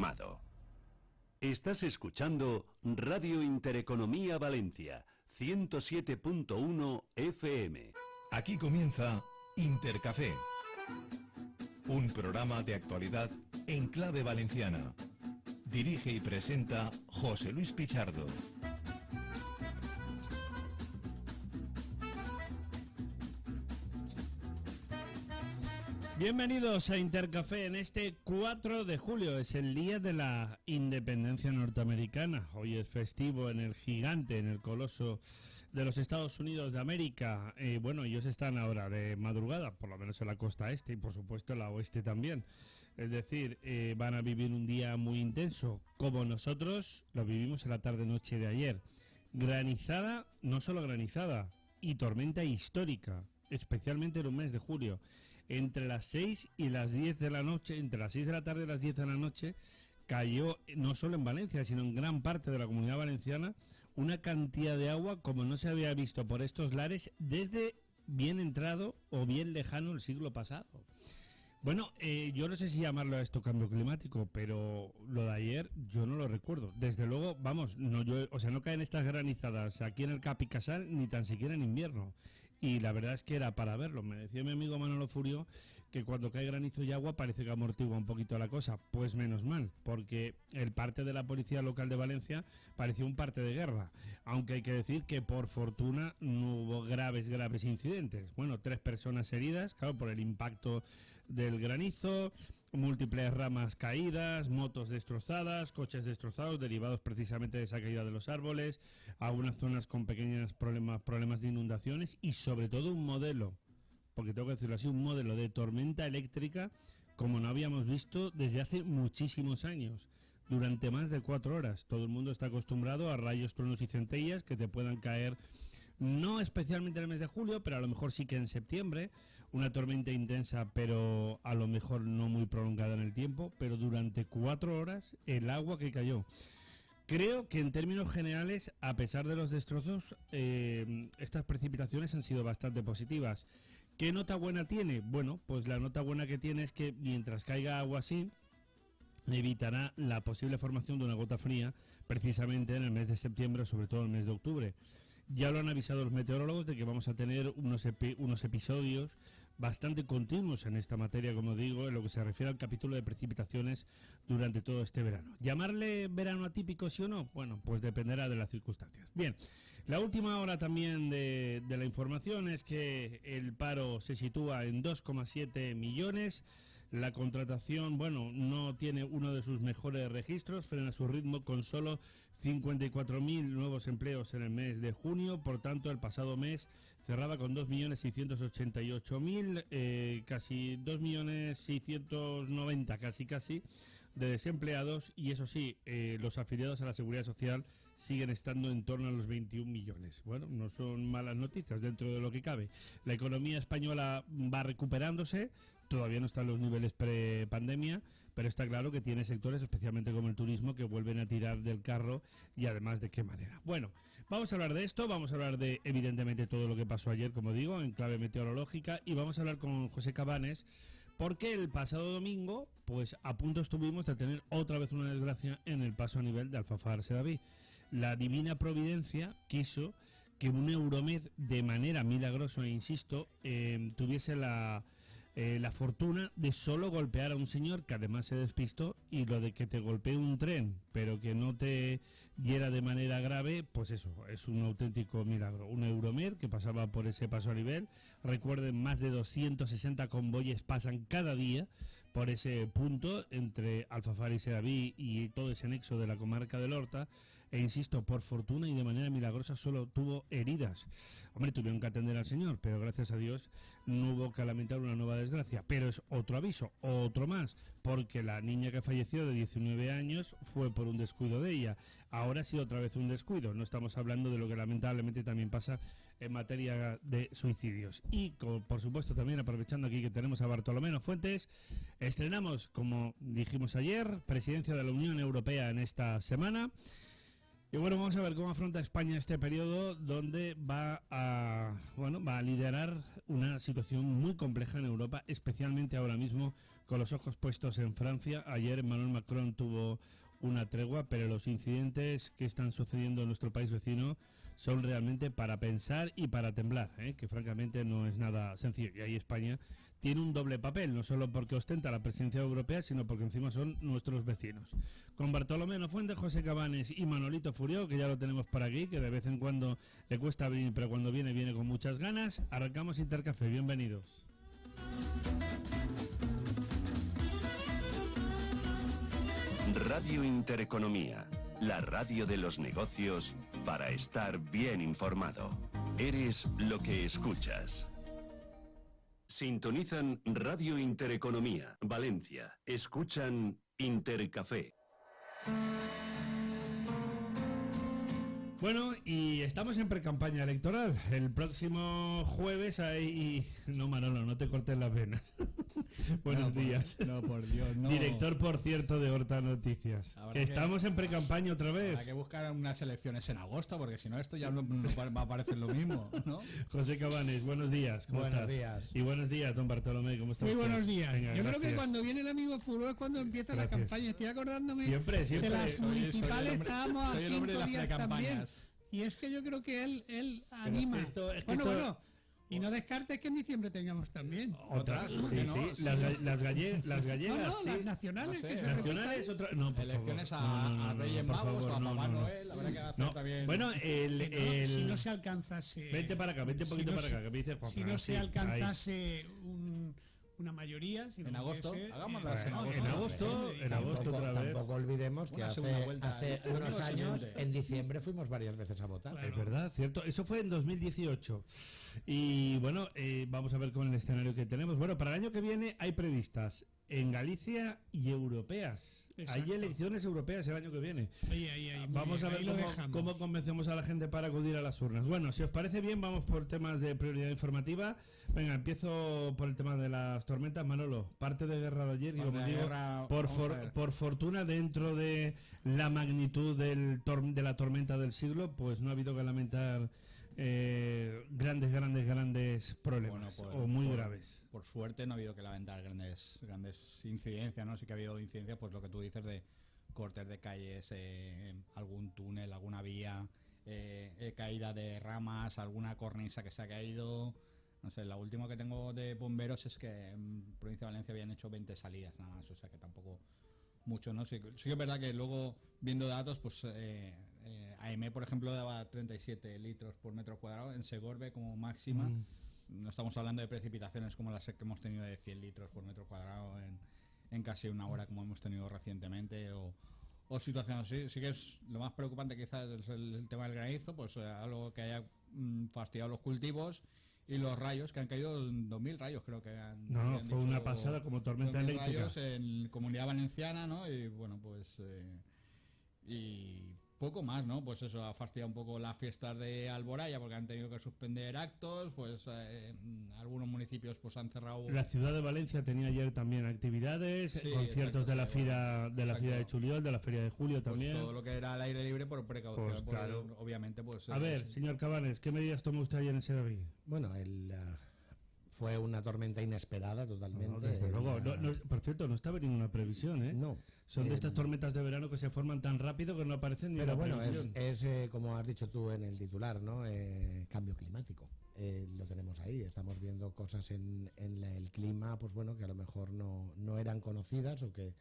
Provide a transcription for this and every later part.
informado. Estás escuchando Radio Intereconomía Valencia, 107.1 FM. Aquí comienza Intercafé, un programa de actualidad en clave valenciana. Dirige y presenta José Luis Pichardo. Bienvenidos a Intercafé en este 4 de julio, es el día de la independencia norteamericana. Hoy es festivo en el gigante, en el coloso de los Estados Unidos de América. Bueno, ellos están ahora de madrugada, por lo menos en la costa este y por supuesto en la oeste también. Es decir, van a vivir un día muy intenso, como nosotros lo vivimos en la tarde-noche de ayer. Granizada, no solo granizada, y tormenta histórica, especialmente en un mes de julio. Entre las 6 y las 10 de la noche, entre las 6 de la tarde y las 10 de la noche, cayó no solo en Valencia, sino en gran parte de la Comunidad Valenciana, una cantidad de agua como no se había visto por estos lares desde bien entrado o bien lejano el siglo pasado. Bueno, yo no sé si llamarlo a esto cambio climático, pero lo de ayer yo no lo recuerdo. Desde luego, vamos, no caen estas granizadas aquí en el Capicasal ni tan siquiera en invierno. Y la verdad es que era para verlo. Me decía mi amigo Manolo Furio que cuando cae granizo y agua parece que amortigua un poquito la cosa. Pues menos mal, porque el parte de la policía local de Valencia parecía un parte de guerra. Aunque hay que decir que por fortuna no hubo graves incidentes. Bueno, 3 personas heridas, claro, por el impacto del granizo, múltiples ramas caídas, motos destrozadas, coches destrozados derivados precisamente de esa caída de los árboles, algunas zonas con pequeños problemas de inundaciones y sobre todo un modelo, porque tengo que decirlo así, un modelo de tormenta eléctrica como no habíamos visto desde hace muchísimos años, durante más de 4 horas. Todo el mundo está acostumbrado a rayos, truenos y centellas que te puedan caer, no especialmente en el mes de julio, pero a lo mejor sí que en septiembre, una tormenta intensa, pero a lo mejor no muy prolongada en el tiempo, pero durante 4 horas el agua que cayó. Creo que en términos generales, a pesar de los destrozos, estas precipitaciones han sido bastante positivas. ¿Qué nota buena tiene? Bueno, pues la nota buena que tiene es que mientras caiga agua así, evitará la posible formación de una gota fría precisamente en el mes de septiembre o sobre todo en el mes de octubre. Ya lo han avisado los meteorólogos de que vamos a tener unos episodios bastante continuos en esta materia, como digo, en lo que se refiere al capítulo de precipitaciones durante todo este verano. ¿Llamarle verano atípico sí o no? Bueno, pues dependerá de las circunstancias. Bien, la última hora también de la información es que el paro se sitúa en 2,7 millones. La contratación, bueno, no tiene uno de sus mejores registros, frena su ritmo con solo 54.000 nuevos empleos en el mes de junio. Por tanto, el pasado mes cerraba con 2.688.000, casi 2.690.000, casi, de desempleados. Y eso sí, los afiliados a la Seguridad Social siguen estando en torno a los 21 millones. Bueno, no son malas noticias dentro de lo que cabe. La economía española va recuperándose. Todavía no están los niveles pre-pandemia, pero está claro que tiene sectores, especialmente como el turismo, que vuelven a tirar del carro y además de qué manera. Bueno, vamos a hablar de esto, vamos a hablar de, evidentemente, todo lo que pasó ayer, como digo, en clave meteorológica, y vamos a hablar con José Cabanes, porque el pasado domingo, pues a punto estuvimos de tener otra vez una desgracia en el paso a nivel de Alfafar-Sedaví. La divina providencia quiso que un Euromed, de manera milagrosa, insisto, tuviese la fortuna de solo golpear a un señor que además se despistó, y lo de que te golpee un tren pero que no te hiera de manera grave, pues eso, es un auténtico milagro. Un Euromed que pasaba por ese paso a nivel. Recuerden, más de 260 convoyes pasan cada día por ese punto entre Alfafar y Sedaví y todo ese nexo de la comarca del Horta, e insisto, por fortuna y de manera milagrosa solo tuvo heridas. Hombre, tuvieron que atender al señor, pero gracias a Dios no hubo que lamentar una nueva desgracia. Pero es otro aviso, otro más, porque la niña que falleció de 19 años fue por un descuido de ella. Ahora ha sido otra vez un descuido. No estamos hablando de lo que lamentablemente también pasa en materia de suicidios. Y por supuesto también, aprovechando aquí que tenemos a Bartolomé Fuentes, estrenamos, como dijimos ayer, presidencia de la Unión Europea en esta semana. Y bueno, vamos a ver cómo afronta España este periodo donde va a liderar una situación muy compleja en Europa, especialmente ahora mismo con los ojos puestos en Francia. Ayer Emmanuel Macron tuvo una tregua, pero los incidentes que están sucediendo en nuestro país vecino son realmente para pensar y para temblar, que francamente no es nada sencillo. Y ahí España tiene un doble papel, no solo porque ostenta la presidencia europea, sino porque encima son nuestros vecinos. Con Bartolomé Nofuente, José Cabanes y Manolito Furió, que ya lo tenemos por aquí, que de vez en cuando le cuesta venir, pero cuando viene, viene con muchas ganas. Arrancamos Intercafé, bienvenidos. Radio Intereconomía, la radio de los negocios para estar bien informado. Eres lo que escuchas. Sintonizan Radio Intereconomía, Valencia. Escuchan Intercafé. Bueno, y estamos en precampaña electoral. El próximo jueves hay... No, Manolo, no te cortes las venas. Buenos días. No, por Dios, no. Director, por cierto, de Horta Noticias. Que estamos en precampaña otra vez. Hay que buscar unas elecciones en agosto, porque si no esto ya no va a parecer lo mismo, ¿no? José Cabanes, buenos días. ¿Cómo estás? Días. Y buenos días, don Bartolomé, ¿cómo estás? Muy buenos días. Venga, yo gracias. creo que cuando viene el amigo Furó es cuando empieza la campaña. Estoy acordándome Siempre. de las municipales. Estábamos a soy el hombre 5 de las días también. precampañas. Y es que yo creo que él anima. Bueno, y no descartes que en diciembre tengamos también. Otras, ¿por sí, qué no? sí. Las gallegas, sí. las nacionales. No sé. que se Nacionales, otra... No, por Elecciones favor. a Reyes por Magos favor, o a no, Papá no. Noel. Habrá que hacer No, también. bueno, si no se alcanzase... Vente para acá, vente un poquito para acá, que me dice Juan. Si no se alcanzase una mayoría... Si en agosto, hagámoslas en agosto otra vez. Tampoco olvidemos que hace unos años, en diciembre, fuimos varias veces a votar. Claro. Es verdad, cierto. Eso fue en 2018. Y bueno, vamos a ver con el escenario que tenemos. Bueno, para el año que viene hay previstas en Galicia y europeas. Exacto. Hay elecciones europeas el año que viene. Vamos a ver cómo cómo convencemos a la gente para acudir a las urnas. Bueno, si os parece bien, vamos por temas de prioridad informativa. Venga, empiezo por el tema de las tormentas. Manolo, parte de guerra de ayer, y como digo, por fortuna, dentro de la magnitud de la tormenta del siglo, pues no ha habido que lamentar grandes problemas, o muy graves. Por suerte no ha habido que lamentar grandes incidencias, ¿no? Sí que ha habido incidencias, pues lo que tú dices de cortes de calles, algún túnel, alguna vía, caída de ramas, alguna cornisa que se ha caído. No sé, la última que tengo de bomberos es que en Provincia de Valencia habían hecho 20 salidas nada más, o sea que tampoco mucho, ¿no? Sí que es verdad que luego, viendo datos, pues AEME, por ejemplo, daba 37 litros por metro cuadrado, en Segorbe como máxima. No estamos hablando de precipitaciones como las que hemos tenido de 100 litros por metro cuadrado en casi una hora, como hemos tenido recientemente, o situaciones así. Sí que es lo más preocupante quizás es el tema del granizo, pues algo que haya fastidiado los cultivos. Y los rayos, que han caído 2.000 rayos, creo que han... No, fue una pasada como tormenta eléctrica. Rayos en Comunidad Valenciana, ¿no? Y bueno, pues... y poco más, ¿no? Pues eso, ha fastidiado un poco las fiestas de Alboraya, porque han tenido que suspender actos, pues algunos municipios pues han cerrado... La ciudad de Valencia tenía ayer también actividades, sí, conciertos, exacto, de la Fira de Chuliol, de la Feria de Julio también. Pues todo lo que era al aire libre por precaución, pues, claro. Obviamente, pues... A ver, señor Cabanes, ¿qué medidas tomó usted ayer en Sedaví? Bueno, fue una tormenta inesperada totalmente. No, desde luego. Por cierto, no estaba en ninguna previsión, ¿eh? No. Son de estas tormentas de verano que se forman tan rápido que no aparecen ni en la previsión. Pero bueno, es como has dicho tú en el titular, ¿no? Cambio climático. Lo tenemos ahí. Estamos viendo cosas en el clima, pues bueno, que a lo mejor no eran conocidas, o que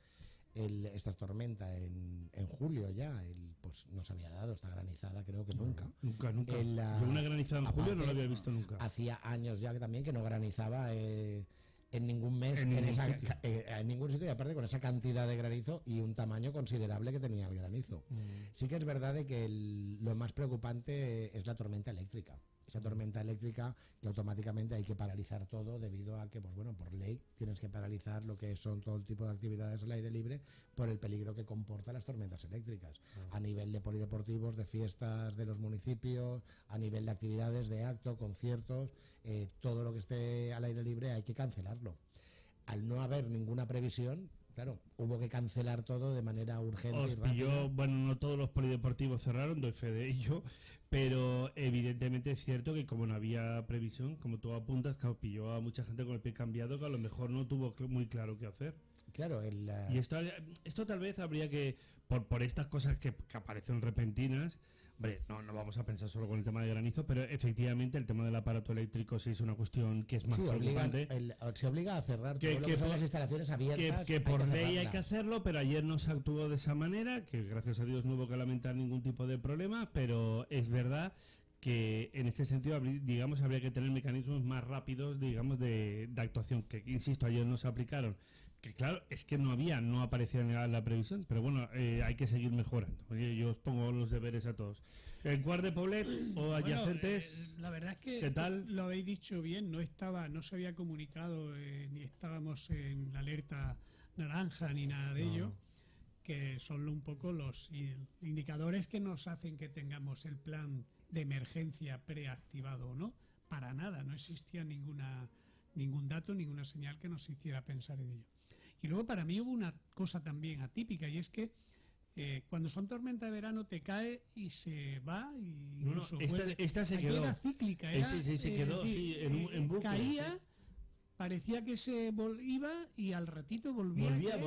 esta tormenta en julio ya, pues no se había dado esta granizada, creo que nunca. Nunca. Yo una granizada en julio no la había visto nunca. Hacía años ya que también que no granizaba en ningún mes, en ningún sitio, y aparte con esa cantidad de granizo y un tamaño considerable que tenía el granizo. Sí que es verdad de que lo más preocupante es la tormenta eléctrica. Esa tormenta eléctrica que automáticamente hay que paralizar todo, debido a que, pues bueno, por ley tienes que paralizar lo que son todo tipo de actividades al aire libre por el peligro que comportan las tormentas eléctricas, a nivel de polideportivos, de fiestas de los municipios, a nivel de actividades de acto, conciertos, todo lo que esté al aire libre hay que cancelarlo. Al no haber ninguna previsión, claro, hubo que cancelar todo de manera urgente Os y rápida. pilló, bueno, no todos los polideportivos cerraron, doy fe de ello, pero evidentemente es cierto que como no había previsión, como tú apuntas, que pilló a mucha gente con el pie cambiado que a lo mejor no tuvo muy claro qué hacer. Claro, Y esto tal vez habría que, por estas cosas que aparecen repentinas, hombre, no vamos a pensar solo con el tema de granizo, pero efectivamente el tema del aparato eléctrico sí es una cuestión que es más sí, preocupante. se obliga a cerrar todo lo que son las instalaciones abiertas. Que por ley hay cerrarlas. que hacerlo, pero ayer no se actuó de esa manera, que gracias a Dios no hubo que lamentar ningún tipo de problema, pero es verdad que en este sentido, digamos, habría que tener mecanismos más rápidos, digamos, de actuación, que insisto, ayer no se aplicaron. Que claro, es que no aparecía en la previsión, pero bueno, hay que seguir mejorando. Oye, yo os pongo los deberes a todos. ¿El Guard de Poblet o adyacentes? La verdad es que ¿Qué tal? lo habéis dicho bien, no se había comunicado, ni estábamos en la alerta naranja ni nada de ello, que son un poco los indicadores que nos hacen que tengamos el plan de emergencia preactivado o no. Para nada, no existía ningún dato, ninguna señal que nos hiciera pensar en ello. Y luego para mí hubo una cosa también atípica, y es que cuando son tormenta de verano te cae y se va y esta se aquí quedó. era cíclica, Sí, se quedó en bucle. Caía, sí. parecía que se iba y al ratito volvía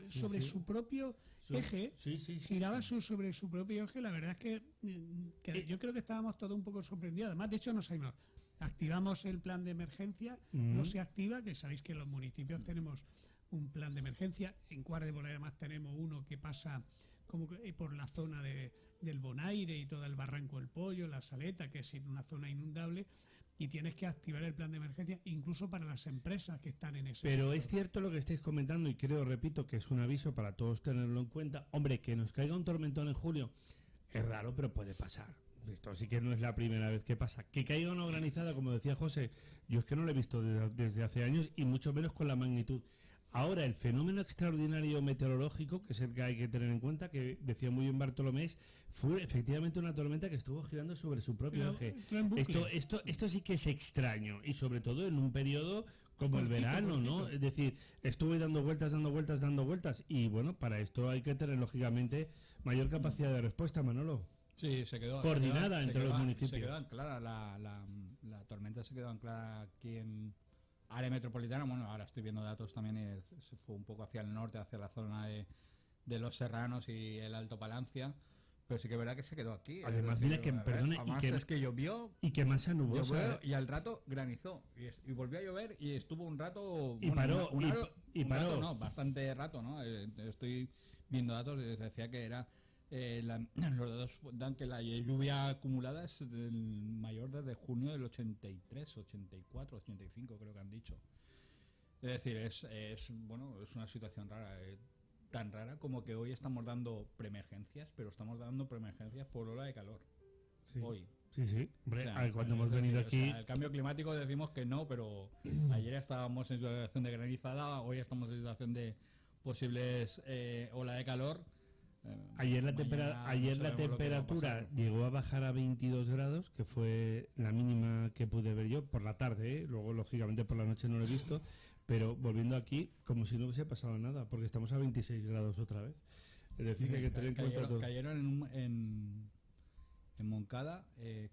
sobre su propio eje, giraba sobre su propio eje. La verdad es que yo creo que estábamos todos un poco sorprendidos. Además, de hecho, activamos el plan de emergencia, no se activa, que sabéis que en los municipios tenemos un plan de emergencia. En Guard de Poblet además tenemos uno que pasa como que por la zona del Bonaire y todo el Barranco del Pollo, la Saleta, que es una zona inundable, y tienes que activar el plan de emergencia incluso para las empresas que están en ese Pero sector. es cierto lo que estáis comentando y repito, que es un aviso para todos tenerlo en cuenta. Hombre, que nos caiga un tormentón en julio es raro, pero puede pasar. Esto sí que no es la primera vez que pasa. Que caiga una granizada, como decía José, yo es que no lo he visto desde hace años y mucho menos con la magnitud. Ahora, el fenómeno extraordinario meteorológico, que es el que hay que tener en cuenta, que decía muy bien Bartolomé, fue efectivamente una tormenta que estuvo girando sobre su propio eje. Esto sí que es extraño, y sobre todo en un periodo como el verano, ¿no? Es decir, estuve dando vueltas, y bueno, para esto hay que tener, lógicamente, mayor capacidad de respuesta, Manolo. Sí, se quedó coordinada entre los municipios. Se quedó anclada, la tormenta se quedó anclada aquí en área metropolitana. Bueno, ahora estoy viendo datos también, se fue un poco hacia el norte, hacia la zona de Los Serranos y el Alto Palancia, pero sí que es verdad que se quedó aquí. Además, mira que, perdone, es que llovió. Y que masa nubosa. Y al rato granizó, y volvió a llover, y estuvo un rato... Y paró, y paró. Rato, no, bastante rato, ¿no? Estoy viendo datos, les decía que era... los datos dan que la lluvia acumulada es mayor desde junio del 83, 84, 85 creo que han dicho. Es decir, es una situación rara, tan rara como que hoy estamos dando preemergencias, pero estamos dando preemergencias por ola de calor. Sí. Hoy. Sí. Hombre, O sea, cuando hemos venido aquí... el cambio climático decimos que no, pero ayer estábamos en situación de granizada, hoy estamos en situación de posibles ola de calor. Ayer la temperatura llegó a bajar a 22 grados, que fue la mínima que pude ver yo por la tarde, ¿eh? Luego lógicamente por la noche no lo he visto, pero volviendo aquí como si no hubiese pasado nada, porque estamos a 26 grados otra vez. Es decir, que hay que tener en cuenta todo. Cayeron en Moncada,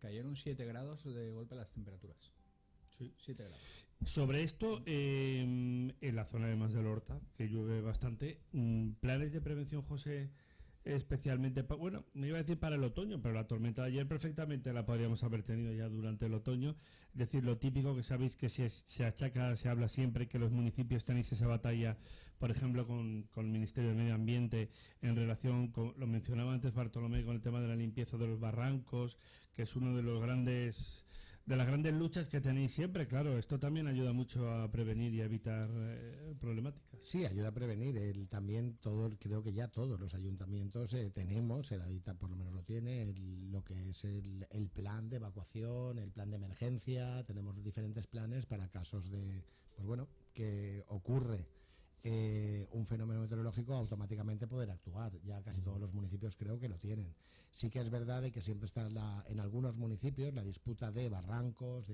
cayeron 7 grados de golpe las temperaturas. Sí, 7 grados. Sobre esto, en la zona además del Horta, que llueve bastante, planes de prevención, José, especialmente, bueno, me iba a decir para el otoño, pero la tormenta de ayer perfectamente la podríamos haber tenido ya durante el otoño. Es decir, lo típico que sabéis que se achaca, se habla siempre que los municipios tenéis esa batalla, por ejemplo, con el Ministerio del Medio Ambiente en relación con, lo mencionaba antes Bartolomé, con el tema de la limpieza de los barrancos, que es uno de las grandes luchas que tenéis siempre. Claro, esto también ayuda mucho a prevenir y a evitar problemáticas. Sí, ayuda a prevenir. Creo que ya todos los ayuntamientos tenemos, el Habitat por lo menos lo tiene, lo que es el plan de evacuación, el plan de emergencia. Tenemos diferentes planes para casos de, que ocurre un fenómeno meteorológico, automáticamente poder actuar. Ya casi todos los municipios creo que lo tienen. Sí que es verdad de que siempre está en algunos municipios la disputa de barrancos,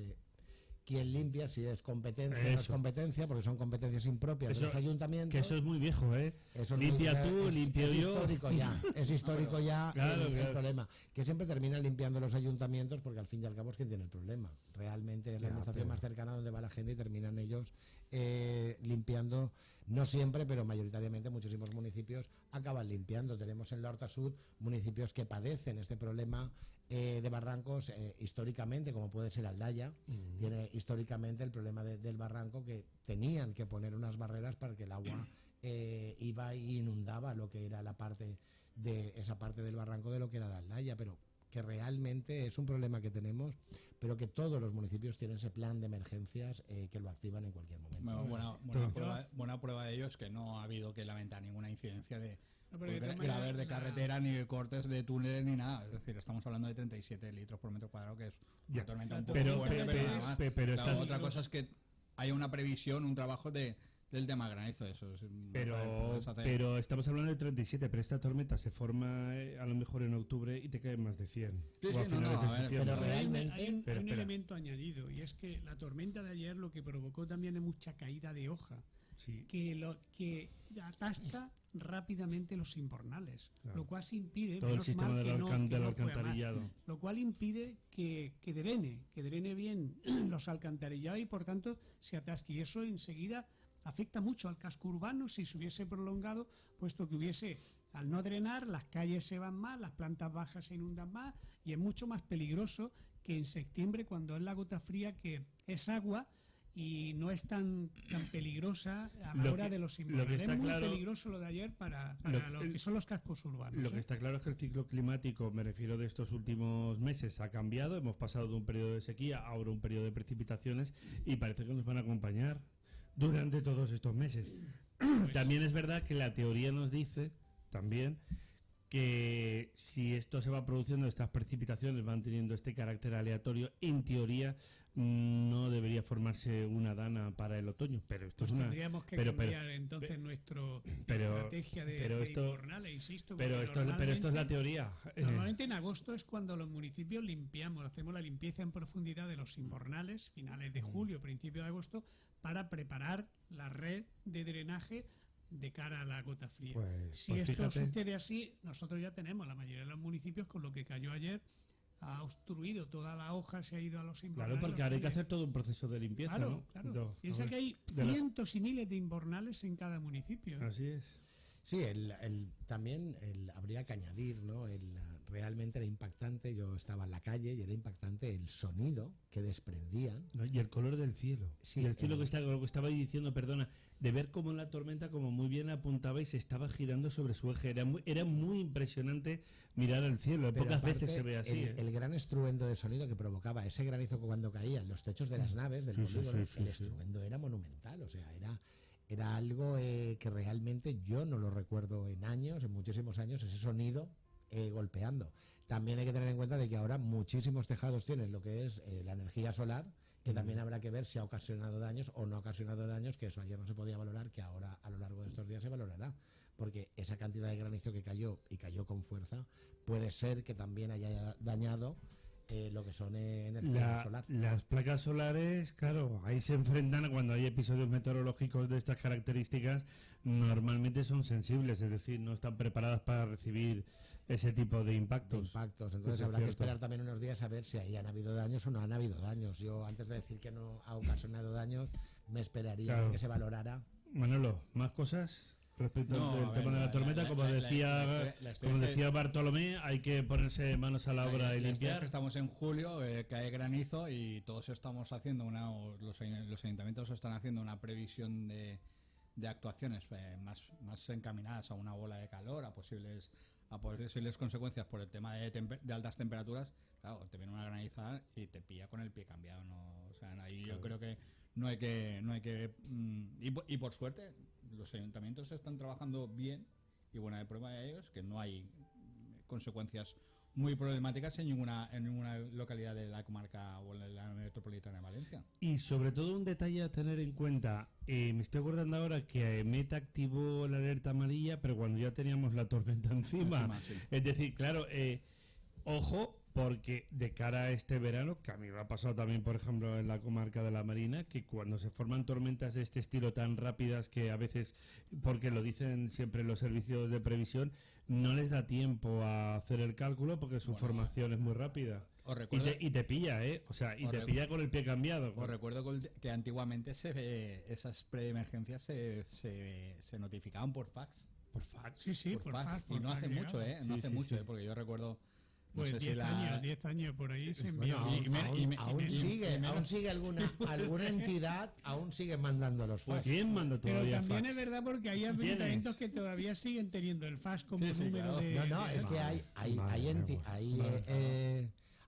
quién limpia, si es competencia o no es competencia, porque son competencias impropias de los ayuntamientos. Que eso es muy viejo, ¿eh? Limpia tú, limpio yo. Es histórico ya claro. El problema. Que siempre terminan limpiando los ayuntamientos, porque al fin y al cabo es quien tiene el problema. Realmente es la administración más cercana donde va la gente y terminan ellos limpiando, no siempre, pero mayoritariamente muchísimos municipios acaban limpiando. Tenemos en la Horta Sud municipios que padecen este problema de barrancos históricamente, como puede ser Aldaya, tiene históricamente el problema del barranco, que tenían que poner unas barreras para que el agua iba e inundaba lo que era la parte de esa parte del barranco de lo que era de Aldaya, pero que realmente es un problema que tenemos, pero que todos los municipios tienen ese plan de emergencias que lo activan en cualquier momento. Buena prueba de ello es que no ha habido que lamentar ninguna incidencia de graves de carretera, ni de cortes de túneles, ni nada. Es decir, estamos hablando de 37 litros por metro cuadrado, que es una tormenta un poco fuerte, pero nada más. Pero otra cosa es que haya una previsión, un trabajo del tema granizo. Eso es, pero estamos hablando de 37, pero esta tormenta se forma a lo mejor en octubre y te caen más de 100. Pero realmente hay un elemento añadido, y es que la tormenta de ayer lo que provocó también es mucha caída de hoja, que atasca rápidamente los invernales, lo cual impide todo el sistema del alcantarillado, lo cual impide que drene bien los alcantarillados y por tanto se atasque, y eso enseguida afecta mucho al casco urbano si se hubiese prolongado, puesto que al no drenar, las calles se van más, las plantas bajas se inundan más, y es mucho más peligroso que en septiembre, cuando es la gota fría, que es agua y no es tan peligrosa a la hora de los inviernos. Es muy peligroso lo de ayer para lo que son los cascos urbanos. Lo que está claro es que el ciclo climático, me refiero de estos últimos meses, ha cambiado. Hemos pasado de un periodo de sequía a ahora un periodo de precipitaciones, y parece que nos van a acompañar durante todos estos meses. También es verdad que la teoría nos dice también que si esto se va produciendo, estas precipitaciones van teniendo este carácter aleatorio, en teoría no debería formarse una dana para el otoño, pero esto tendríamos que cambiar entonces nuestra estrategia de invernales, insisto. Pero esto es la teoría. Normalmente en agosto es cuando los municipios hacemos la limpieza en profundidad de los invernales, finales de julio, principio de agosto, para preparar la red de drenaje de cara a la gota fría. Si esto sucede así, nosotros ya tenemos la mayoría de los municipios, con lo que cayó ayer, ha obstruido toda la hoja, se ha ido a los invernales. Claro, porque ahora hay que hacer todo un proceso de limpieza, ¿no? Claro. Piensa que hay cientos y miles de invernales en cada municipio. Así es. Sí, también habría que añadir, ¿no? Realmente era impactante. Yo estaba en la calle y era impactante el sonido que desprendían. Y el color del cielo. Sí, y el cielo lo que estaba diciendo, perdona, de ver cómo la tormenta, como muy bien apuntaba, y se estaba girando sobre su eje. Era muy impresionante mirar al cielo. Pocas veces se ve así. El gran estruendo de sonido que provocaba ese granizo cuando caía en los techos de las naves del polígono, el estruendo era monumental. O sea, era algo que realmente yo no lo recuerdo en muchísimos años, ese sonido golpeando. También hay que tener en cuenta de que ahora muchísimos tejados tienen lo que es la energía solar, que también habrá que ver si ha ocasionado daños o no ha ocasionado daños, que eso ayer no se podía valorar, que ahora a lo largo de estos días se valorará, porque esa cantidad de granizo que cayó y cayó con fuerza puede ser que también haya dañado lo que son energía solar. Las placas solares, claro, ahí se enfrentan cuando hay episodios meteorológicos de estas características, normalmente son sensibles, es decir, no están preparadas para recibir ese tipo de impactos. Entonces habrá que esperar también unos días a ver si ahí han habido daños o no han habido daños. Yo, antes de decir que no ha ocasionado daños, me esperaría que se valorara. Manolo, ¿más cosas? Respecto al tema de la tormenta, como decía Bartolomé, hay que ponerse manos a la obra y limpiar. Estamos en julio, cae granizo y todos estamos haciendo los ayuntamientos están haciendo una previsión de actuaciones más encaminadas a una bola de calor, a posibles consecuencias por el tema de altas temperaturas. Claro, te viene una granizada y te pilla con el pie cambiado, ¿no? O sea, ahí yo creo que no hay que y por suerte los ayuntamientos están trabajando bien, y buena de prueba de ellos que no hay consecuencias muy problemáticas en ninguna localidad de la comarca o de la metropolitana de Valencia. Y sobre todo un detalle a tener en cuenta, me estoy acordando ahora que Meta activó la alerta amarilla, pero cuando ya teníamos la tormenta encima. Sí. Es decir, claro, ojo, porque de cara a este verano, que a mí me ha pasado también, por ejemplo, en la comarca de la Marina, que cuando se forman tormentas de este estilo tan rápidas que a veces, porque lo dicen siempre los servicios de previsión, no les da tiempo a hacer el cálculo porque su formación es muy rápida. Y te pilla, ¿eh? O sea, y te pilla con el pie cambiado. Os recuerdo que antiguamente esas preemergencias se notificaban por fax. Por fax, sí, por fax. Y no hace mucho, ¿eh? No hace mucho, porque yo recuerdo... Pues 10 años por ahí se envió. Aún sigue alguna entidad, aún sigue mandando los fax. ¿Quién manda todavía fax? Pero también fax? es verdad porque hay ayuntamientos que todavía siguen teniendo el fax como número de... No, es que hay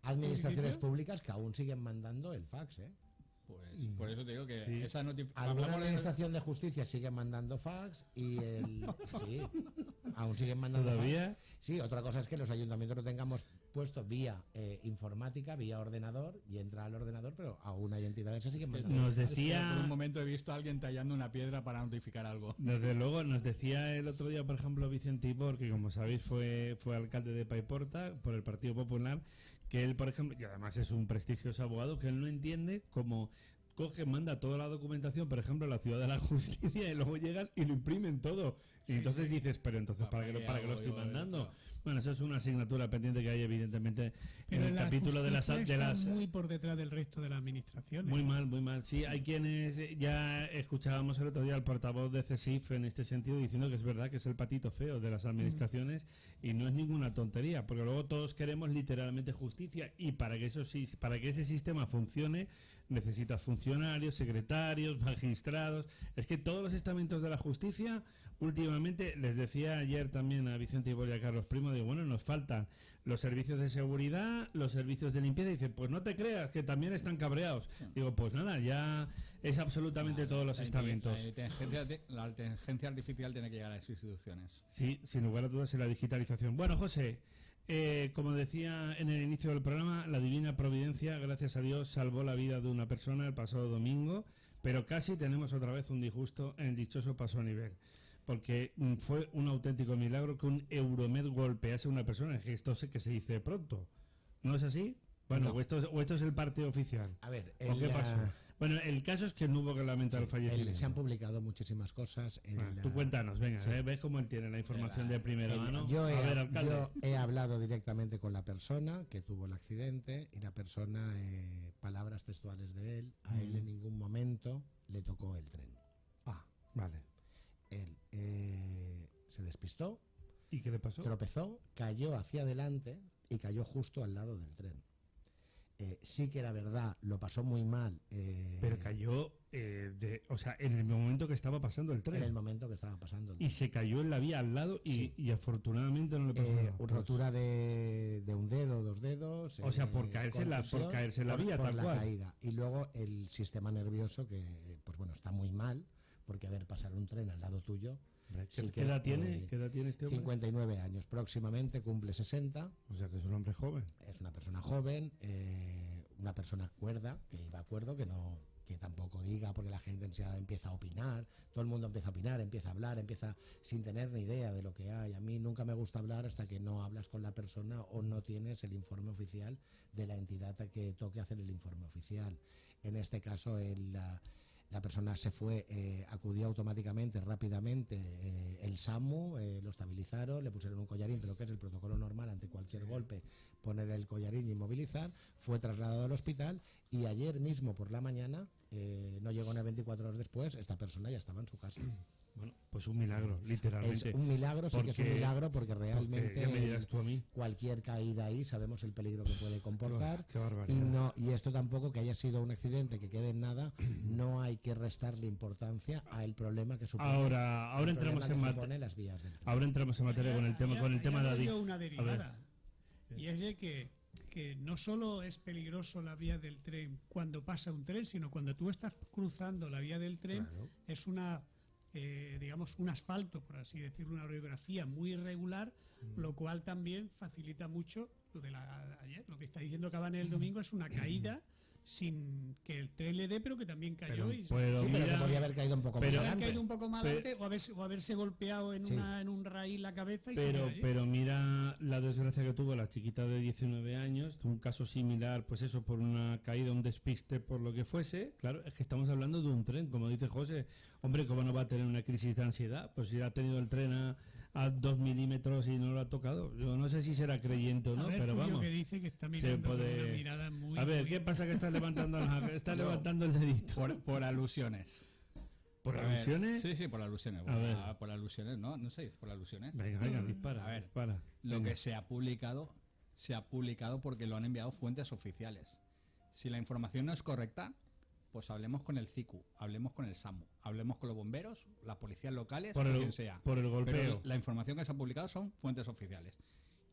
administraciones públicas que aún siguen mandando el fax, ¿eh? Pues por eso te digo que esa notificación... Alguna administración de justicia sigue mandando fax y aún siguen mandando ¿Todavía? fax. Sí, otra cosa es que los ayuntamientos lo tengamos puesto vía informática, vía ordenador, y entra al ordenador, pero aún hay entidades que siguen mandando. Nos decía... por un momento he visto a alguien tallando una piedra para notificar algo. Desde luego, nos decía el otro día, por ejemplo, Vicente Ibor, que como sabéis fue alcalde de Paiporta por el Partido Popular, que él, por ejemplo, y además es un prestigioso abogado, que él no entiende cómo manda toda la documentación, por ejemplo, a la Ciudad de la Justicia, y luego llegan y lo imprimen todo. Y entonces dices, pero entonces, ¿para qué lo estoy mandando? Bueno, eso es una asignatura pendiente que hay, evidentemente, en el capítulo de las... muy por detrás del resto de la administración. Muy mal. Sí, hay quienes... Ya escuchábamos el otro día al portavoz de CESIF en este sentido diciendo que es verdad que es el patito feo de las administraciones y no es ninguna tontería, porque luego todos queremos literalmente justicia y para que ese sistema funcione necesitas funcionarios, secretarios, magistrados. Es que todos los estamentos de la justicia últimamente, les decía ayer también a Vicente Ibor y a Carlos Primo, digo, bueno, nos faltan los servicios de seguridad, los servicios de limpieza, y dice, pues no te creas, que también están cabreados. Digo, pues nada, ya es absolutamente todos los estamentos. La inteligencia artificial tiene que llegar a las instituciones. Sí, sin lugar a dudas, en la digitalización. Bueno, José, como decía en el inicio del programa, la divina providencia, gracias a Dios, salvó la vida de una persona el pasado domingo, pero casi tenemos otra vez un disgusto en el dichoso paso a nivel. Porque fue un auténtico milagro que un Euromed golpease a una persona, que esto sé que se dice pronto. ¿No es así? Bueno, no. o esto es el parte oficial. A ver, ¿qué pasó? Bueno, el caso es que no hubo que lamentar el fallecimiento. Se han publicado muchísimas cosas. Tú cuéntanos, venga, ves cómo él tiene la información de primera mano. Yo he hablado directamente con la persona que tuvo el accidente y la persona, palabras textuales de él, a él en ningún momento le tocó el tren. Vale. Él se despistó. ¿Y qué le pasó? Tropezó, cayó hacia adelante y cayó justo al lado del tren. Sí que era verdad, lo pasó muy mal. Pero cayó, en el momento que estaba pasando el tren. En el momento que estaba pasando el tren. Y se cayó en la vía al lado y afortunadamente no le pasó nada. Rotura de un dedo, 2 dedos. O sea, por caerse en la vía, por tal la cual. Caída. Y luego el sistema nervioso que, pues bueno, está muy mal, porque pasar un tren al lado tuyo. ¿Qué edad tiene este hombre? 59 años. Próximamente cumple 60. O sea que es un hombre joven. Es una persona joven, una persona cuerda, que iba a acuerdo, que tampoco diga, porque la gente empieza a opinar, todo el mundo empieza a opinar, empieza a hablar, empieza sin tener ni idea de lo que hay. A mí nunca me gusta hablar hasta que no hablas con la persona o no tienes el informe oficial de la entidad a que toque hacer el informe oficial. En este caso, la persona se fue, acudió automáticamente, rápidamente, el SAMU, lo estabilizaron, le pusieron un collarín, pero que es el protocolo normal ante cualquier golpe, poner el collarín y inmovilizar, fue trasladado al hospital y ayer mismo por la mañana, no llegó ni 24 horas después, esta persona ya estaba en su casa. Bueno, pues un milagro, literalmente. Es un milagro, sí que es un milagro, porque realmente ¿qué me dirás tú a mí? Cualquier caída ahí sabemos el peligro que puede comportar. Qué barbaridad. Y esto tampoco, que haya sido un accidente, que quede en nada, no hay que restarle importancia al problema que supone. Ahora entramos en materia. Las vías del tren. Ahora entramos en materia con el tema de Adif. Una derivada. Y es de que no solo es peligroso la vía del tren cuando pasa un tren, sino cuando tú estás cruzando la vía del tren, claro. Es un asfalto, por así decirlo, una orografía muy irregular, lo cual también facilita mucho lo de ayer. Lo que está diciendo Cabanes el domingo es una caída sin que el tren le dé, pero que también cayó. Pero que podía haber caído un poco más adelante. Caído un poco más adelante o haberse golpeado en un raíl la cabeza. Pero mira la desgracia que tuvo la chiquita de 19 años, un caso similar, pues eso, por una caída, un despiste, por lo que fuese. Claro, es que estamos hablando de un tren, como dice José. Hombre, ¿cómo no va a tener una crisis de ansiedad? Pues si ha tenido el tren a 2 milímetros y no lo ha tocado. Yo no sé si será creyente o no, pero vamos. Que dice que está mirando con una mirada muy... A ver, ¿qué pasa que está levantando levantando el dedito? Por alusiones. ¿Por alusiones? Sí, por alusiones. Por alusiones, no se dice por alusiones. Venga, dispara. A ver, dispara. Lo que se ha publicado porque lo han enviado fuentes oficiales. Si la información no es correcta, pues hablemos con el CICU, hablemos con el SAMU, hablemos con los bomberos, las policías locales, quien sea. Por el golpeo. Pero la información que se ha publicado son fuentes oficiales.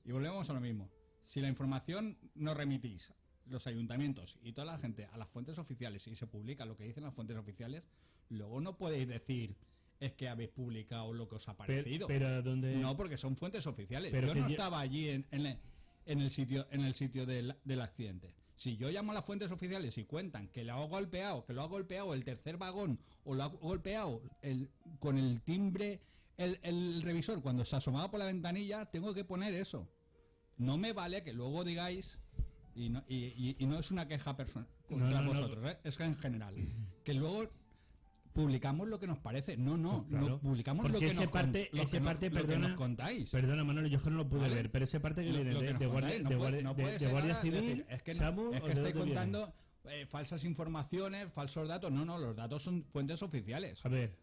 Y volvemos a lo mismo. Si la información no remitís los ayuntamientos y toda la gente a las fuentes oficiales y se publica lo que dicen las fuentes oficiales, luego no podéis decir es que habéis publicado lo que os ha parecido. Pero ¿dónde? No, porque son fuentes oficiales. Pero yo no estaba allí en el sitio del accidente. Si yo llamo a las fuentes oficiales y cuentan que lo ha golpeado el tercer vagón o lo ha golpeado con el timbre el revisor cuando se asomaba por la ventanilla, tengo que poner eso. No me vale que luego digáis, y no es una queja personal contra vosotros, es que en general, que luego publicamos lo que nos parece. No publicamos lo que nos contáis. Perdona, Manolo, yo no lo pude ver, pero esa parte que viene de Guardia Civil, es que estáis contando falsas informaciones, falsos datos. No, los datos son fuentes oficiales. A ver,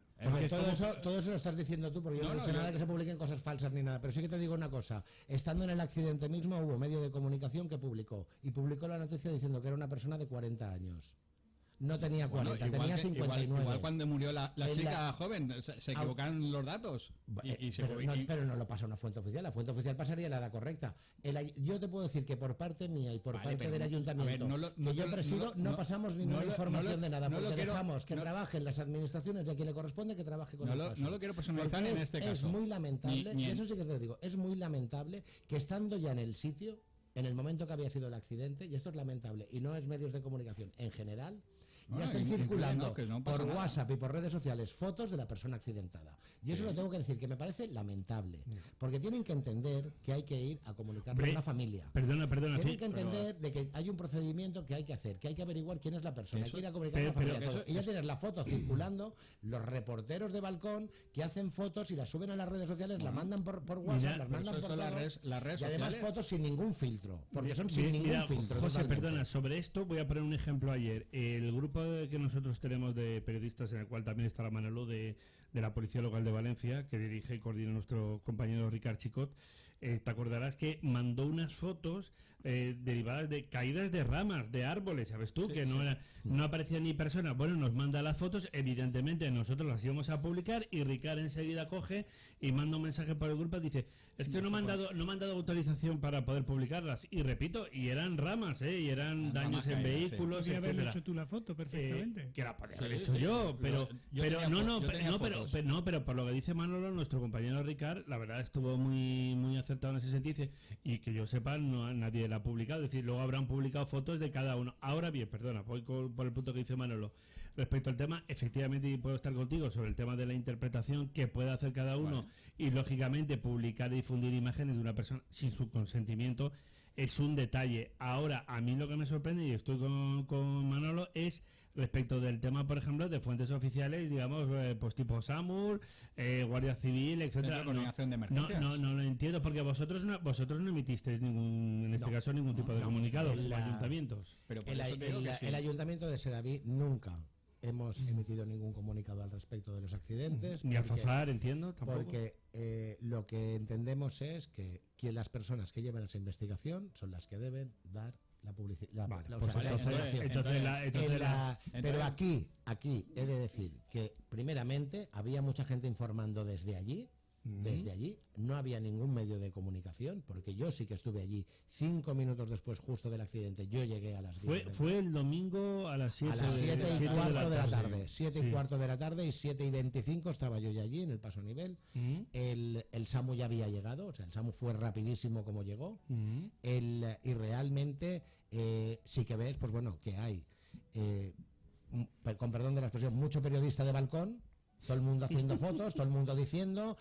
todo eso lo estás diciendo tú, porque yo no he dicho nada que se publiquen cosas falsas ni nada, pero sí que te digo una cosa. Estando en el accidente mismo hubo medio de comunicación que publicó la noticia diciendo que era una persona de 40 años. No tenía 40, tenía 59. Igual cuando murió la chica joven, se equivocaron los datos. Pero no lo pasa una fuente oficial. La fuente oficial pasaría la edad correcta. Yo te puedo decir que por parte mía y por parte del ayuntamiento que yo presido, no pasamos ninguna información de nada, porque dejamos que trabajen las administraciones y a quien le corresponde que trabaje con el caso. No lo quiero personalizar en este caso. Es muy lamentable, y eso sí que te lo digo, es muy lamentable que estando ya en el sitio, en el momento que había sido el accidente, y esto es lamentable, y no es medios de comunicación en general, ya están circulando por WhatsApp y por redes sociales fotos de la persona accidentada. Y eso lo tengo que decir, que me parece lamentable. Porque tienen que entender que hay que ir a comunicarlo a una familia. Perdona. Tienen que entender de que hay un procedimiento que hay que hacer, que hay que averiguar quién es la persona. Hay que ir a comunicar a la familia. Y ya tienes la foto circulando, los reporteros de balcón que hacen fotos y las suben a las redes sociales, las mandan por WhatsApp, las mandan por las redes sociales. Y además fotos sin ningún filtro. Porque son sin ningún filtro. José, perdona, sobre esto voy a poner un ejemplo ayer. El grupo que nosotros tenemos de periodistas, en el cual también está la Manolo de la Policía Local de Valencia, que dirige y coordina nuestro compañero Ricard Chicot, te acordarás que mandó unas fotos derivadas de caídas de ramas, de árboles, ¿sabes tú? No aparecía ni persona. Bueno, nos manda las fotos, evidentemente nosotros las íbamos a publicar y Ricard enseguida coge y manda un mensaje por el grupo y dice, es que no me han dado autorización para poder publicarlas. Y repito, y eran ramas, y eran daños en vehículos, etcétera. Podría haber hecho tú la foto perfectamente. Que la podría haber hecho yo, pero por lo que dice Manolo, nuestro compañero Ricard, la verdad estuvo muy acertado en ese sentido, y que yo sepa, nadie la ha publicado, es decir, luego habrán publicado fotos de cada uno. Ahora bien, perdona, voy por el punto que dice Manolo. Respecto al tema, efectivamente puedo estar contigo sobre el tema de la interpretación que puede hacer cada uno, y lógicamente publicar y difundir imágenes de una persona sin su consentimiento es un detalle. Ahora, a mí lo que me sorprende, y estoy con Manolo, es respecto del tema, por ejemplo, de fuentes oficiales, digamos, pues tipo SAMUR, Guardia Civil, etcétera. No lo entiendo, porque vosotros no emitisteis ningún tipo de comunicado, los ayuntamientos. Pero el ayuntamiento de Sedaví nunca hemos emitido ningún comunicado al respecto de los accidentes. Ni a Fafar, entiendo, tampoco. Porque lo que entendemos es que las personas que llevan esa investigación son las que deben dar la publicidad. Pero aquí he de decir que primeramente había mucha gente informando desde allí. Desde allí no había ningún medio de comunicación, porque yo sí que estuve allí 5 minutos después justo del accidente. Yo llegué a las 10. Fue el domingo a las 7 y cuarto de la tarde. 7 y cuarto de la tarde y 7 y 25 estaba yo ya allí en el paso nivel. El SAMU ya había llegado, o sea, el SAMU fue rapidísimo como llegó. Y realmente sí que ves, pues bueno, que hay con perdón de la expresión, mucho periodista de balcón, todo el mundo haciendo fotos, todo el mundo diciendo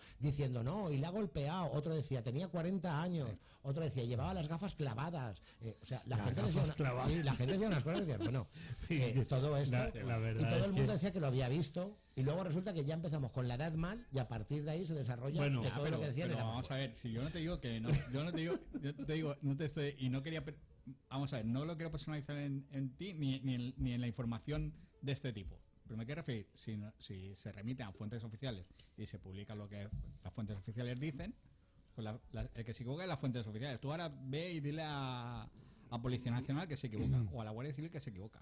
no, y le ha golpeado, otro decía tenía 40 años, otro decía llevaba las gafas clavadas, o sea, la gente decía unas cosas, decía, bueno, todo esto, y todo el mundo decía que lo había visto, y luego resulta que ya empezamos con la edad mal, y a partir de ahí se desarrolla que todo lo que decían era vamos a ver, si yo no te digo que no, yo te digo, no te estoy, y no quería, vamos a ver, no lo quiero personalizar en ti, ni en la información de este tipo. Pero me quiero referir, si se remite a fuentes oficiales y se publica lo que las fuentes oficiales dicen, pues el que se equivoca es las fuentes oficiales. Tú ahora ve y dile a Policía Nacional que se equivoca, o a la Guardia Civil que se equivoca.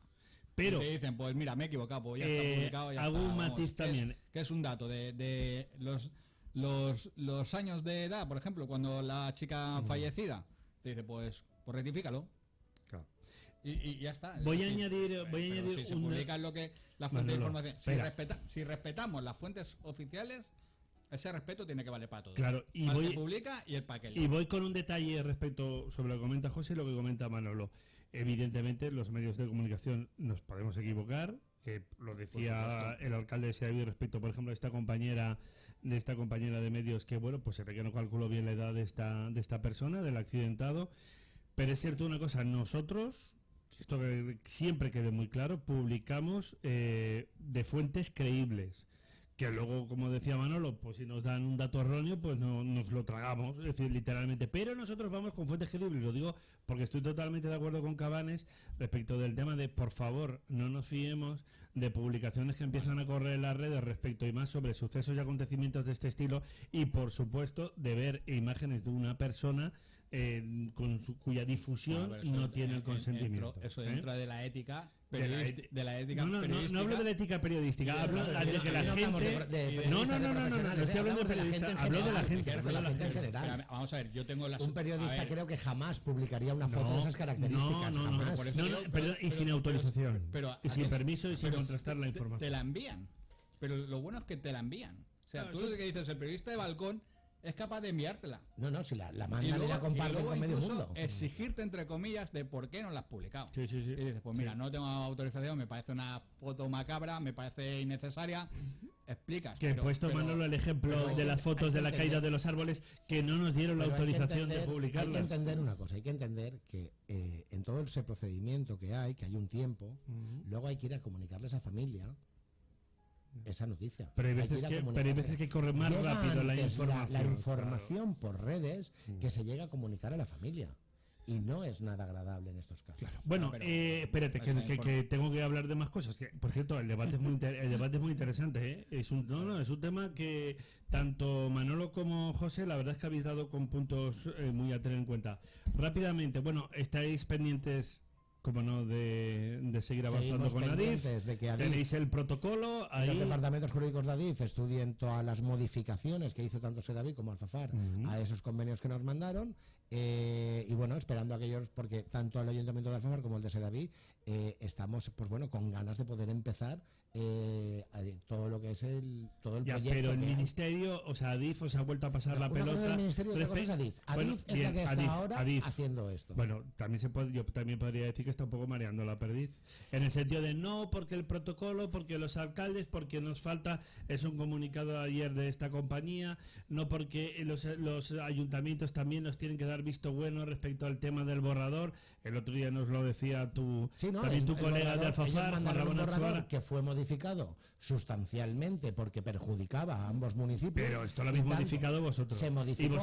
Pero te dicen, pues mira, me he equivocado, pues ya está publicado, ya hago está. Un matiz también. Que es un dato de los años de edad, por ejemplo, cuando la chica fallecida, te dice, pues rectifícalo. Y ya está. Voy a añadir si se publica lo que la fuente de información. Si respetamos las fuentes oficiales, ese respeto tiene que valer para todos. Claro, y para el que publica y el para que lee. Y voy con un detalle respecto sobre lo que comenta José y lo que comenta Manolo. Evidentemente, los medios de comunicación nos podemos equivocar. Lo decía el alcalde de Sedaví respecto, por ejemplo, a esta compañera de medios que, bueno, pues se ve que no calculó bien la edad de esta persona, del accidentado. Pero es cierto una cosa, nosotros, esto que siempre quede muy claro, publicamos de fuentes creíbles, que luego, como decía Manolo, pues si nos dan un dato erróneo, pues no nos lo tragamos, es decir, literalmente. Pero nosotros vamos con fuentes creíbles, lo digo porque estoy totalmente de acuerdo con Cabanes respecto del tema de, por favor, no nos fiemos de publicaciones que empiezan a correr en las redes respecto y más sobre sucesos y acontecimientos de este estilo, y por supuesto de ver imágenes de una persona cuya difusión no tiene el consentimiento. Eso entra de la ética periodística. No hablo de la ética periodística, hablo de que la gente. No estoy hablando de periodista, hablo de la gente en general. Vamos a ver, yo tengo un periodista creo que jamás publicaría una foto de esas características. Y sin autorización, y sin permiso y sin contrastar la información. Te la envían, pero lo bueno es que te la envían. O sea, tú lo que dices, el periodista de balcón es capaz de enviártela. No, si la mandan y la comparten con medio mundo. Exigirte, entre comillas, de por qué no la has publicado. Sí. Y dices, pues mira, no tengo autorización, me parece una foto macabra, me parece innecesaria. Explicas. Que he puesto, Manolo, el ejemplo de las fotos de la caída de los árboles que no nos dieron la autorización de publicarlas. Hay que entender una cosa, hay que entender que en todo ese procedimiento que hay un tiempo, luego hay que ir a comunicarle a esa familia esa noticia. Pero hay veces que corre más rápido la información. La información por redes que se llega a comunicar a la familia. Y no es nada agradable en estos casos. Claro. Bueno, espérate, que tengo que hablar de más cosas. Que, por cierto, el debate es muy interesante. Es un tema que tanto Manolo como José, la verdad es que habéis dado con puntos muy a tener en cuenta. Rápidamente, bueno, estáis pendientes, como no, de seguir avanzando con ADIF. Tenéis el protocolo ahí. Los departamentos jurídicos de ADIF estudien todas las modificaciones que hizo tanto Sedaví como Alfafar a esos convenios que nos mandaron. Y bueno, esperando aquellos, porque tanto el Ayuntamiento de Alfafar como el de Sedaví estamos, pues bueno, con ganas de poder empezar todo lo que es todo el proyecto. Pero el ministerio, o sea, ADIF os ha vuelto a pasar la pelota. El ministerio, otra cosa es ADIF. ADIF es la que está ahora haciendo esto. Bueno, yo también podría decir que está un poco mareando la perdiz, en el sentido de no, porque el protocolo, porque los alcaldes, porque nos falta, es un comunicado ayer de esta compañía, no porque los ayuntamientos también nos tienen que dar visto bueno respecto al tema del borrador. El otro día nos lo decía tu colega de Alfafar, Juan Ramón Arzuaga, que fue modificado sustancialmente porque perjudicaba a ambos municipios. Pero esto lo habéis modificado vosotros. Se modificó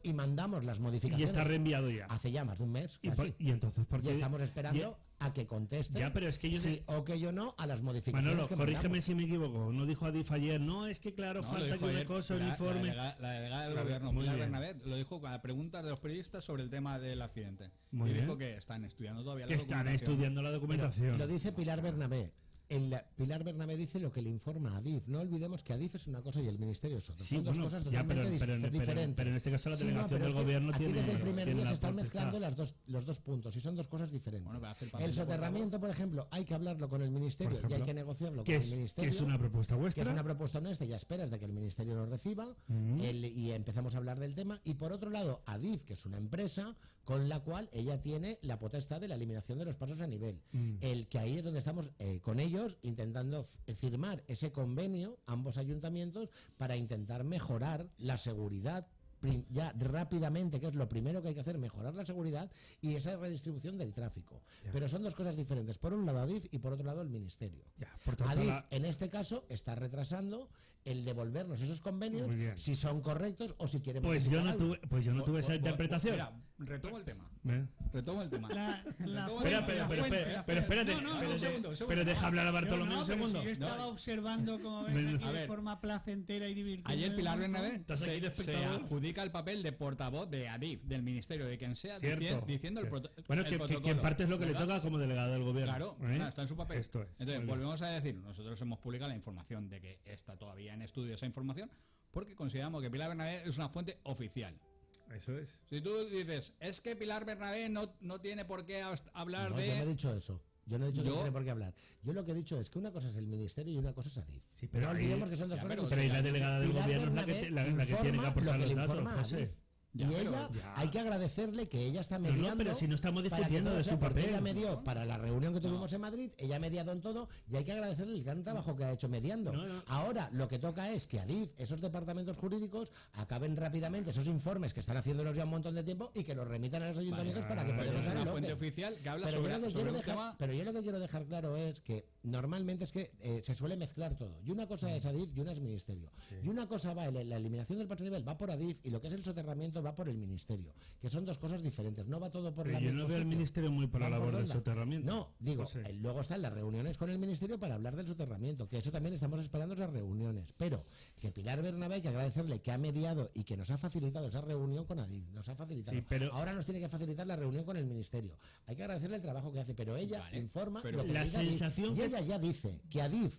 y mandamos las modificaciones. Y está reenviado ya. Hace ya más de un mes. Y entonces, ¿por qué? Y estamos esperando a que conteste pero es que sí o que yo no a las modificaciones. Manolo, corrígeme si me equivoco. No dijo ADIF ayer, no, es que claro, falta que una cosa uniforme. La delegada del gobierno, Pilar Bernabé, lo dijo a preguntas de los periodistas sobre el tema del accidente. Dijo que están estudiando todavía la documentación. Están estudiando la documentación. Lo dice Pilar Bernabé. Pilar Bernabé dice lo que le informa a Adif. No olvidemos que Adif es una cosa y el ministerio es otra. Sí, son dos cosas totalmente diferentes. Pero en este caso la delegación del gobierno aquí tiene... desde el primer día se están potestad. mezclando los dos puntos y son dos cosas diferentes. Bueno, el soterramiento, por ejemplo, hay que hablarlo con el ministerio y hay que negociarlo con el ministerio. Que es una propuesta vuestra. Que es una propuesta nuestra, ya esperas de que el ministerio lo reciba y empezamos a hablar del tema. Y por otro lado, Adif, que es una empresa con la cual ella tiene la potestad de la eliminación de los pasos a nivel. El que ahí es donde estamos con ellos intentando firmar ese convenio, ambos ayuntamientos, para intentar mejorar la seguridad ya rápidamente, que es lo primero que hay que hacer, mejorar la seguridad y esa redistribución del tráfico. Pero son dos cosas diferentes. Por un lado Adif y por otro lado el ministerio. Adif, en este caso, está retrasando el devolvernos esos convenios, si son correctos o si quieren... Pues yo no tuve esa interpretación. Mira, retomo el tema. Pero espérate. Pero deja hablar a Bartolomé un segundo. Yo estaba observando, como ves, aquí de forma placentera y divirtiente. Ayer Pilar Bernabé se adjudica el papel de portavoz de Adif, del ministerio, de quien sea, diciendo el protocolo. Bueno, que en parte es lo que le toca como delegado del gobierno. Claro, está en su papel. Esto es. Entonces, volvemos a decir, nosotros hemos publicado la información de que está todavía en estudio esa información, porque consideramos que Pilar Bernabé es una fuente oficial. Eso es. Si tú dices, es que Pilar Bernabé no tiene por qué hablar de... Yo no he dicho eso. Yo no he dicho que no tiene por qué hablar. Yo lo que he dicho es que una cosa es el ministerio y una cosa es Adif. Sí, pero no olvidemos que son dos cosas diferentes. Pero la delegada del gobierno es la que tiene que aportar los datos, José. Y ella, hay que agradecerle que ella está mediando. No, pero si no estamos discutiendo de su papel. Ella medió para la reunión que tuvimos en Madrid, ella ha mediado en todo y hay que agradecerle el gran trabajo que ha hecho mediando. Ahora, lo que toca es que Adif, esos departamentos jurídicos, acaben rápidamente esos informes que están haciéndolos ya un montón de tiempo y que los remitan a los ayuntamientos para que podamos una fuente oficial que habla sobre un tema. Pero yo lo que quiero dejar claro es que normalmente es que se suele mezclar todo. Y una cosa es Adif y una es ministerio. Y una cosa va, la eliminación del paso nivel va por Adif y lo que es el soterramiento va por el ministerio, que son dos cosas diferentes. No va todo por la misma. Yo no veo al ministerio muy por la labor del soterramiento. No, digo, luego están las reuniones con el ministerio para hablar del soterramiento, que eso también estamos esperando esas reuniones. Pero que Pilar Bernabé, hay que agradecerle que ha mediado y que nos ha facilitado esa reunión con Adif, nos ha facilitado. Sí, pero ahora nos tiene que facilitar la reunión con el ministerio. Hay que agradecerle el trabajo que hace, pero ella informa lo que la sensación y ella ya dice que Adif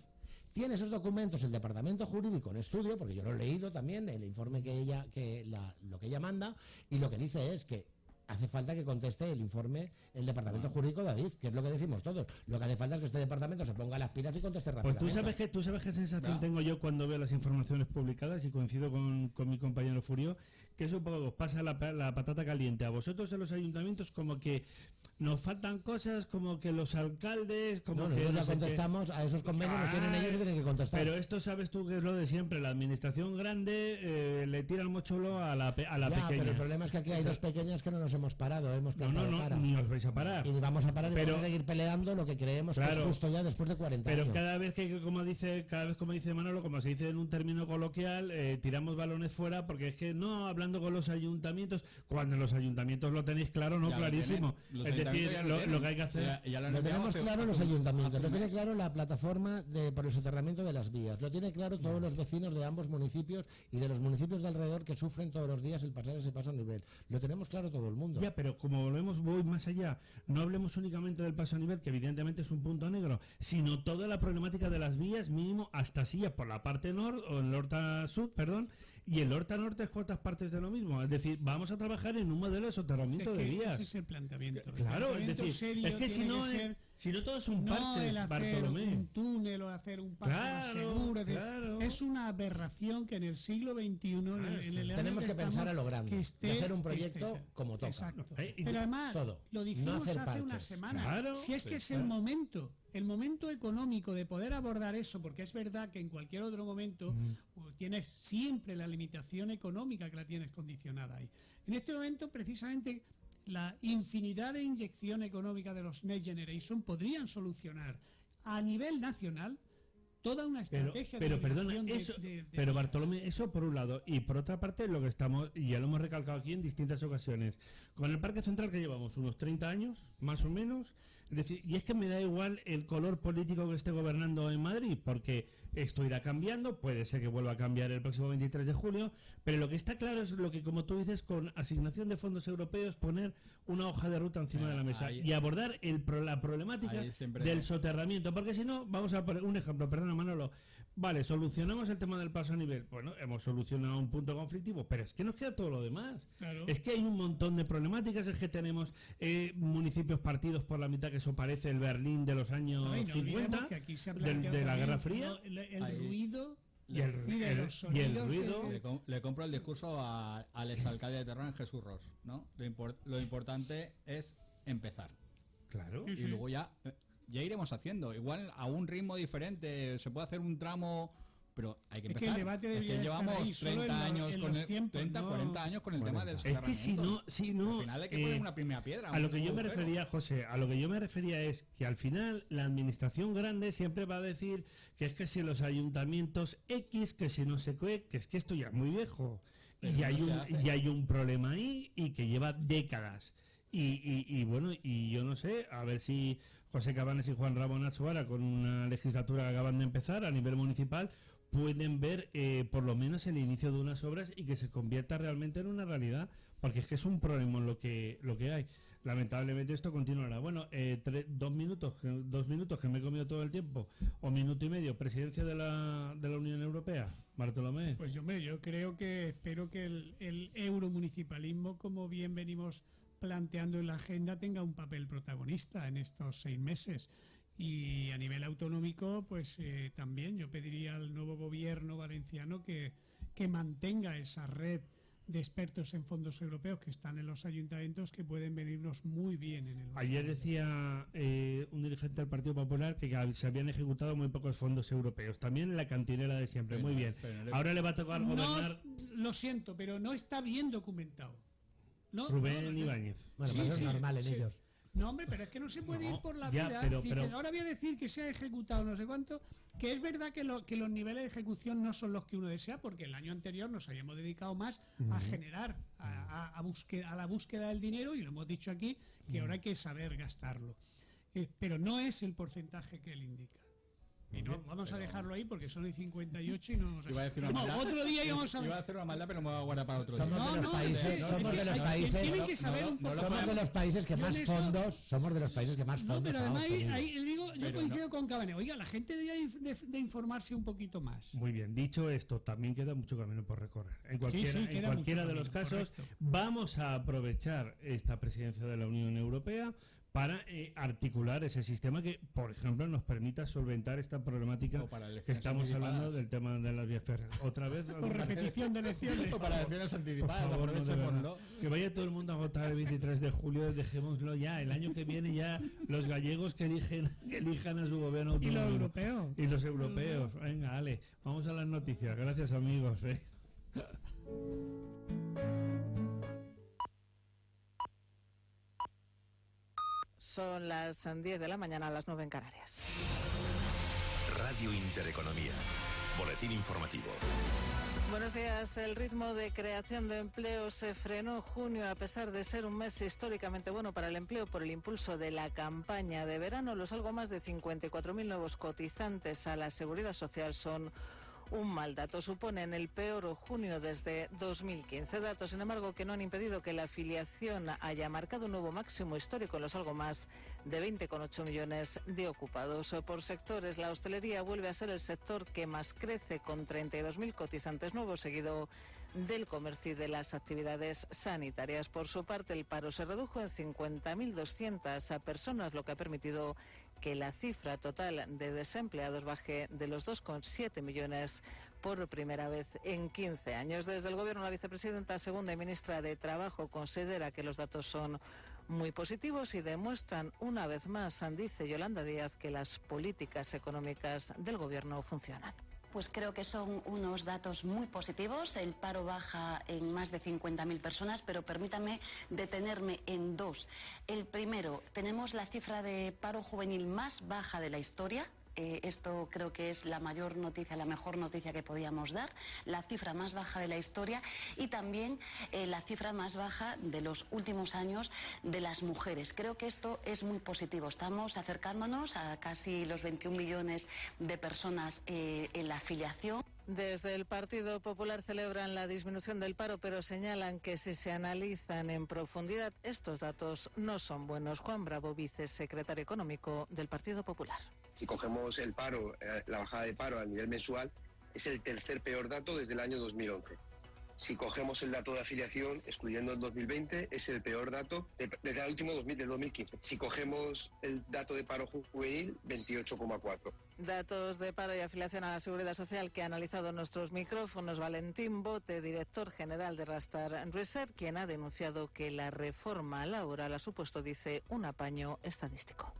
tiene esos documentos, el departamento jurídico en estudio, porque yo lo he leído también, el informe lo que ella manda, y lo que dice es que hace falta que conteste el informe el departamento jurídico de Adif, que es lo que decimos todos. Lo que hace falta es que este departamento se ponga las pilas y conteste rápidamente. Pues tú sabes qué sensación tengo yo cuando veo las informaciones publicadas, y coincido con mi compañero Furio, que eso un poco os pasa la patata caliente a vosotros en los ayuntamientos, como que nos faltan cosas, como que los alcaldes, como que nosotros contestamos a esos convenios, nos tienen ellos y tienen que contestar. Pero esto sabes tú que es lo de siempre, la administración grande le tira el mochuelo a la pequeña. Pero el problema es que aquí hay dos pequeñas que no nos hemos parado, hemos plantado cara. Ni os vais a parar. Y ni vamos a parar, y vamos a seguir peleando lo que creemos que es justo ya después de 40 años. Pero cada vez como dice Manolo, como se dice en un término coloquial, tiramos balones fuera, porque es que no hablando con los ayuntamientos, cuando en los ayuntamientos lo tenéis claro, no, clarísimo. Es decir, lo que hay que hacer. Lo tenemos claro los ayuntamientos, lo tiene claro la plataforma por el soterramiento de las vías, lo tiene claro todos los vecinos de ambos municipios y de los municipios de alrededor que sufren todos los días el pasar ese paso a nivel. Lo tenemos claro todo el mundo. Ya, pero como voy más allá, no hablemos únicamente del paso a nivel, que evidentemente es un punto negro, sino toda la problemática de las vías, mínimo hasta Silla por la parte norte, o el Horta Sud, perdón, y el Horta Norte es cuántas partes de lo mismo. Es decir, vamos a trabajar en un modelo de soterramiento de vías. Ese es el planteamiento. Claro, es decir, es que si no todo es un parche, Bartolomé. Un túnel o hacer un paso más seguro. Es una aberración que en el siglo XXI tenemos que pensar a lo grande, de hacer un proyecto como toca. Exacto. Pero además, lo dijimos hace una semana. Si es que es el momento económico de poder abordar eso, porque es verdad que en cualquier otro momento tienes siempre la limitación económica que la tienes condicionada ahí. En este momento, precisamente, la infinidad de inyección económica de los Next Generation podrían solucionar a nivel nacional toda una estrategia pero Bartolomé, eso por un lado, y por otra parte lo que estamos, y ya lo hemos recalcado aquí en distintas ocasiones, con el Parque Central que llevamos unos 30 años, más o menos, Es decir, y es que me da igual el color político que esté gobernando en Madrid, porque esto irá cambiando, puede ser que vuelva a cambiar el próximo 23 de julio, pero lo que está claro es lo que, como tú dices, con asignación de fondos europeos, poner una hoja de ruta encima de la mesa y abordar la problemática del soterramiento, porque si no, vamos a poner un ejemplo, perdona Manolo, vale, solucionamos el tema del paso a nivel, bueno, hemos solucionado un punto conflictivo, pero es que nos queda todo lo demás, claro. Es que hay un montón de problemáticas, es que tenemos municipios partidos por la mitad, que eso parece el Berlín de los años 50, de la Guerra Fría. El ruido y el ruido. Le compro el discurso al exalcalde de Terrón, Jesús Ros, ¿no? Lo importante es empezar. Claro. Y luego ya iremos haciendo. Igual a un ritmo diferente. Se puede hacer un tramo, pero hay que empezar. Es que el debate es que llevamos 30 años con el, tiempos, 40 años con el tema del soterramiento. Es que si no al final hay que poner una primera piedra. A lo que yo me refería, José, a lo que yo me refería es que al final la administración grande siempre va a decir que es que si los ayuntamientos X, que si no sé qué, que es que esto ya es muy viejo. Y hay un problema ahí y que lleva décadas. Y bueno, y yo no sé, a ver si José Cabanes y Juan Ramón Azuara, con una legislatura que acaban de empezar a nivel municipal, pueden ver por lo menos el inicio de unas obras y que se convierta realmente en una realidad, porque es que es un problema lo que hay. Lamentablemente esto continuará. Bueno, 2 minutos que me he comido todo el tiempo, o minuto y medio, presidencia de la Unión Europea, Bartolomé. Pues yo creo espero que el euromunicipalismo, como bien venimos planteando en la agenda, tenga un papel protagonista en estos 6 meses. Y a nivel autonómico, pues también yo pediría al nuevo gobierno valenciano que mantenga esa red de expertos en fondos europeos que están en los ayuntamientos, que pueden venirnos muy bien en el. Ayer decía un dirigente del Partido Popular que se habían ejecutado muy pocos fondos europeos. También la cantinera de siempre, muy bien. Ahora le va a tocar gobernar. Lo siento, pero no está bien documentado. Rubén Ibáñez. Bueno, pero eso es normal en ellos. No, hombre, pero es que no se puede ir por la vida. Dicen, ahora voy a decir que se ha ejecutado no sé cuánto, que es verdad que los niveles de ejecución no son los que uno desea, porque el año anterior nos habíamos dedicado más a generar, a la búsqueda del dinero, y lo hemos dicho aquí, que ahora hay que saber gastarlo. Pero no es el porcentaje que él indica. Y no, vamos a dejarlo ahí porque son el 58 y no vamos a... Iba a decir una maldad. Otro día íbamos a... Iba a hacer una maldad, pero me voy a guardar para otro día. Somos de los países que más fondos... Somos de los países que más fondos... No, pero además ahí digo, yo coincido con Cabanes. Oiga, la gente debería de informarse un poquito más. Muy bien, dicho esto, también queda mucho camino por recorrer. En cualquiera de los casos, correcto. Vamos a aprovechar esta presidencia de la Unión Europea para articular ese sistema que, por ejemplo, nos permita solventar esta problemática que estamos hablando del tema de las vías férreas. Otra vez. Por repetición de elecciones. O para elecciones anticipadas, aprovechémoslo. Que vaya todo el mundo a votar el 23 de julio, dejémoslo ya. El año que viene ya los gallegos que elijan a su gobierno autónomo. Y los europeos. Venga, Ale, vamos a las noticias. Gracias, amigos. Son las 10 de la mañana, a las 9 en Canarias. Radio Intereconomía. Boletín informativo. Buenos días. El ritmo de creación de empleo se frenó en junio a pesar de ser un mes históricamente bueno para el empleo por el impulso de la campaña de verano. Los algo más de 54.000 nuevos cotizantes a la Seguridad Social son un mal dato. Suponen el peor junio desde 2015. Datos, sin embargo, que no han impedido que la afiliación haya marcado un nuevo máximo histórico en los algo más de 20,8 millones de ocupados. Por sectores, la hostelería vuelve a ser el sector que más crece, con 32.000 cotizantes nuevos, seguido del comercio y de las actividades sanitarias. Por su parte, el paro se redujo en 50.200 personas, lo que ha permitido que la cifra total de desempleados baje de los 2,7 millones por primera vez en 15 años. Desde el Gobierno, la vicepresidenta segunda y ministra de Trabajo considera que los datos son muy positivos y demuestran una vez más, dice Yolanda Díaz, que las políticas económicas del Gobierno funcionan. Pues creo que son unos datos muy positivos. El paro baja en más de 50.000 personas, pero permítame detenerme en dos. El primero, tenemos la cifra de paro juvenil más baja de la historia, Esto creo que es la mayor noticia, la mejor noticia que podíamos dar, la cifra más baja de la historia y también la cifra más baja de los últimos años de las mujeres. Creo que esto es muy positivo. Estamos acercándonos a casi los 21 millones de personas en la afiliación. Desde el Partido Popular celebran la disminución del paro, pero señalan que si se analizan en profundidad, estos datos no son buenos. Juan Bravo, vicesecretario económico del Partido Popular. Si cogemos el paro, la bajada de paro a nivel mensual, es el tercer peor dato desde el año 2011. Si cogemos el dato de afiliación, excluyendo el 2020, es el peor dato desde el último del 2015. Si cogemos el dato de paro juvenil, 28,4. Datos de paro y afiliación a la Seguridad Social que ha analizado nuestros micrófonos Valentín Bote, director general de Rastad Research, quien ha denunciado que la reforma laboral ha supuesto, dice, un apaño estadístico.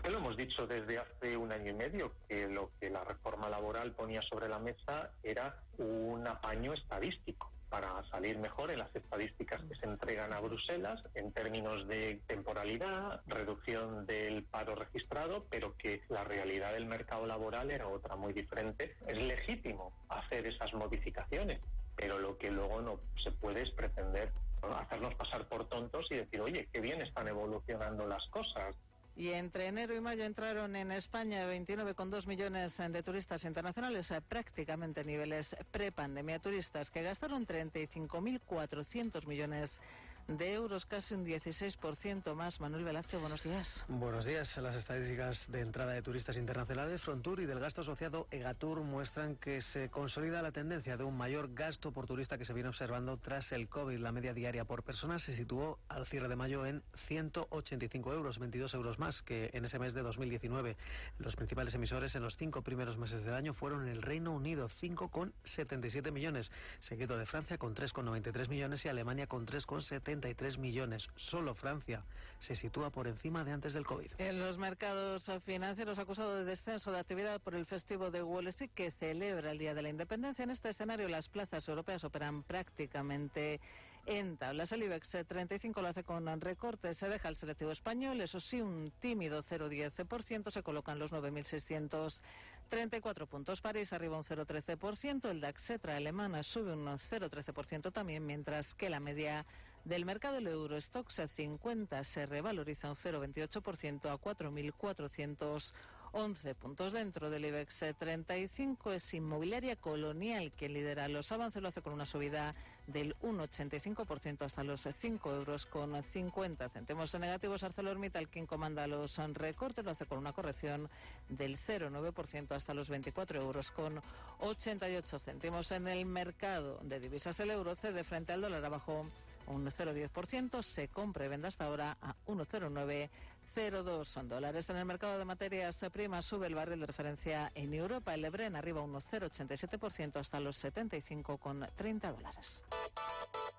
Lo hemos dicho desde hace 1 año y medio, que lo que la reforma laboral ponía sobre la mesa era un apaño estadístico para salir mejor en las estadísticas que se entregan a Bruselas en términos de temporalidad, reducción del paro registrado, pero que la realidad del mercado laboral era otra muy diferente. Es legítimo hacer esas modificaciones, pero lo que luego no se puede es pretender hacernos pasar por tontos y decir, oye, qué bien están evolucionando las cosas. Y entre enero y mayo entraron en España 29,2 millones de turistas internacionales, prácticamente niveles prepandemia. Turistas que gastaron 35.400 millones de euros, casi un 16% más. Manuel Velázquez, buenos días. Buenos días. Las estadísticas de entrada de turistas internacionales Frontour y del gasto asociado Egatur muestran que se consolida la tendencia de un mayor gasto por turista que se viene observando tras el COVID. La media diaria por persona se situó al cierre de mayo en 185 euros, 22 euros más que en ese mes de 2019. Los principales emisores en los 5 primeros meses del año fueron el Reino Unido, 5,77 millones, seguido de Francia con 3,93 millones y Alemania con 3,73 millones. Solo Francia se sitúa por encima de antes del COVID. En los mercados financieros, acusado de descenso de actividad por el festivo de Wall Street que celebra el Día de la Independencia. En este escenario, las plazas europeas operan prácticamente en tablas. El IBEX 35 lo hace con recortes, se deja el selectivo español, eso sí, un tímido 0,10%, se colocan los 9.634 puntos. París arriba un 0,13%, el DAX alemana sube un 0,13% también, mientras que la media del mercado, el Eurostoxx 50 se revaloriza un 0,28% a 4.411 puntos. Dentro del IBEX 35 es Inmobiliaria Colonial quien lidera los avances, lo hace con una subida del 1,85% hasta los 5,50 euros. En negativos, ArcelorMittal quien comanda los recortes, lo hace con una corrección del 0,9% hasta los 24,88 euros. En el mercado de divisas, el euro cede frente al dólar abajo un 0,10%, se compra y vende hasta ahora a 1,0902 dólares. En el mercado de materias primas sube el barril de referencia en Europa, el Brent arriba un 0,87% hasta los 75,30 dólares.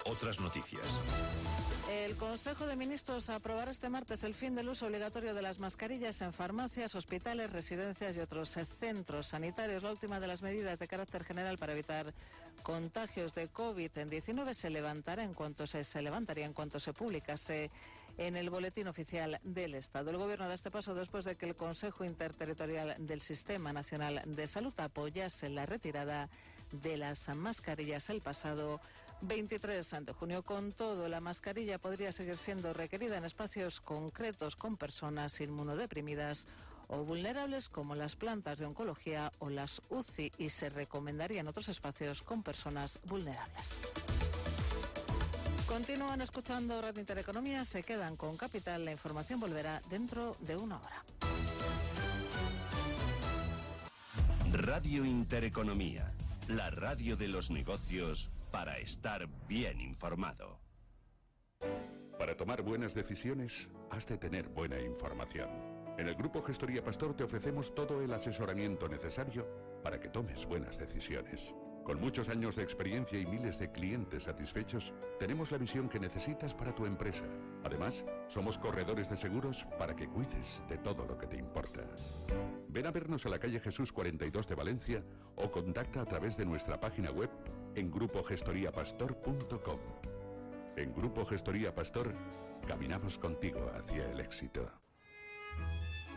Otras noticias. El Consejo de Ministros aprobará este martes el fin del uso obligatorio de las mascarillas en farmacias, hospitales, residencias y otros centros sanitarios. La última de las medidas de carácter general para evitar contagios de COVID-19 se levantaría en cuanto se publicase en el Boletín Oficial del Estado. El Gobierno da este paso después de que el Consejo Interterritorial del Sistema Nacional de Salud apoyase la retirada de las mascarillas el pasado 23 de junio. Con todo, la mascarilla podría seguir siendo requerida en espacios concretos con personas inmunodeprimidas o vulnerables como las plantas de oncología o las UCI y se recomendaría en otros espacios con personas vulnerables. Continúan escuchando Radio Intereconomía, se quedan con Capital. La información volverá dentro de una hora. Radio Intereconomía, la radio de los negocios para estar bien informado. Para tomar buenas decisiones, has de tener buena información. En el Grupo Gestoría Pastor te ofrecemos todo el asesoramiento necesario para que tomes buenas decisiones. Con muchos años de experiencia y miles de clientes satisfechos, tenemos la visión que necesitas para tu empresa. Además, somos corredores de seguros para que cuides de todo lo que te importa. Ven a vernos a la calle Jesús 42 de Valencia o contacta a través de nuestra página web en grupogestoriapastor.com. En Grupo Gestoría Pastor, caminamos contigo hacia el éxito.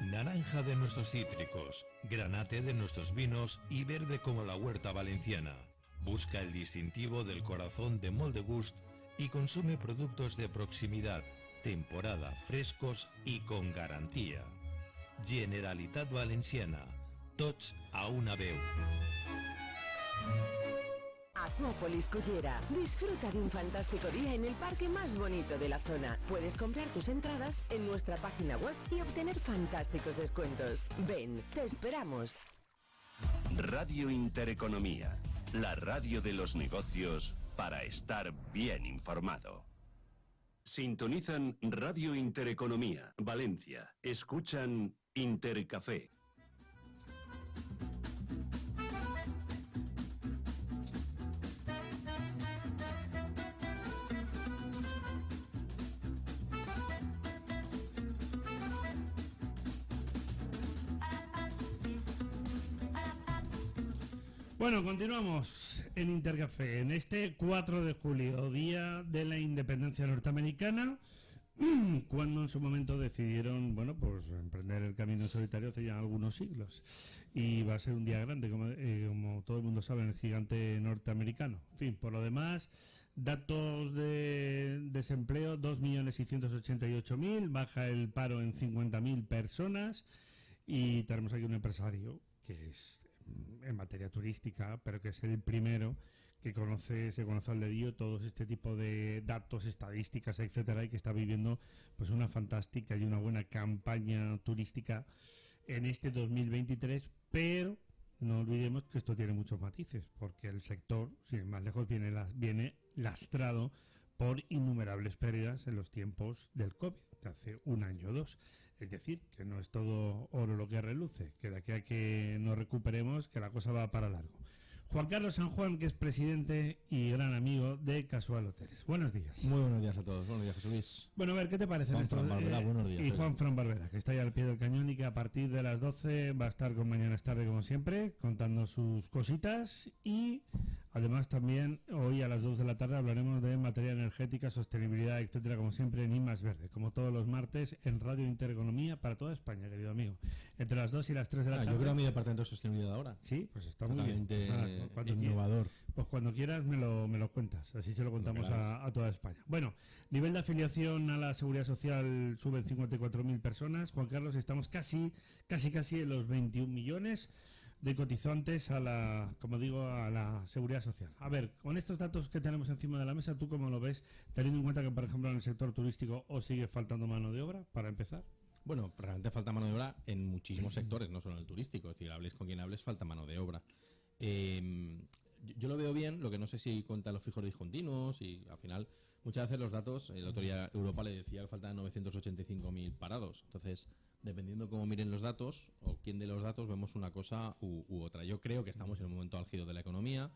Naranja de nuestros cítricos, granate de nuestros vinos y verde como la huerta valenciana. Busca el distintivo del corazón de Moldegust y consume productos de proximidad, temporada, frescos y con garantía. Generalitat Valenciana. Tots a una veu. Acuópolis Cullera. Disfruta de un fantástico día en el parque más bonito de la zona. Puedes comprar tus entradas en nuestra página web y obtener fantásticos descuentos. Ven, te esperamos. Radio Intereconomía, la radio de los negocios para estar bien informado. Sintonizan Radio Intereconomía, Valencia. Escuchan Intercafé. Bueno, continuamos en Intercafé en este 4 de julio, día de la independencia norteamericana, cuando en su momento decidieron, bueno, pues emprender el camino en solitario hace ya algunos siglos. Y va a ser un día grande, como todo el mundo sabe, en el gigante norteamericano. En fin, por lo demás, datos de desempleo, 2.688.000, baja el paro en 50.000 personas y tenemos aquí un empresario que es en materia turística, pero que es el primero que se conoce al dedillo todos este tipo de datos, estadísticas, etcétera, y que está viviendo pues una fantástica y una buena campaña turística en este 2023, pero no olvidemos que esto tiene muchos matices, porque el sector, sin ir más lejos, viene lastrado por innumerables pérdidas en los tiempos del COVID, de hace un año o dos. Es decir, que no es todo oro lo que reluce, que de aquí a que nos recuperemos, que la cosa va para largo. Juan Carlos San Juan, que es presidente y gran amigo de Casual Hoteles. Buenos días. Muy buenos días a todos. Buenos días, Jesús Luis. Bueno, a ver, ¿qué te parece Juan esto? Fran Barbera, buenos días. Y Juan Fran Barbera, que está ahí al pie del cañón y que a partir de las 12 va a estar con Mañana es Tarde, como siempre, contando sus cositas. Y además también hoy a las 2 de la tarde hablaremos de materia energética, sostenibilidad, etcétera, como siempre en I Más Verde, como todos los martes en Radio Intereconomía para toda España, querido amigo. Entre las 2 y las 3 de la tarde. Yo creo a mi departamento de sostenibilidad ahora. Sí, pues está muy bien. Totalmente innovador. Pues cuando quieras me lo cuentas, así se lo contamos a toda España. Bueno, nivel de afiliación a la Seguridad Social sube en 54.000 personas. Juan Carlos, estamos casi en los 21 millones de cotizantes a la Seguridad Social. A ver, con estos datos que tenemos encima de la mesa, ¿tú cómo lo ves? Teniendo en cuenta que, por ejemplo, en el sector turístico os sigue faltando mano de obra, para empezar. Bueno, realmente falta mano de obra en muchísimos sectores, no solo en el turístico. Es decir, hables con quien hables, falta mano de obra. Yo lo veo bien, lo que no sé si cuenta los fijos discontinuos y al final muchas veces los datos, la Autoridad Europa le decía que faltan 985.000 parados. Entonces, dependiendo cómo miren los datos o quién de los datos, vemos una cosa u otra. Yo creo que estamos en un momento álgido de la economía.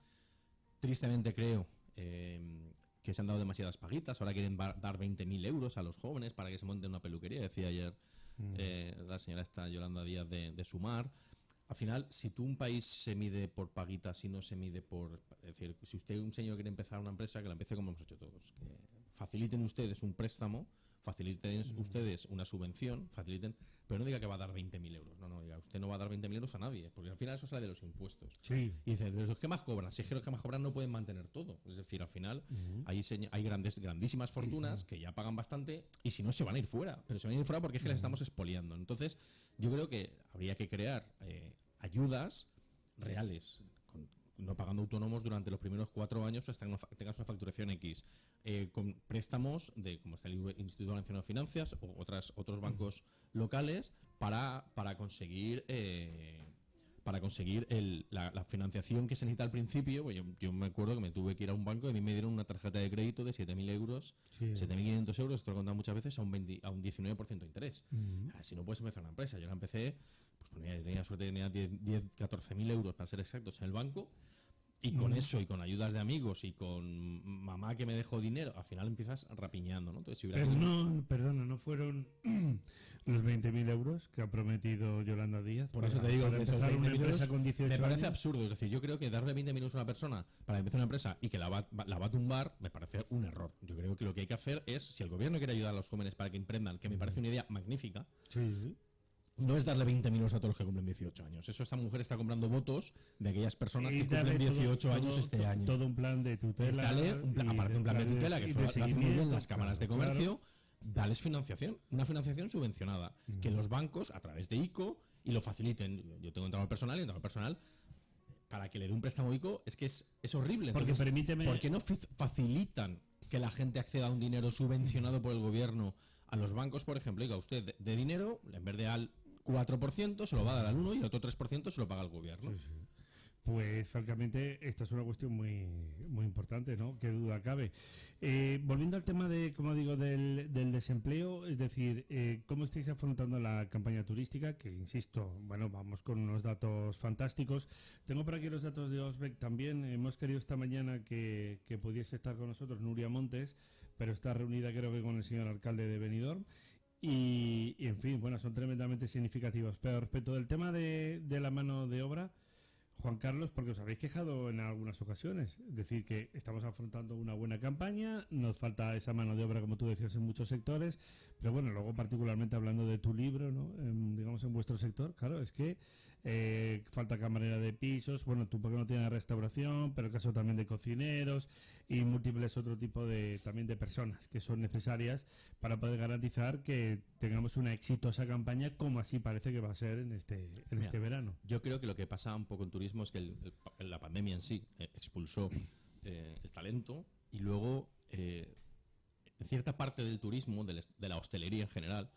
Tristemente creo que se han dado demasiadas paguitas. Ahora quieren dar 20.000 euros a los jóvenes para que se monten una peluquería. Decía ayer la señora Yolanda Díaz de Sumar. Al final, si tú un país se mide por paguitas y no se mide por... Es decir, si usted, un señor, quiere empezar una empresa, que la empiece como hemos hecho todos. Que faciliten ustedes un préstamo, faciliten ustedes una subvención, pero no diga que va a dar 20.000 euros. No, diga, usted no va a dar 20.000 euros a nadie, porque al final eso sale de los impuestos. Sí. Y dice, ¿de los que más cobran? Si es que los que más cobran no pueden mantener todo. Es decir, al final hay grandísimas fortunas que ya pagan bastante y si no se van a ir fuera. Pero se van a ir fuera porque es que les estamos expoliando. Entonces, yo creo que habría que crear ayudas reales, no pagando autónomos durante los primeros 4 años hasta que tengas una facturación X, con préstamos como está el Instituto Valenciano de Finanzas o otros bancos locales para conseguir la financiación que se necesita al principio. Pues yo me acuerdo que me tuve que ir a un banco y a mí me dieron una tarjeta de crédito de 7.000 euros, 7.500 euros, esto lo he contado muchas veces, a un 19% de interés. Si no puedes empezar una empresa, yo la empecé, pues tenía suerte, tenía 14.000 euros para ser exactos en el banco. Y con eso, y con ayudas de amigos, y con mamá que me dejó dinero, al final empiezas rapiñando, ¿no? Entonces, si pero no fueron los 20.000 euros que ha prometido Yolanda Díaz. Por eso te digo que empezar una empresa con 18 me parece años. Absurdo. Es decir, yo creo que darle 20.000 euros a una persona para empezar una empresa y que la va a tumbar, me parece un error. Yo creo que lo que hay que hacer es, si el gobierno quiere ayudar a los jóvenes para que emprendan, que me parece una idea magnífica, no es darle 20.000 euros a todos los que cumplen 18 años. Eso, esta mujer está comprando votos de aquellas personas que cumplen 18 años este año. Todo un plan de tutela. Aparte de un plan de tutela, que eso lo hacen muy bien las cámaras de comercio, dales financiación, una financiación subvencionada, que los bancos, a través de ICO, y lo faciliten. Yo tengo entrado al personal y entrado al personal para que le dé un préstamo ICO, es que es horrible. Entonces, ¿por qué no facilitan que la gente acceda a un dinero subvencionado por el gobierno a los bancos, por ejemplo? Diga usted, de dinero, en vez de al 4% se lo va a dar al 1 y el otro 3% se lo paga el gobierno. Sí. Pues francamente esta es una cuestión muy importante, ¿no? Qué duda cabe. Volviendo al tema de, como digo, del desempleo, es decir, ¿cómo estáis afrontando la campaña turística? Que insisto, bueno, vamos con unos datos fantásticos. Tengo por aquí los datos de Osbec también. Hemos querido esta mañana que pudiese estar con nosotros Nuria Montes, pero está reunida creo que con el señor alcalde de Benidorm. Y en fin, bueno, son tremendamente significativos. Pero respecto del tema de la mano de obra, Juan Carlos, porque os habéis quejado en algunas ocasiones, es decir, que estamos afrontando una buena campaña, nos falta esa mano de obra, como tú decías, en muchos sectores, pero bueno, luego particularmente hablando de tu libro, ¿no? Digamos en vuestro sector, claro, es que falta camarera de pisos, bueno, tú porque no tienes restauración, pero el caso también de cocineros y múltiples otro tipo también de personas que son necesarias para poder garantizar que tengamos una exitosa campaña, como así parece que va a ser en este verano. Yo creo que lo que pasa un poco en turismo es que la pandemia en sí expulsó el talento, y luego en cierta parte del turismo, de la hostelería en general,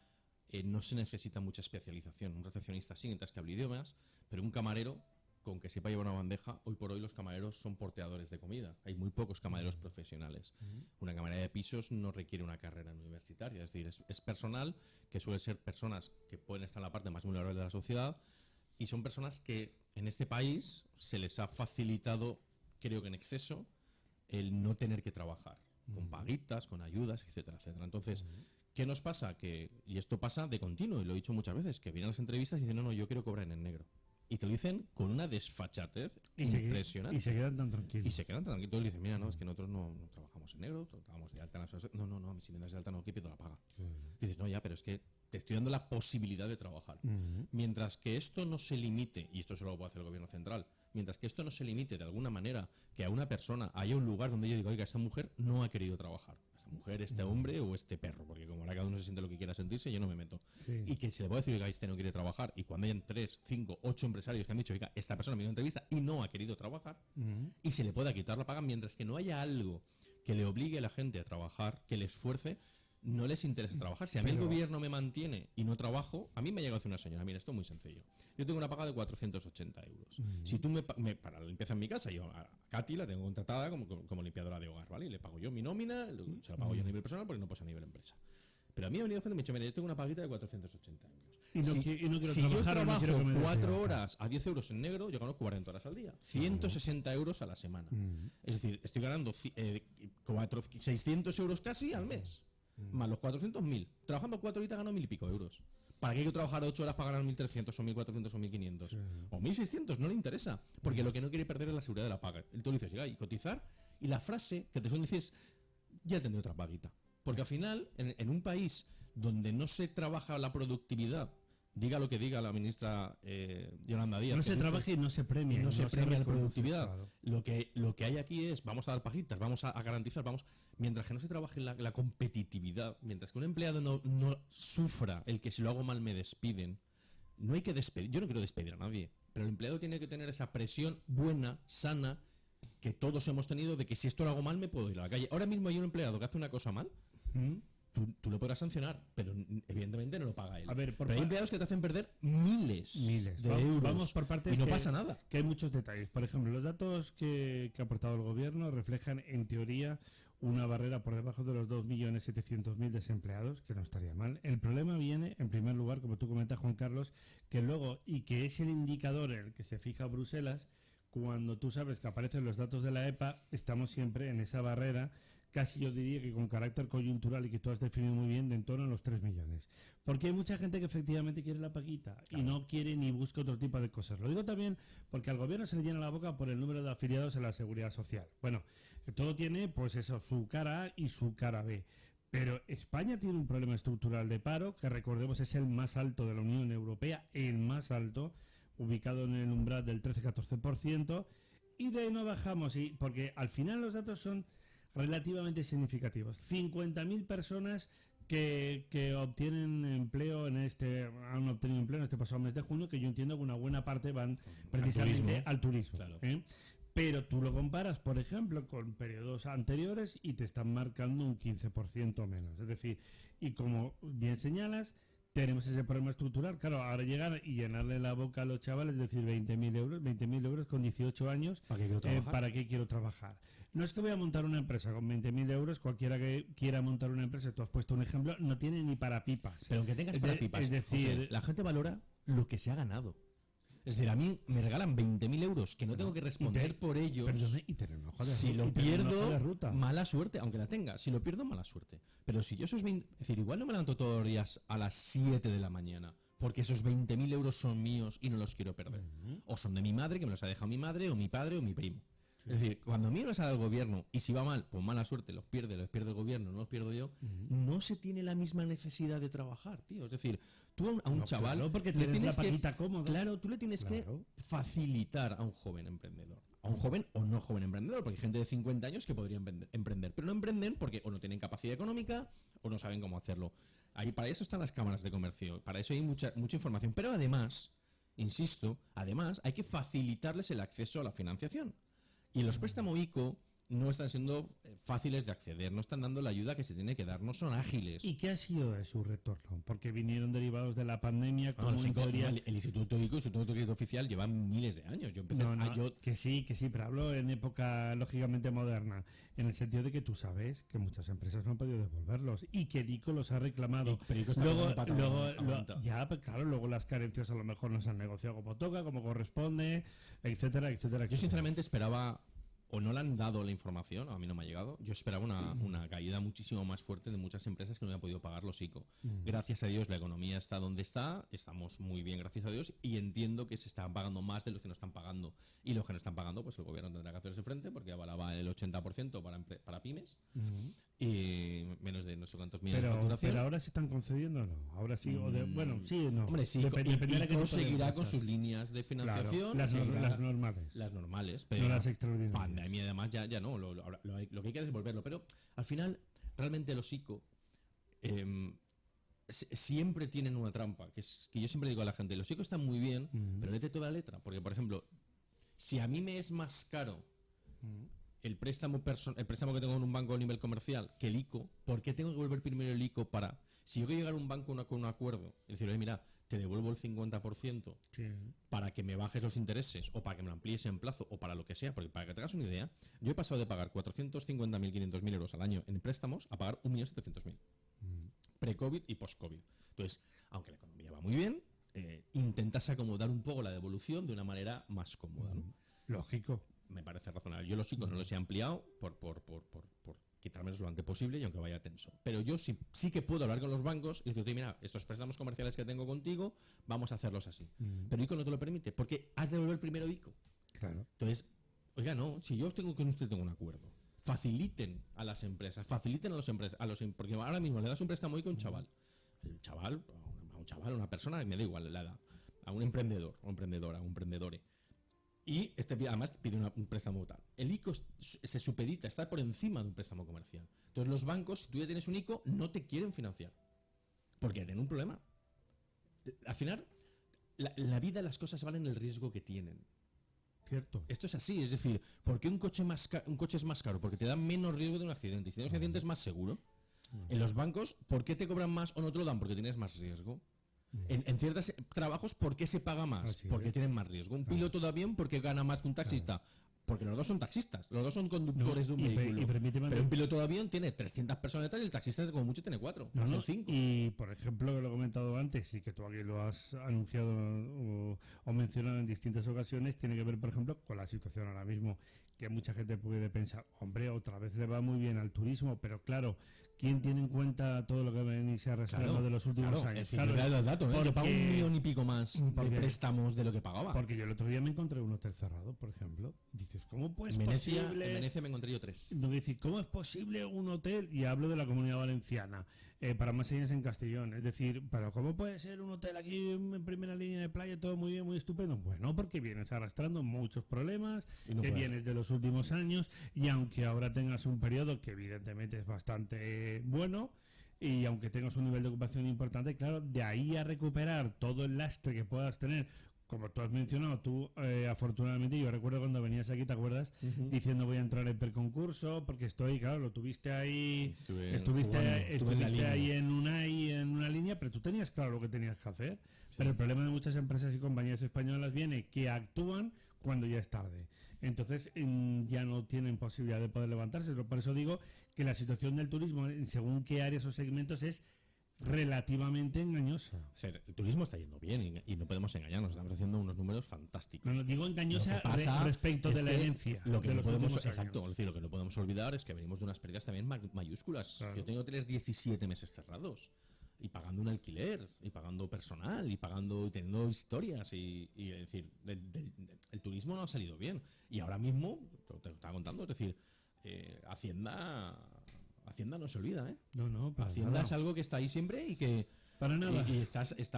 no se necesita mucha especialización. Un recepcionista sí, mientras que hable idiomas, pero un camarero, con que sepa llevar una bandeja, hoy por hoy los camareros son porteadores de comida. Hay muy pocos camareros profesionales. Una camarera de pisos no requiere una carrera universitaria, es decir, es personal que suele ser personas que pueden estar en la parte más vulnerable de la sociedad, y son personas que en este país se les ha facilitado, creo que en exceso, el no tener que trabajar, con paguitas, con ayudas, etcétera, etcétera. Entonces, ¿qué nos pasa? Y esto pasa de continuo, y lo he dicho muchas veces, que vienen a las entrevistas y dicen, no, yo quiero cobrar en negro. Y te lo dicen con una desfachatez impresionante. Y se quedan tan tranquilos. Y dicen, mira, no, es que nosotros no trabajamos en negro, trabajamos de alta en la sociedad. No, si me das de alta no, que pido la paga. Y dices, no, ya, pero es que te estoy dando la posibilidad de trabajar. Mientras que esto no se limite, y esto solo lo puede hacer el gobierno central, mientras que esto no se limite de alguna manera, que a una persona haya un lugar donde yo digo, oiga, esta mujer no ha querido trabajar, esta mujer, este hombre o este perro, porque como ahora cada uno se siente lo que quiera sentirse, yo no me meto. Y que se le puede decir, oiga, este no quiere trabajar, y cuando hayan 3, 5, 8 empresarios que han dicho, oiga, esta persona me dio una entrevista y no ha querido trabajar, y se le pueda quitar la paga, mientras que no haya algo que le obligue a la gente a trabajar, que le esfuerce, no les interesa trabajar. Si a mí el gobierno me mantiene y no trabajo, a mí me ha llegado a decir una señora, mira, esto es muy sencillo. Yo tengo una paga de 480 euros. Si tú para la limpieza en mi casa, yo a Katy la tengo contratada como limpiadora de hogar, ¿vale? Y le pago yo mi nómina, se la pago yo a nivel personal porque no pasa a nivel empresa. Pero a mí ha venido gente y me ha dicho, mira, yo tengo una paguita de 480 euros. Si yo trabajo 4 horas a 10 euros en negro, yo gano 40 horas al día. 160 euros a la semana. Es decir, estoy ganando 600 euros casi al mes. Más los 400.000. Trabajando 4 horitas gano 1.000 y pico euros. ¿Para qué hay que trabajar 8 horas para ganar 1.300 o 1.400 o 1.500? O 1.600, no le interesa. Porque lo que no quiere perder es la seguridad de la paga. Entonces dices, llega y cotizar. Y la frase que te suelen decir es, ya tendré otra paguita. Porque al final, en un país donde no se trabaja la productividad, diga lo que diga la ministra Yolanda Díaz, no se trabaja y no se premia. No se premia la productividad. Claro. Lo que hay aquí es, vamos a dar pajitas, vamos a garantizar, mientras que no se trabaje la competitividad, mientras que un empleado no sufra el que si lo hago mal me despiden, no hay que despedir. Yo no quiero despedir a nadie, pero el empleado tiene que tener esa presión buena, sana, que todos hemos tenido, de que si esto lo hago mal me puedo ir a la calle. Ahora mismo hay un empleado que hace una cosa mal, tú lo podrás sancionar, pero evidentemente no lo paga él. Pero hay empleados que te hacen perder miles de euros. Vamos por partes, y no pasa nada. Que hay muchos detalles. Por ejemplo, los datos que ha aportado el gobierno reflejan, en teoría, una barrera por debajo de los 2.700.000 desempleados, que no estaría mal. El problema viene, en primer lugar, como tú comentas, Juan Carlos, que luego, y que es el indicador en el que se fija Bruselas, cuando tú sabes que aparecen los datos de la EPA, estamos siempre en esa barrera, casi yo diría que con carácter coyuntural, y que tú has definido muy bien, de en torno a los 3 millones. Porque hay mucha gente que efectivamente quiere la paguita, claro, y no quiere ni busca otro tipo de cosas. Lo digo también porque al gobierno se le llena la boca por el número de afiliados en la Seguridad Social. Bueno, todo tiene, pues eso, su cara A y su cara B. Pero España tiene un problema estructural de paro, que recordemos es el más alto de la Unión Europea, el más alto, ubicado en el umbral del 13-14%, y de ahí no bajamos, porque al final los datos son relativamente significativos. 50.000 personas que obtienen empleo han obtenido empleo en este pasado mes de junio, que yo entiendo que una buena parte van precisamente al turismo. Claro. Pero tú lo comparas, por ejemplo, con periodos anteriores y te están marcando un 15% menos. Es decir, y como bien señalas, tenemos ese problema estructural. Claro, ahora llegar y llenarle la boca a los chavales, es decir, 20.000 euros con 18 años, ¿para qué quiero trabajar? No es que voy a montar una empresa con 20.000 euros, cualquiera que quiera montar una empresa, tú has puesto un ejemplo, no tiene ni para pipas. Pero aunque tengas para pipas, es decir, José, la gente valora lo que se ha ganado. Es decir, a mí me regalan 20.000 euros que no tengo que responder por ellos. Si lo pierdo, mala suerte, aunque la tenga. Si lo pierdo, mala suerte. Pero si yo esos 20... Es decir, igual no me levanto todos los días a las 7 de la mañana porque esos 20.000 euros son míos y no los quiero perder. O son de mi madre, que me los ha dejado mi madre, o mi padre, o mi primo. Es decir, cuando a mí me los ha dado el gobierno y si va mal, pues mala suerte, los pierde el gobierno, no los pierdo yo, no se tiene la misma necesidad de trabajar, tío. Es decir, tú a un chaval... Claro, porque tienes la paquita cómoda. Claro, tú le tienes que facilitar a un joven emprendedor. A un joven o no joven emprendedor, porque hay gente de 50 años que podría emprender, pero no emprenden porque o no tienen capacidad económica o no saben cómo hacerlo. Ahí, para eso están las cámaras de comercio, para eso hay mucha información. Pero además, insisto, hay que facilitarles el acceso a la financiación. Y los préstamos ICO no están siendo fáciles de acceder, no están dando la ayuda que se tiene que dar, no son ágiles. ¿Y qué ha sido de su retorno? Porque vinieron derivados de la pandemia. Como el Instituto ICO, el Instituto de Crédito Oficial, lleva miles de años. Yo empecé que sí, pero hablo en época lógicamente moderna, en el sentido de que tú sabes que muchas empresas no han podido devolverlos y que el ICO los ha reclamado. Luego las carencias a lo mejor no se han negociado como toca, como corresponde, etcétera, etcétera. Yo sinceramente esperaba... o no le han dado la información, a mí no me ha llegado. Yo esperaba una caída muchísimo más fuerte de muchas empresas que no habían podido pagar los ICO. Gracias a Dios la economía está donde está, estamos muy bien gracias a Dios, y entiendo que se están pagando más de los que no están pagando. Y los que no están pagando, pues el gobierno tendrá que hacerse frente porque avalaba el 80% para pymes y menos de no sé cuántos millones de facturación. Pero ahora se están concediendo o no, ahora sí, bueno, sí o no. Hombre, sí, ICO seguirá con sus líneas de financiación. Claro, las normales. Las normales, pero no las extraordinarias. A mí además ya no, lo que hay que es devolverlo, pero al final realmente los ICO siempre tienen una trampa, que yo siempre digo a la gente, los ICO están muy bien, pero léete toda la letra, porque por ejemplo, si a mí me es más caro el préstamo que tengo en un banco a nivel comercial que el ICO, ¿por qué tengo que devolver primero el ICO para... Si yo quiero llegar a un banco con un acuerdo, es decir, oye, mira, te devuelvo el 50% para que me bajes los intereses o para que me lo amplíes en plazo o para lo que sea, porque para que te hagas una idea, yo he pasado de pagar 450.000, 500.000 euros al año en préstamos a pagar 1.700.000 pre-COVID y post-COVID. Entonces, aunque la economía va muy bien, intentas acomodar un poco la devolución de una manera más cómoda, ¿no? Lógico. Me parece razonable. Yo los ICO no los he ampliado por quitármelos lo antes posible y aunque vaya tenso. Pero yo sí que puedo hablar con los bancos y decir, mira, estos préstamos comerciales que tengo contigo, vamos a hacerlos así. Pero ICO no te lo permite, porque has de devolver primero ICO. Claro. Entonces, oiga, no, si yo con usted tengo un acuerdo, faciliten a las empresas, faciliten a las empresas, porque ahora mismo le das un préstamo ICO a un chaval. Una persona, me da igual la edad, a un emprendedor, o emprendedora, a un emprendedore. Y además pide un préstamo tal. El ICO se supedita, está por encima de un préstamo comercial. Entonces los bancos, si tú ya tienes un ICO, no te quieren financiar. Porque tienen un problema. Al final, la vida, las cosas valen el riesgo que tienen. Cierto. Esto es así, es decir, ¿por qué un coche es más caro? Porque te da menos riesgo de un accidente. Y si tienes un accidente es más seguro. En los bancos, ¿por qué te cobran más o no te lo dan? Porque tienes más riesgo. En ciertos trabajos, ¿por qué se paga más? Porque tienen más riesgo. Un piloto de avión, ¿por qué gana más que un taxista? Porque los dos son taxistas, los dos son conductores de un vehículo. Pero un piloto de avión tiene 300 personas detrás y el taxista como mucho tiene 4, no son 5. Y por ejemplo, que lo he comentado antes y que tú aquí lo has anunciado o mencionado en distintas ocasiones, tiene que ver, por ejemplo, con la situación ahora mismo, que mucha gente puede pensar, hombre, otra vez le va muy bien al turismo, pero claro, ¿quién tiene en cuenta todo lo que venís arrastrando de los últimos años? Los datos, ¿eh? Yo pago 1 millón y pico más de préstamos de lo que pagaba. Porque yo el otro día me encontré un hotel cerrado, por ejemplo. Dices, ¿cómo pues posible? En Venecia me encontré yo 3. No, dices, ¿cómo es posible un hotel? Y hablo de la Comunidad Valenciana, para más señas en Castellón. Es decir, ¿pero cómo puede ser un hotel aquí en primera línea de playa, todo muy bien, muy estupendo? Bueno, porque vienes arrastrando muchos problemas, vienes de los últimos años, y aunque ahora tengas un periodo que evidentemente es bastante bueno, y aunque tengas un nivel de ocupación importante, claro, de ahí a recuperar todo el lastre que puedas tener, como tú has mencionado, tú afortunadamente, yo recuerdo cuando venías aquí, ¿te acuerdas? Diciendo voy a entrar en perconcurso, porque estoy, claro, lo tuviste ahí, estuviste ahí en una línea, pero tú tenías claro lo que tenías que hacer. Sí. Pero el problema de muchas empresas y compañías españolas viene que actúan cuando ya es tarde. Entonces ya no tienen posibilidad de poder levantarse. Por eso digo que la situación del turismo, según qué áreas o segmentos, es relativamente engañosa. O sea, el turismo está yendo bien y no podemos engañarnos, estamos haciendo unos números fantásticos. No, digo engañosa respecto de la herencia. Lo que no podemos, exacto, es decir, lo que no podemos olvidar es que venimos de unas pérdidas también mayúsculas. Claro. Yo tengo hoteles 17 meses cerrados y pagando un alquiler y pagando personal y teniendo historias y es decir, el turismo no ha salido bien y ahora mismo te lo estaba contando, es decir, Hacienda no se olvida, ¿eh? No, Hacienda es algo que está ahí siempre y que para nada. Y estás, es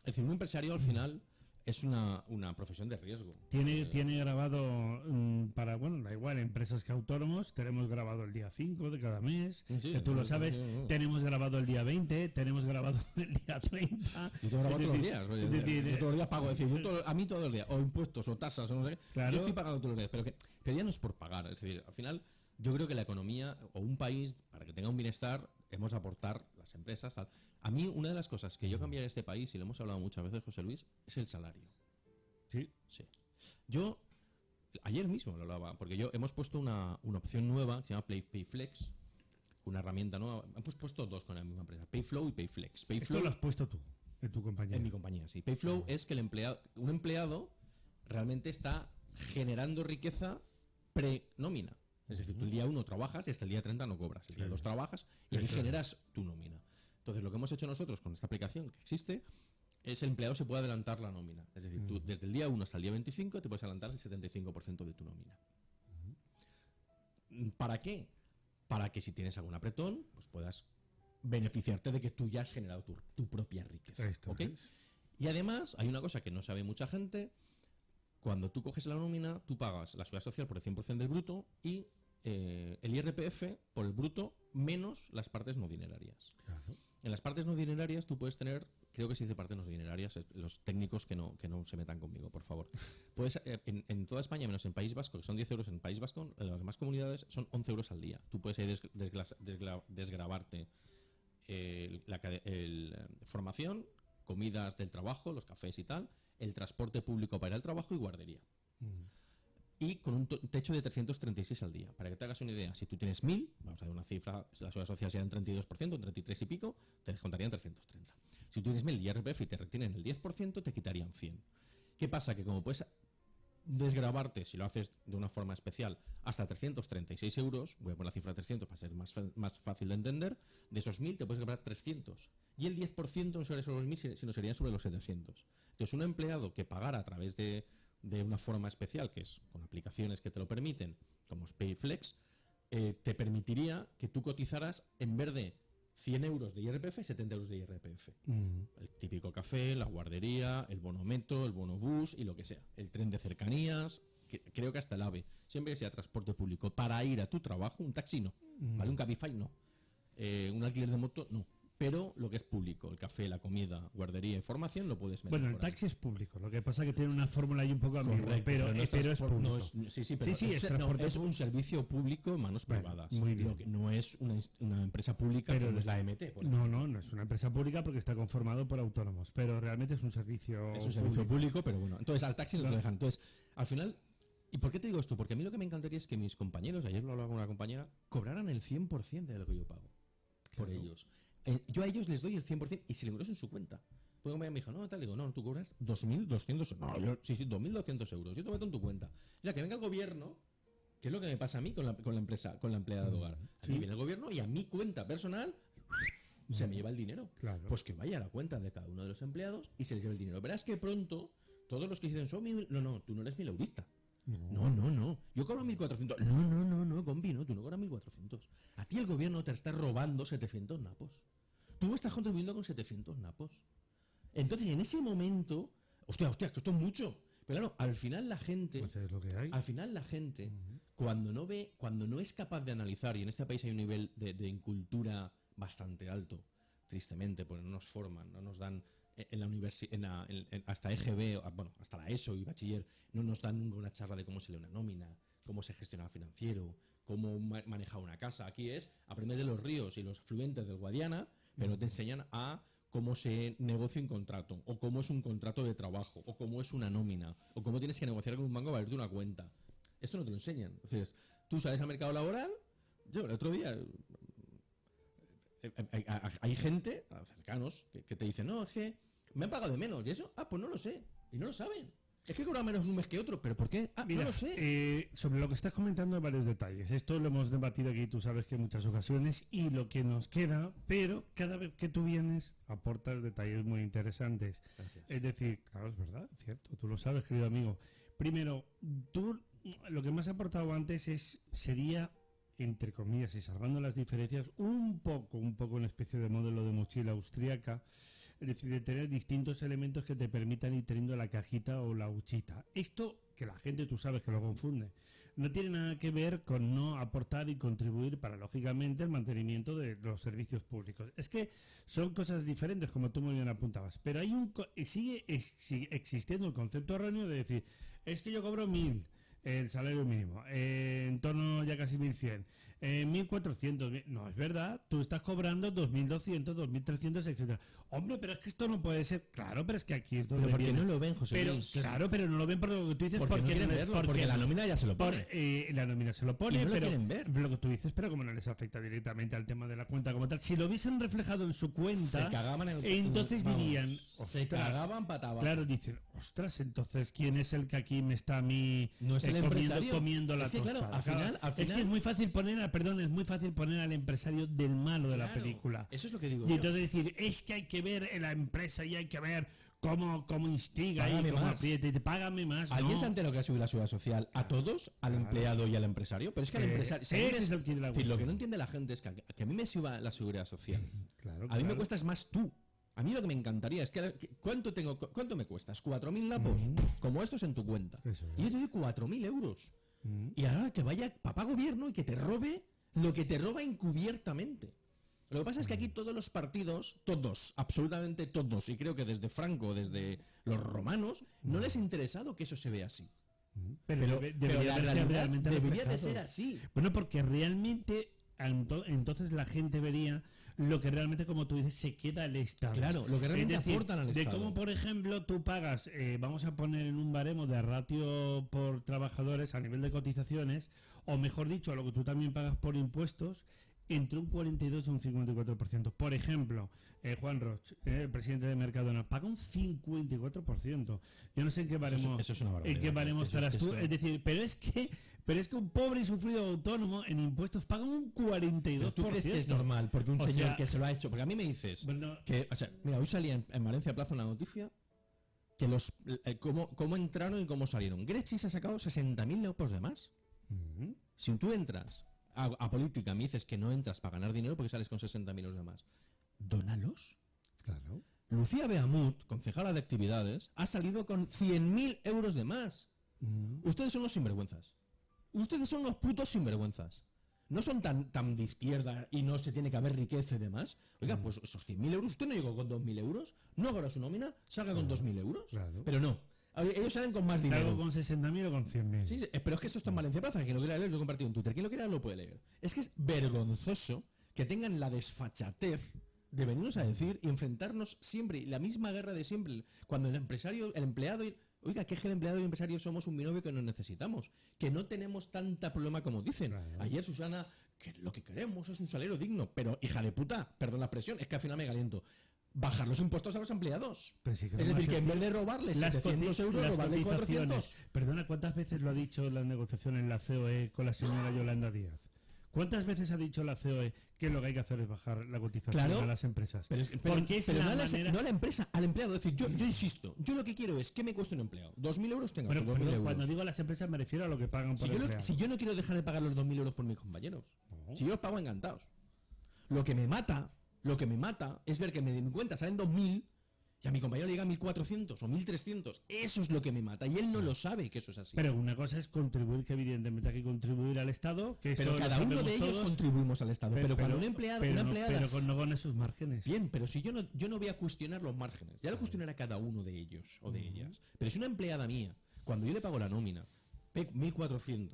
decir, un empresario al final es una profesión de riesgo. Tiene grabado da igual, empresas que autónomos, tenemos grabado el día 5 de cada mes, que tú lo sabes, tenemos grabado el día 20, tenemos grabado el día 30. Yo tengo grabado todos los días, yo todos los días pago, es decir, a mí todos los días, o impuestos, o tasas, o no sé qué, claro. Yo estoy pagando todos los días, pero ya no es por pagar, es decir, al final yo creo que la economía o un país, para que tenga un bienestar, hemos de aportar las empresas, tal. A mí, una de las cosas que yo cambiaría en este país, y lo hemos hablado muchas veces, José Luis, es el salario. Sí. Yo, ayer mismo lo hablaba, porque hemos puesto una opción nueva que se llama PayFlex, una herramienta nueva. Hemos puesto dos con la misma empresa, Payflow y PayFlex. ¿Esto lo has puesto tú en tu compañía? En mi compañía, sí. Payflow es que un empleado realmente está generando riqueza pre-nómina. Es decir, tú el día 1 trabajas y hasta el día 30 no cobras. El día 2 trabajas y ahí generas tu nómina. Entonces, lo que hemos hecho nosotros con esta aplicación que existe es el empleado se puede adelantar la nómina. Es decir, tú desde el día 1 hasta el día 25 te puedes adelantar el 75% de tu nómina. ¿Para qué? Para que si tienes algún apretón, pues puedas beneficiarte de que tú ya has generado tu propia riqueza. ¿Okay? Y además, hay una cosa que no sabe mucha gente. Cuando tú coges la nómina, tú pagas la seguridad social por el 100% del bruto y el IRPF por el bruto menos las partes no dinerarias. Claro. En las partes no dinerarias tú puedes tener, creo que se dice partes no dinerarias, los técnicos que no se metan conmigo, por favor. Puedes, en toda España, menos en País Vasco, que son 10 euros en País Vasco, en las demás comunidades son 11 euros al día. Tú puedes ahí desgravarte formación, comidas del trabajo, los cafés y tal, el transporte público para ir al trabajo y guardería. Y con un techo de 336 al día. Para que te hagas una idea, si tú tienes 1.000, vamos a ver una cifra, la seguridad social sería un 32%, un 33 y pico, te descontarían 330. Si tú tienes 1.000 y IRPF y te retienen el 10%, te quitarían 100. ¿Qué pasa? Que como puedes desgravarte, si lo haces de una forma especial, hasta 336 euros, voy a poner la cifra de 300 para ser más fácil de entender, de esos 1.000 te puedes grabar 300. Y el 10% no sería sobre los 1.000, sino sería sobre los 700. Entonces, un empleado que pagara a través de una forma especial, que es con aplicaciones que te lo permiten, como Payflex, te permitiría que tú cotizaras en vez de 100 euros de IRPF, 70 euros de IRPF. El típico café, la guardería, el bono metro, el bono bus y lo que sea. El tren de cercanías, creo que hasta el AVE. Siempre que sea transporte público. Para ir a tu trabajo, un taxi no. ¿Vale? Un Cabify no. Un alquiler de moto no. Pero lo que es público, el café, la comida, guardería y formación, lo puedes meter. Bueno, el taxi es público, lo que pasa es que tiene una fórmula ahí un poco ambigua, pero es público. No es, es un servicio público en manos privadas. Muy bien. Lo que no es una empresa pública, pero como es la EMT. No es una empresa pública porque está conformado por autónomos, pero realmente es un servicio público, pero bueno. Entonces al taxi no lo dejan. Entonces, al final, ¿y por qué te digo esto? Porque a mí lo que me encantaría es que mis compañeros, ayer lo hablaba con una compañera, cobraran el 100% de lo que yo pago por ellos. Yo a ellos les doy el 100% y se lo ingreso en su cuenta. Luego me dijo, no, tal, digo, no, tú cobras 2.200 euros. No, sí, 2.200 euros. Yo te meto en tu cuenta. Ya que venga el gobierno ¿Qué es lo que me pasa a mí con la empresa, con la empleada de hogar? A mí viene el gobierno y a mi cuenta personal se me lleva el dinero. Claro. Pues que vaya a la cuenta de cada uno de los empleados y se les lleva el dinero. Verás que pronto todos los que dicen, no, tú no eres mileurista. No. Yo cobro 1.400. No, compi, no, tú no cobras 1.400. A ti el gobierno te está robando 700 napos. Tú estás contribuyendo con 700 napos. Entonces, en ese momento, hostia, que esto es mucho. Pero claro, al final la gente, pues es lo que hay. Al final la gente, cuando no es capaz de analizar, y en este país hay un nivel de incultura bastante alto, tristemente, porque no nos forman, no nos dan en la universidad, hasta EGB, bueno, hasta la ESO y bachiller, no nos dan ninguna charla de cómo se lee una nómina, cómo se gestiona el financiero, cómo manejar una casa. Aquí es aprender de los ríos y los afluentes del Guadiana, pero te enseñan a cómo se negocia un contrato, o cómo es un contrato de trabajo, o cómo es una nómina, o cómo tienes que negociar con un banco para abrirte una cuenta. Esto no te lo enseñan. Entonces, tú sales al mercado laboral. Yo el otro día hay gente, cercanos, que te dicen, no, es que me han pagado de menos. ¿Y eso? Pues no lo sé. Y no lo saben. Es que cobra menos un mes que otro. ¿Pero por qué? Mira, no lo sé. Sobre lo que estás comentando hay varios detalles. Esto lo hemos debatido aquí, tú sabes que en muchas ocasiones, y lo que nos queda, pero cada vez que tú vienes aportas detalles muy interesantes. Gracias. Es decir, claro, es verdad, es cierto, tú lo sabes, querido amigo. Primero, tú lo que me has aportado antes sería, entre comillas, y salvando las diferencias, un poco una especie de modelo de mochila austríaca. Es decir, de tener distintos elementos que te permitan ir teniendo la cajita o la huchita. Esto, que la gente tú sabes que lo confunde, no tiene nada que ver con no aportar y contribuir para, lógicamente, el mantenimiento de los servicios públicos. Es que son cosas diferentes, como tú muy bien apuntabas. Pero sigue existiendo el concepto erróneo de decir, es que yo cobro 1.000, el salario mínimo, en torno ya casi 1.100, 1.400. No, es verdad, tú estás cobrando 2.200, 2.300, etcétera. Hombre, pero es que esto no puede ser. Claro, pero es que aquí es donde pero porque no lo ven, José Luis. Claro, pero no lo ven por lo que tú dices, porque no quieren verlo, porque la nómina ya se lo pone. La nómina se lo pone, y no pero lo quieren ver. Lo que tú dices, pero como no les afecta directamente al tema de la cuenta como tal, si lo hubiesen reflejado en su cuenta, se cagaban entonces dirían, se cagaban pataban. Claro, dicen, ostras, entonces ¿quién es el que aquí me está a mí no es el comiendo la tostada? Claro, al final, es que es muy fácil poner al empresario del malo de la película. Eso es lo que digo. Y entonces decir, es que hay que ver la empresa y hay que ver cómo instiga págame y cómo más. aprieta y te págame más. ¿Alguien se ha enterado que ha subido la seguridad social a todos, al empleado y al empresario? Pero es que al empresario, lo que no entiende la gente es que a mí me suba la seguridad social. A mí me cuesta es más tú. A mí lo que me encantaría es que ¿cuánto me cuestas? 4.000 napos, como estos en tu cuenta. Y yo te doy 4.000 euros. Y ahora que vaya papá gobierno y que te robe lo que te roba encubiertamente. Lo que pasa es que aquí todos los partidos, todos, absolutamente todos, y creo que desde Franco, desde los romanos, no les ha interesado que eso se vea así. Pero la realidad debería de ser así. Bueno, porque realmente entonces la gente vería lo que realmente, como tú dices, se queda al Estado. Claro, lo que realmente aportan al Estado. De cómo, por ejemplo, tú pagas, vamos a poner en un baremo de ratio por trabajadores a nivel de cotizaciones, o mejor dicho, lo que tú también pagas por impuestos, entre un 42 y un 54%. Por ejemplo, Juan Roch, el presidente de Mercadona, paga un 54%. Yo no sé en qué baremo, eso es una barbaridad. ¿En qué baremo estarás tú? Es decir, pero es que un pobre y sufrido autónomo en impuestos paga un 42%. ¿Tú crees que es normal? Porque un señor que se lo ha hecho... Porque a mí me dices... Bueno, mira, hoy salía en Valencia Plaza una noticia que cómo entraron y cómo salieron. Grechi se ha sacado 60.000 euros de más. Si tú entras a política, me dices que no entras para ganar dinero porque sales con 60.000 euros de más. Dónalos. Claro. Lucía Beamut, concejala de actividades, ha salido con 100.000 euros de más. Ustedes son los sinvergüenzas. Ustedes son los putos sinvergüenzas. No son tan de izquierda y no se tiene que haber riqueza y demás. Oiga, pues esos 100.000 euros, usted no llegó con 2.000 euros, no haga su nómina, salga con 2.000 euros. Claro. Pero no. Ellos salen con más dinero. ¿Salgo con 60.000 o con 100.000? Sí, pero es que esto está en Valencia Plaza. Quien lo quiera leer lo he compartido en Twitter. Quien lo quiera lo puede leer. Es que es vergonzoso que tengan la desfachatez de venirnos a decir y enfrentarnos siempre la misma guerra de siempre. Cuando el empleado... Oiga, que el empleado y el empresario somos un binomio que nos necesitamos. Que no tenemos tanta problema como dicen. Ayer Susana, que lo que queremos es un salario digno. Pero, hija de puta, perdón la expresión, es que al final me caliento. bajar los impuestos a los empleados. Sí, es decir, que en vez de robarles 700 euros, robarle 400. Perdona, ¿cuántas veces lo ha dicho la negociación en la COE con la señora Yolanda Díaz? ¿Cuántas veces ha dicho la COE que lo que hay que hacer es bajar la cotización a las empresas? Pero no a la empresa, al empleado. Es decir, yo insisto, yo lo que quiero es que me cueste un empleado. 2.000 euros tengo. Pero cuando digo a las empresas me refiero a lo que pagan por empleado. Si yo no quiero dejar de pagar los 2.000 euros por mis compañeros, si yo los pago encantados. Lo que me mata es ver que de mi cuenta salen 2.000 y a mi compañero le llega 1.400 o 1.300. Eso es lo que me mata y él no lo sabe que eso es así. Pero una cosa es contribuir, que evidentemente hay que contribuir al Estado. Pero cada uno de ellos contribuimos al Estado. Pero cuando un empleado... Pero no con esos márgenes. Bien, pero si yo no voy a cuestionar los márgenes. Ya lo cuestionará cada uno de ellos o de ellas. Pero si una empleada mía, cuando yo le pago la nómina, 1.400...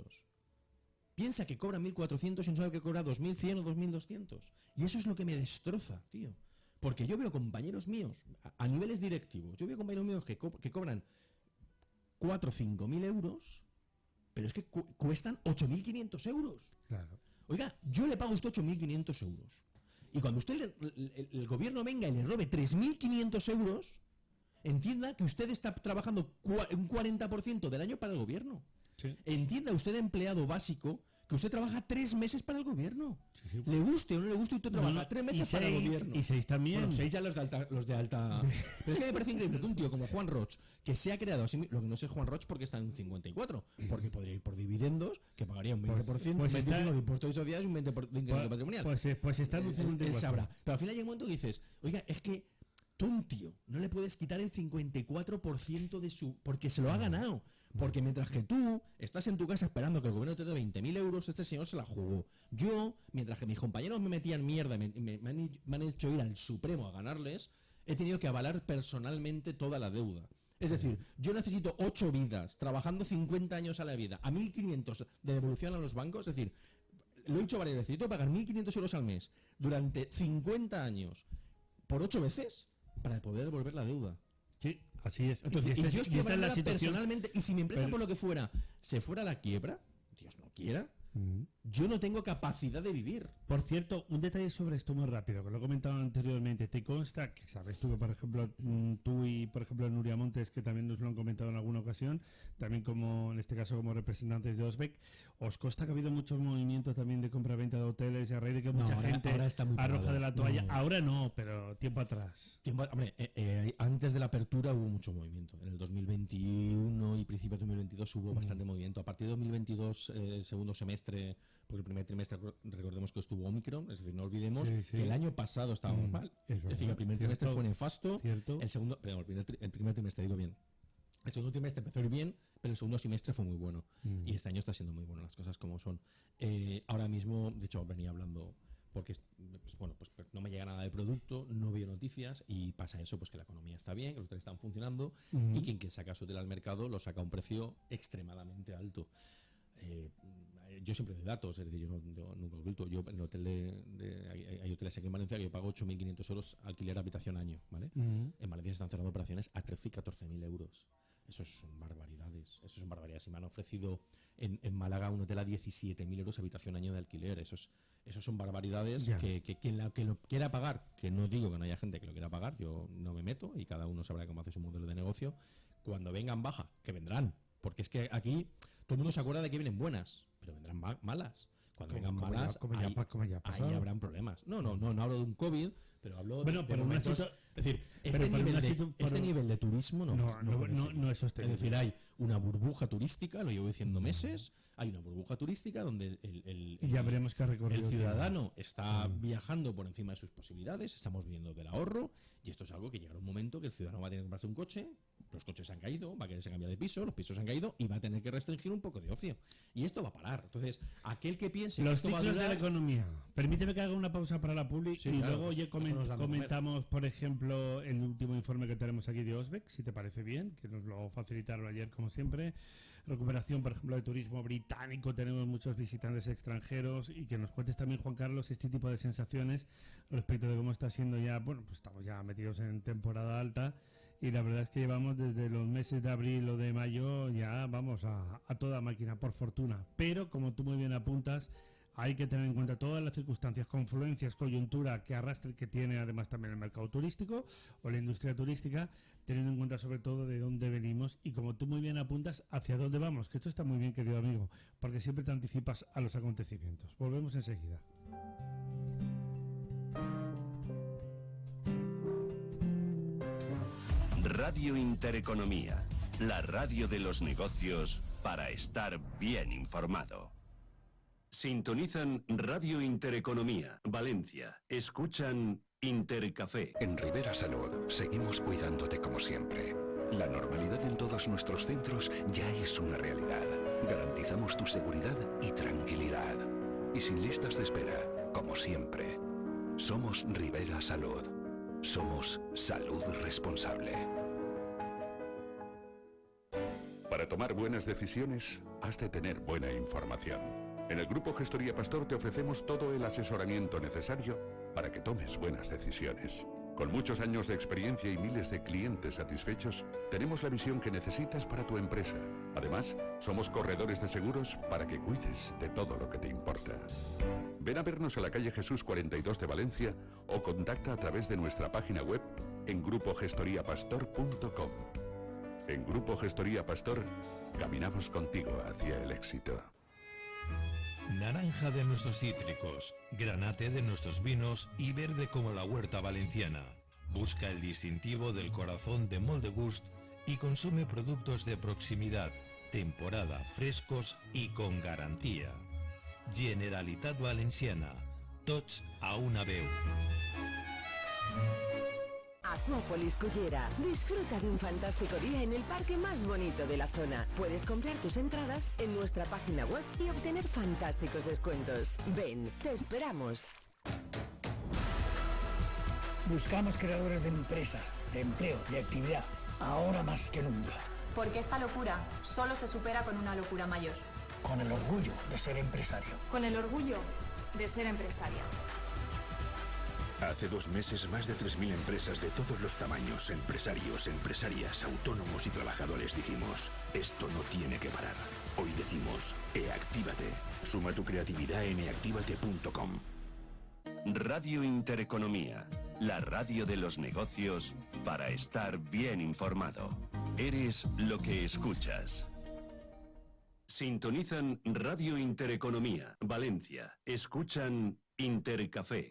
piensa que cobra 1.400 y no sabe que cobra 2.100 o 2.200. Y eso es lo que me destroza, tío. Porque yo veo compañeros míos, a niveles directivos, yo veo compañeros míos que cobran 4 o 5.000 euros, pero es que cuestan 8.500 euros. Claro. Oiga, yo le pago a usted 8.500 euros. Y cuando usted el gobierno venga y le robe 3.500 euros, entienda que usted está trabajando un 40% del año para el gobierno. Sí. Entienda usted, empleado básico, que usted trabaja 3 meses para el gobierno. Sí. Le guste o no le guste, usted trabaja 3 meses para el gobierno. Y 6 también. Bueno, 6 ya los de alta. Pero es que me parece increíble que un tío como Juan Roch, que se ha creado así, lo que no sé Juan Roch porque está en 54, porque podría ir por dividendos, que pagaría un 20%, pues de impuestos de sociedades y un 20% de ingreso patrimonial. Pues está en un 54. Él sabrá. Pero al final llega un momento que dices, oiga, es que tú un tío no le puedes quitar el 54% de su... porque se lo ha ganado. Porque mientras que tú estás en tu casa esperando que el gobierno te dé 20.000 euros, este señor se la jugó. Yo, mientras que mis compañeros me metían mierda, me han hecho ir al Supremo a ganarles, he tenido que avalar personalmente toda la deuda. Es decir, yo necesito 8 vidas, trabajando 50 años a la vida, a 1.500 de devolución a los bancos. Es decir, lo he dicho varias veces, necesito pagar 1.500 euros al mes durante 50 años por 8 veces para poder devolver la deuda. Sí, así es. Entonces, y yo estoy la personalmente, y si mi empresa por lo que fuera se fuera a la quiebra, Dios no quiera, yo no tengo capacidad de vivir. Por cierto, un detalle sobre esto muy rápido, que lo he comentado anteriormente. ¿Te consta que sabes tú que, por ejemplo, tú y, por ejemplo, Nuria Montes, que también nos lo han comentado en alguna ocasión, también como, en este caso, como representantes de Osbeck, os consta que ha habido mucho movimiento también de compra-venta de hoteles y a raíz de que mucha gente arroja de la toalla? Ahora no, pero tiempo atrás. Antes de la apertura hubo mucho movimiento. En el 2021 y principio de 2022 hubo bastante movimiento. A partir de 2022, segundo semestre, porque el primer trimestre recordemos que estuvo Omicron, es decir, no olvidemos que el año pasado estábamos mal. Es decir, el primer trimestre fue nefasto, el segundo, perdón, el primer trimestre, digo bien. El segundo trimestre empezó a ir bien, pero el segundo semestre fue muy bueno. Y este año está siendo muy bueno, las cosas como son. Ahora mismo, de hecho, venía hablando porque pues no me llega nada de producto, no veo noticias y pasa eso, pues que la economía está bien, que los hoteles están funcionando y quien saca su hotel al mercado lo saca a un precio extremadamente alto. Yo siempre doy datos, es decir, yo nunca oculto. Yo en hotel hay hoteles aquí en Valencia que yo pago 8.500 euros alquiler habitación año, ¿vale? En Valencia se están cerrando operaciones a 13 y 14.000 euros. Eso son barbaridades. Y me han ofrecido en Málaga un hotel a 17.000 euros habitación año de alquiler. Eso son barbaridades que quien lo quiera pagar, que no digo que no haya gente que lo quiera pagar, yo no me meto y cada uno sabrá cómo hace su modelo de negocio. Cuando vengan baja, que vendrán, porque es que aquí todo el mundo se acuerda de que vienen buenas, pero vendrán malas. Cuando vengan malas, ahí habrán problemas. No hablo de un COVID, pero hablo de momentos. Es decir, este nivel de turismo no es sostenible. Es decir, hay una burbuja turística, lo llevo diciendo meses, hay una burbuja turística donde el ciudadano está viajando por encima de sus posibilidades, estamos viviendo del ahorro, y esto es algo que llegará un momento que el ciudadano va a tener que comprarse un coche, los coches han caído, va a quererse cambiar de piso, los pisos han caído y va a tener que restringir un poco de ocio. Y esto va a parar. Entonces, aquel que piense los que esto va a durar... de la economía. Permíteme que haga una pausa para la publi y luego comentamos, por ejemplo, el último informe que tenemos aquí de Osbeck, si te parece bien, que nos lo facilitaron ayer como siempre. Recuperación, por ejemplo, de turismo británico, tenemos muchos visitantes extranjeros, y que nos cuentes también, Juan Carlos, este tipo de sensaciones respecto de cómo está siendo ya, bueno, pues estamos ya metidos en temporada alta. Y la verdad es que llevamos desde los meses de abril o de mayo, ya vamos a toda máquina, por fortuna. Pero, como tú muy bien apuntas, Hay que tener en cuenta todas las circunstancias, confluencias, coyuntura que arrastre, que tiene además también el mercado turístico o la industria turística, teniendo en cuenta sobre todo de dónde venimos y, como tú muy bien apuntas, hacia dónde vamos, que esto está muy bien, querido amigo, porque siempre te anticipas a los acontecimientos. Volvemos enseguida. Radio Intereconomía, la radio de los negocios para estar bien informado. Sintonizan Radio Intereconomía, Valencia. Escuchan Intercafé. En Rivera Salud seguimos cuidándote como siempre. La normalidad en todos nuestros centros ya es una realidad. Garantizamos tu seguridad y tranquilidad. Y sin listas de espera, como siempre. Somos Rivera Salud. Somos salud responsable. Para tomar buenas decisiones, has de tener buena información. En el Grupo Gestoría Pastor te ofrecemos todo el asesoramiento necesario para que tomes buenas decisiones. Con muchos años de experiencia y miles de clientes satisfechos, tenemos la visión que necesitas para tu empresa. Además, somos corredores de seguros para que cuides de todo lo que te importa. Ven a vernos a la calle Jesús 42 de Valencia o contacta a través de nuestra página web en grupogestoriapastor.com. En Grupo Gestoría Pastor, caminamos contigo hacia el éxito. Naranja de nuestros cítricos, granate de nuestros vinos y verde como la huerta valenciana. Busca el distintivo del corazón de Moldegust y consume productos de proximidad, temporada, frescos y con garantía. Generalitat Valenciana. Tots a una veu. Acuópolis Cullera. Disfruta de un fantástico día en el parque más bonito de la zona. Puedes comprar tus entradas en nuestra página web y obtener fantásticos descuentos. Ven, te esperamos. Buscamos creadores de empresas, de empleo, de actividad, ahora más que nunca. Porque esta locura solo se supera con una locura mayor. Con el orgullo de ser empresario. Con el orgullo de ser empresaria. Hace 2 meses, más de 3.000 empresas de todos los tamaños, empresarios, empresarias, autónomos y trabajadores dijimos, esto no tiene que parar. Hoy decimos, eactívate. Suma tu creatividad en eactívate.com. Radio Intereconomía, la radio de los negocios para estar bien informado. Eres lo que escuchas. Sintonizan Radio Intereconomía, Valencia. Escuchan Intercafé.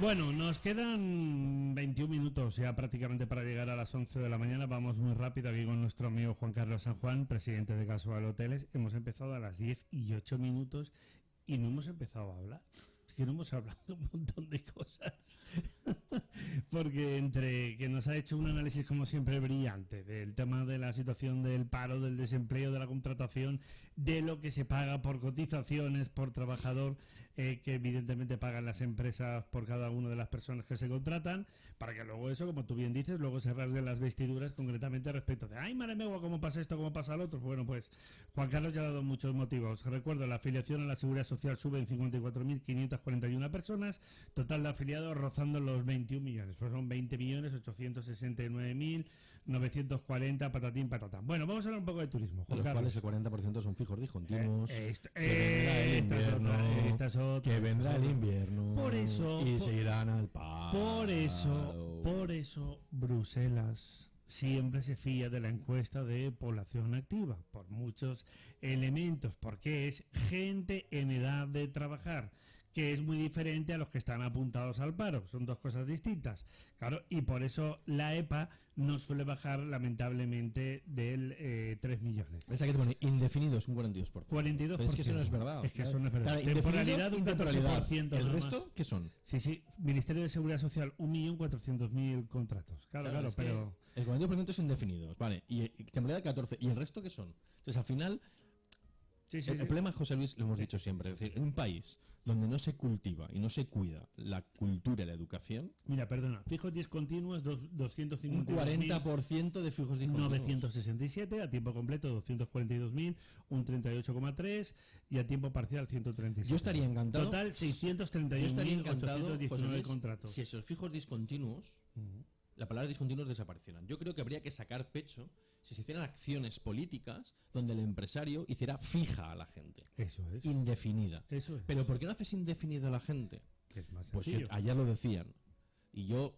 Bueno, nos quedan 21 minutos ya prácticamente para llegar a las 11 de la mañana. Vamos muy rápido aquí con nuestro amigo Juan Carlos San Juan, presidente de Casual Hoteles. Hemos empezado a las 10:08 y no hemos empezado a hablar. Es que no hemos hablado de un montón de cosas. Porque entre que nos ha hecho un análisis como siempre brillante del tema de la situación del paro, del desempleo, de la contratación, de lo que se paga por cotizaciones, por trabajador, que evidentemente pagan las empresas por cada una de las personas que se contratan, para que luego eso, como tú bien dices, luego se rasguen las vestiduras concretamente respecto de ¡ay, madre mía, cómo pasa esto, cómo pasa lo otro! Bueno, pues Juan Carlos ya ha dado muchos motivos. Recuerdo, la afiliación a la Seguridad Social sube en 54.541 personas, total de afiliados rozando los 21 millones. Pues son 20.869.940, patatín, patatán. Bueno, vamos a hablar un poco de turismo. Juan Carlos. Los cuales el 40% son fijos discontinuos. Esta es otra. Que vendrá el invierno. Por eso. Y se irán al paro. Por eso, Bruselas siempre se fía de la encuesta de población activa, por muchos elementos, porque es gente en edad de trabajar, que es muy diferente a los que están apuntados al paro. Son dos cosas distintas. Claro, y por eso la EPA no suele bajar, lamentablemente, del 3 millones. Esa que te pone indefinidos, un 42%. 42%. Pero es que eso no es verdad. Es que eso no es verdad. Claro, temporalidad, un 14%. ¿El resto qué son? Sí. Ministerio de Seguridad Social, 1.400.000 contratos. Claro, pero... El 42% es indefinidos, vale. Y temporalidad 14%. ¿Y el resto qué son? Entonces, al final... El problema, José Luis, lo hemos dicho siempre. Es decir, en un país donde no se cultiva y no se cuida la cultura y la educación... Mira, perdona, fijos discontinuos, 250.000. Un 40% de fijos discontinuos. 967, a tiempo completo 242.000, un 38,3% y a tiempo parcial 137. Yo estaría encantado... Total, 631.819 contratos. Si esos fijos discontinuos, la palabra discontinuos desaparecieran. Yo creo que habría que sacar pecho si se hicieran acciones políticas donde el empresario hiciera fija a la gente. Eso es. Indefinida. Eso es. Pero ¿por qué no haces indefinida a la gente? Que es más Pues sencillo. ayer lo decían. Y yo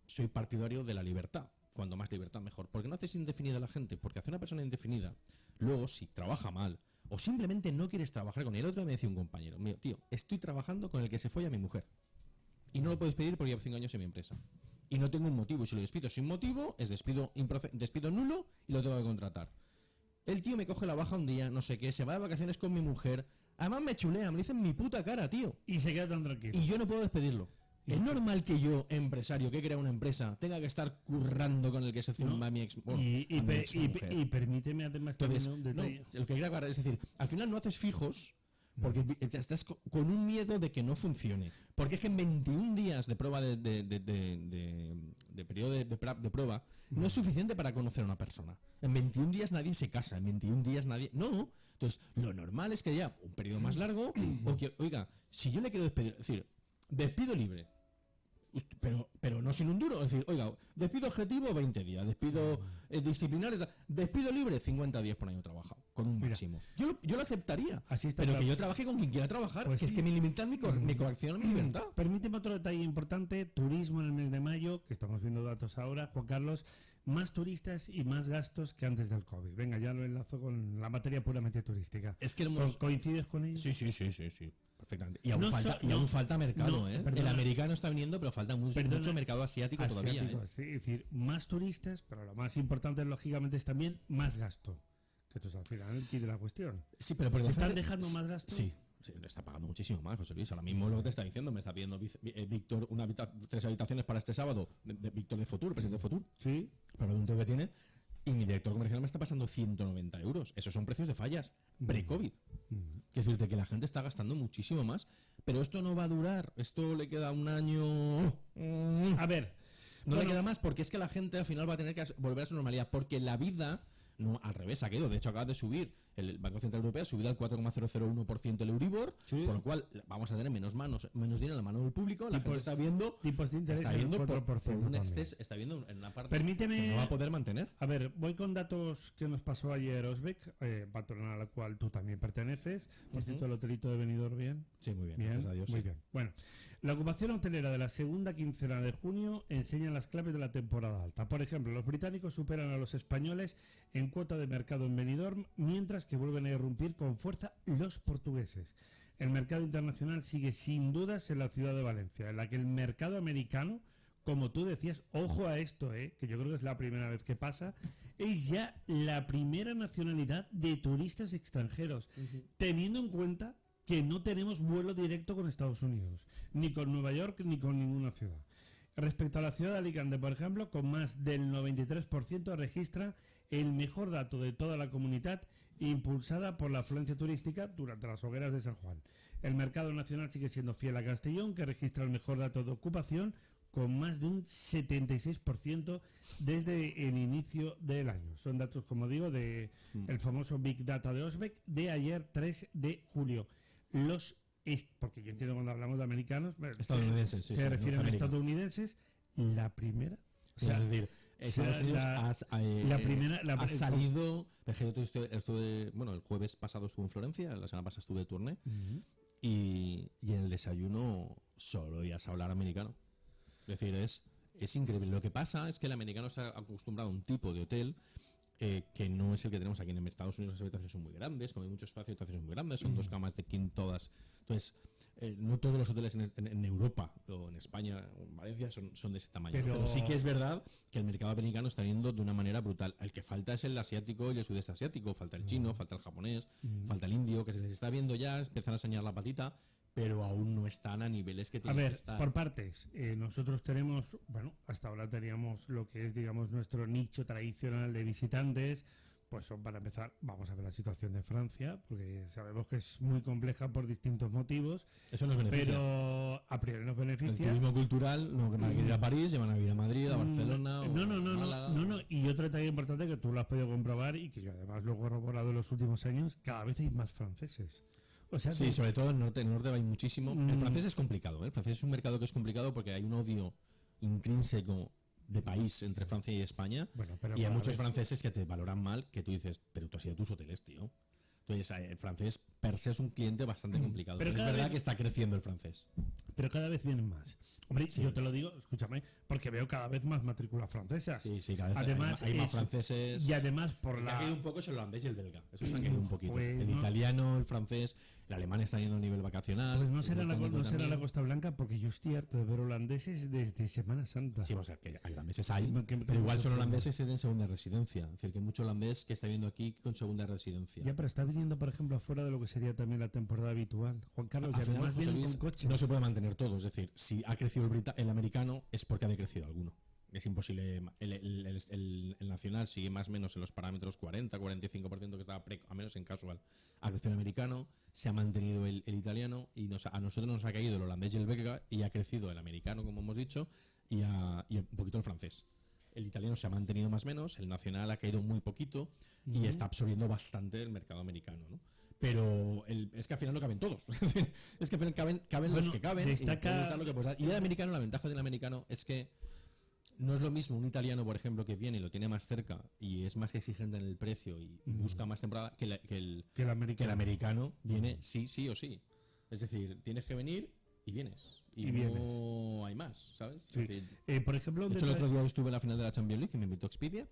soy partidario de la libertad. Cuando más libertad, mejor. ¿Por qué no haces indefinida a la gente? Porque hacer una persona indefinida, luego, si trabaja mal, o simplemente no quieres trabajar con él. El otro día me decía un compañero mío, tío, estoy trabajando con el que se folla a mi mujer. Y no lo puedo despedir porque llevo 5 años en mi empresa. Y no tengo un motivo. Y si lo despido sin motivo, es despido nulo y lo tengo que contratar. El tío me coge la baja un día, no sé qué, se va de vacaciones con mi mujer. Además me chulea, me dice en mi puta cara, tío. Y se queda tan tranquilo. Y yo no puedo despedirlo. ¿Es normal que yo, empresario, que crea una empresa, tenga que estar currando con el que se zumba mi ex mujer? Y permíteme además Entonces, también un detalle. el que quiera, es decir, al final no haces fijos porque estás con un miedo de que no funcione. Porque es que en 21 días de prueba de periodo de prueba no es suficiente para conocer a una persona. En 21 días nadie se casa, en 21 días nadie... No. Entonces, lo normal es que haya un periodo más largo o que, oiga, si yo le quiero despedir, es decir, despido libre, pero no sin un duro, es decir, oiga, despido objetivo 20 días, despido disciplinario, despido libre 50 días por año trabajado, con un máximo. Yo lo aceptaría, pero que yo trabaje con quien quiera trabajar, Pues que es que me limitan mi coacción, mi libertad. Permíteme otro detalle importante, turismo en el mes de mayo, que estamos viendo datos ahora, Juan Carlos, más turistas y más gastos que antes del COVID. Venga, ya lo enlazo con la materia puramente turística. Es que ¿Coincides con ello? Sí. Perfectamente. Y aún falta mercado, ¿eh? El americano está viniendo, pero falta mucho mercado asiático todavía, ¿eh? Sí, es decir, más turistas, pero lo más importante, lógicamente, es también más gasto. Que esto es al final el kit de la cuestión. Sí, pero por ¿Se están dejando más gasto? Sí, le está pagando muchísimo más, José Luis. Ahora mismo lo que te está diciendo, me está pidiendo Víctor 3 habitaciones para este sábado. Víctor de Futur, presidente de Futur. Sí. Para el momento que tiene. Y mi director comercial me está pasando 190 euros. Esos son precios de fallas pre-COVID. Es decir, que la gente está gastando muchísimo más. Pero esto no va a durar. Esto le queda un año. A ver. No le queda más porque es que la gente al final va a tener que volver a su normalidad. Porque la vida, no, al revés, ha quedado. De hecho, acaba de subir. El Banco Central Europeo ha subido al 4,001% el Euribor. Sí. Por lo cual vamos a tener menos dinero en la mano del público. La gente está viendo. Tipos de interés está viendo por un exceso. Está viendo en una parte Permíteme, que no va a poder mantener. A ver, voy con datos que nos pasó ayer Osbeck, patronal a la cual tú también perteneces. Por cierto, el hotelito de Benidorm bien. Sí, muy bien. Gracias a Dios. Muy bien. Bueno, la ocupación hotelera de la segunda quincena de junio enseña las claves de la temporada alta. Por ejemplo, los británicos superan a los españoles en cuota de mercado en Benidorm, mientras que vuelven a irrumpir con fuerza los portugueses. El mercado internacional sigue sin dudas en la ciudad de Valencia, en la que el mercado americano, como tú decías, ojo a esto, que yo creo que es la primera vez que pasa, es ya la primera nacionalidad de turistas extranjeros, teniendo en cuenta que no tenemos vuelo directo con Estados Unidos, ni con Nueva York, ni con ninguna ciudad. Respecto a la ciudad de Alicante, por ejemplo, con más del 93% registra el mejor dato de toda la comunidad, impulsada por la afluencia turística durante las hogueras de San Juan. El mercado nacional sigue siendo fiel a Castellón, que registra el mejor dato de ocupación, con más de un 76% desde el inicio del año. Son datos, como digo, de el famoso Big Data de Osbeck de ayer 3 de julio. Porque yo entiendo cuando hablamos de americanos, estadounidenses, se refieren a estadounidenses, la primera. O sea, es decir, Estados Unidos ha salido. Estuve, bueno, el jueves pasado estuve en Florencia, la semana pasada estuve de turné, y en el desayuno solo oías hablar americano. Es decir, es increíble. Lo que pasa es que el americano se ha acostumbrado a un tipo de hotel que no es el que tenemos aquí en Estados Unidos. Las habitaciones son muy grandes, como hay muchos espacios, habitaciones muy grandes, son 2 camas de king todas. Entonces, no todos los hoteles en Europa o en España o en Valencia son de ese tamaño. Pero sí que es verdad que el mercado americano está yendo de una manera brutal. El que falta es el asiático y el sudeste asiático. Falta el chino, falta el japonés, falta el indio, que se les está viendo ya, empiezan a enseñar la patita, pero aún no están a niveles que tienen que estar. Por partes. Nosotros tenemos, hasta ahora teníamos lo que es, digamos, nuestro nicho tradicional de visitantes, pues son, para empezar, vamos a ver la situación de Francia, porque sabemos que es muy compleja por distintos motivos. Eso nos beneficia. Pero a priori nos beneficia. El turismo cultural, no van a ir a París, se van a ir a Madrid, a Barcelona. No. Y otro detalle importante que tú lo has podido comprobar y que yo además lo he corroborado en los últimos años, cada vez hay más franceses. O sea, sí, sobre todo en el norte hay muchísimo. El francés es complicado, ¿eh? El francés es un mercado que es complicado porque hay un odio intrínseco de país entre Francia y España, y hay muchos franceses que te valoran mal, que tú dices, pero tú has ido a tus hoteles, tío. Entonces el francés per se es un cliente bastante complicado, pero es verdad que está creciendo el francés. Pero cada vez vienen más. Hombre, sí. Yo te lo digo, escúchame, porque veo cada vez más matrículas francesas. Sí, cada vez además, hay más franceses. Y además por la... Ha caído un poco es el holandés y el belga. Eso se ha caído un poquito. Pues el italiano, el francés, el alemán está yendo a nivel vacacional. Pues no será la Costa Blanca, porque yo estoy harto de ver holandeses desde Semana Santa. Sí, o sea, que holandeses hay, pero igual son holandeses en segunda residencia. Es decir, que hay mucho holandés que está viendo aquí con segunda residencia. Ya, pero está viniendo, por ejemplo, afuera de lo que sería también la temporada habitual. Juan Carlos, y además vienen con coche. No se puede mantener todo. Es decir, si ha crecido el americano, es porque ha decrecido alguno. Es imposible. El nacional sigue más o menos en los parámetros 40-45% que estaba a menos en casual. Ha crecido el americano, se ha mantenido el italiano, y a nosotros nos ha caído el holandés y el belga, y ha crecido el americano, como hemos dicho, y un poquito el francés. El italiano se ha mantenido más o menos, el nacional ha caído muy poquito y está absorbiendo bastante el mercado americano, ¿no? Pero es que al final no caben todos. Es que al final caben los que caben. Y el americano, la ventaja del americano es que no es lo mismo un italiano, por ejemplo, que viene y lo tiene más cerca y es más exigente en el precio y busca más temporada que el americano viene sí o sí. Es decir, tienes que venir y vienes. Y no hay más, ¿sabes? Sí. Por ejemplo, de hecho, el otro día estuve en la final de la Champions League, que me invitó Expedia,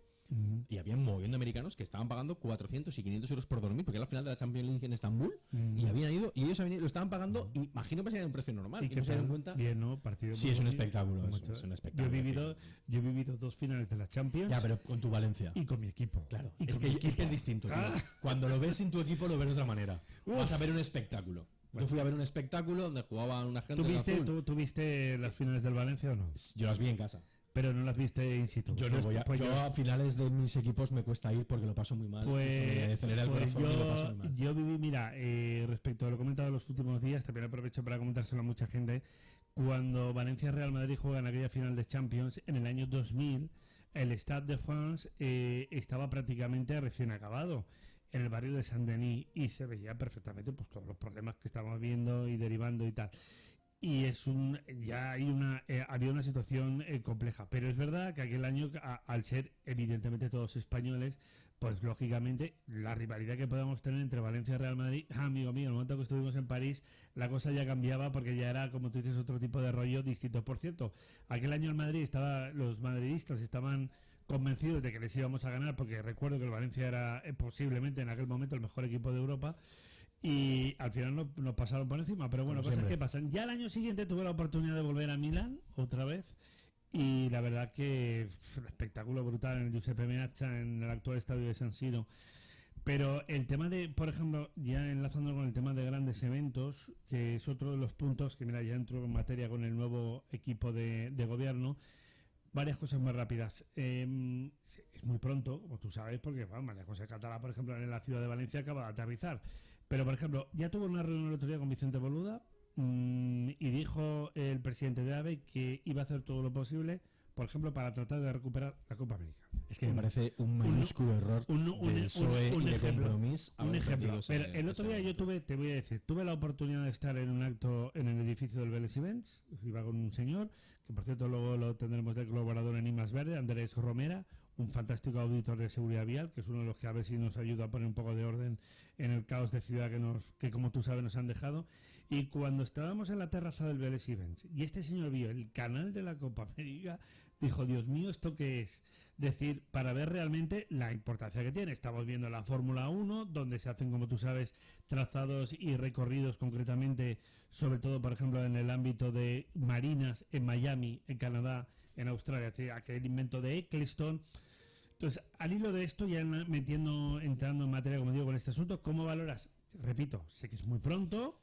y había un montón de americanos que estaban pagando 400 y 500 euros por dormir, porque era la final de la Champions League en Estambul, y habían ido, y ellos lo estaban pagando, imagino que sería un precio normal, y que no se dieron cuenta. Bien, ¿no? Partido sí, es un espectáculo. Es un espectáculo. Yo he vivido 2 finales de la Champions. Ya, pero con tu Valencia. Y con mi equipo. Claro, es que es distinto. Cuando lo ves sin tu equipo, lo ves de otra manera. Vas a ver un espectáculo. Yo fui a ver un espectáculo donde jugaba una gente. ¿Tú viste las finales del Valencia o no? Yo las vi en casa. Pero no las viste in situ. Yo a finales de mis equipos me cuesta ir porque lo paso muy mal. Yo viví, mira, respecto a lo comentado en los últimos días, también aprovecho para comentárselo a mucha gente. Cuando Valencia-Real Madrid juega en aquella final de Champions en el año 2000, el Stade de France estaba prácticamente recién acabado en el barrio de Saint-Denis, y se veía perfectamente pues todos los problemas que estábamos viendo y derivando y tal. Y había una situación compleja, pero es verdad que aquel año, al ser evidentemente todos españoles, pues lógicamente la rivalidad que podíamos tener entre Valencia y Real Madrid, amigo mío, en el momento que estuvimos en París, la cosa ya cambiaba, porque ya era, como tú dices, otro tipo de rollo distinto. Por cierto, aquel año en Madrid los madridistas estaban convencidos de que les íbamos a ganar, porque recuerdo que el Valencia era posiblemente en aquel momento el mejor equipo de Europa, y al final nos pasaron por encima. Pero bueno, cosas que pasan. Ya el año siguiente tuve la oportunidad de volver a Milán otra vez, y la verdad que el espectáculo brutal en el Giuseppe Meazza, en el actual estadio de San Siro. Pero el tema de, por ejemplo, ya enlazando con el tema de grandes eventos, que es otro de los puntos que, mira, ya entro en materia con el nuevo equipo de gobierno. Varias cosas más rápidas. Es muy pronto, como tú sabes, porque María José Catalá, por ejemplo, en la ciudad de Valencia acaba de aterrizar. Pero, por ejemplo, ya tuvo una reunión el otro día con Vicente Boluda, y dijo el presidente de AVE que iba a hacer todo lo posible, por ejemplo, para tratar de recuperar la Copa América. Es que me parece un mayúsculo error del PSOE y de Compromís. Un ejemplo. Pero el otro día tuve la oportunidad de estar en un acto en el edificio del Vélez Events. Iba con un señor, que por cierto luego lo tendremos de colaborador en I+, Verde, Andrés Romera, un fantástico auditor de seguridad vial, que es uno de los que a ver si nos ayuda a poner un poco de orden en el caos de ciudad que como tú sabes, nos han dejado. Y cuando estábamos en la terraza del Vélez Events y este señor vio el canal de la Copa América, dijo, Dios mío, ¿esto qué es? Decir, para ver realmente la importancia que tiene. Estamos viendo la Fórmula 1, donde se hacen, como tú sabes, trazados y recorridos concretamente, sobre todo, por ejemplo, en el ámbito de marinas en Miami, en Canadá, en Australia, aquel invento de Eccleston. Entonces, al hilo de esto, ya entrando en materia, como digo, con este asunto, ¿cómo valoras? Repito, sé que es muy pronto,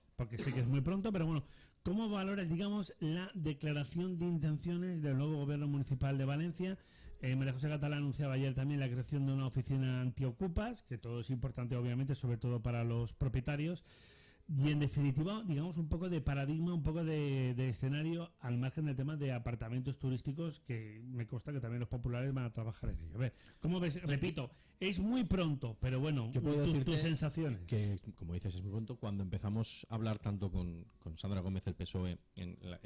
pero bueno, ¿Cómo valoras, digamos, la declaración de intenciones del nuevo gobierno municipal de Valencia? María José Catalá anunciaba ayer también la creación de una oficina antiocupas, que todo es importante, obviamente, sobre todo para los propietarios. Y en definitiva, digamos, un poco de paradigma, un poco de escenario al margen del tema de apartamentos turísticos, que me consta que también los populares van a trabajar en ello. A ver, ¿cómo ves? Repito, es muy pronto, pero bueno, tus sensaciones. Que, como dices, es muy pronto. Cuando empezamos a hablar tanto con Sandra Gómez, del PSOE, en la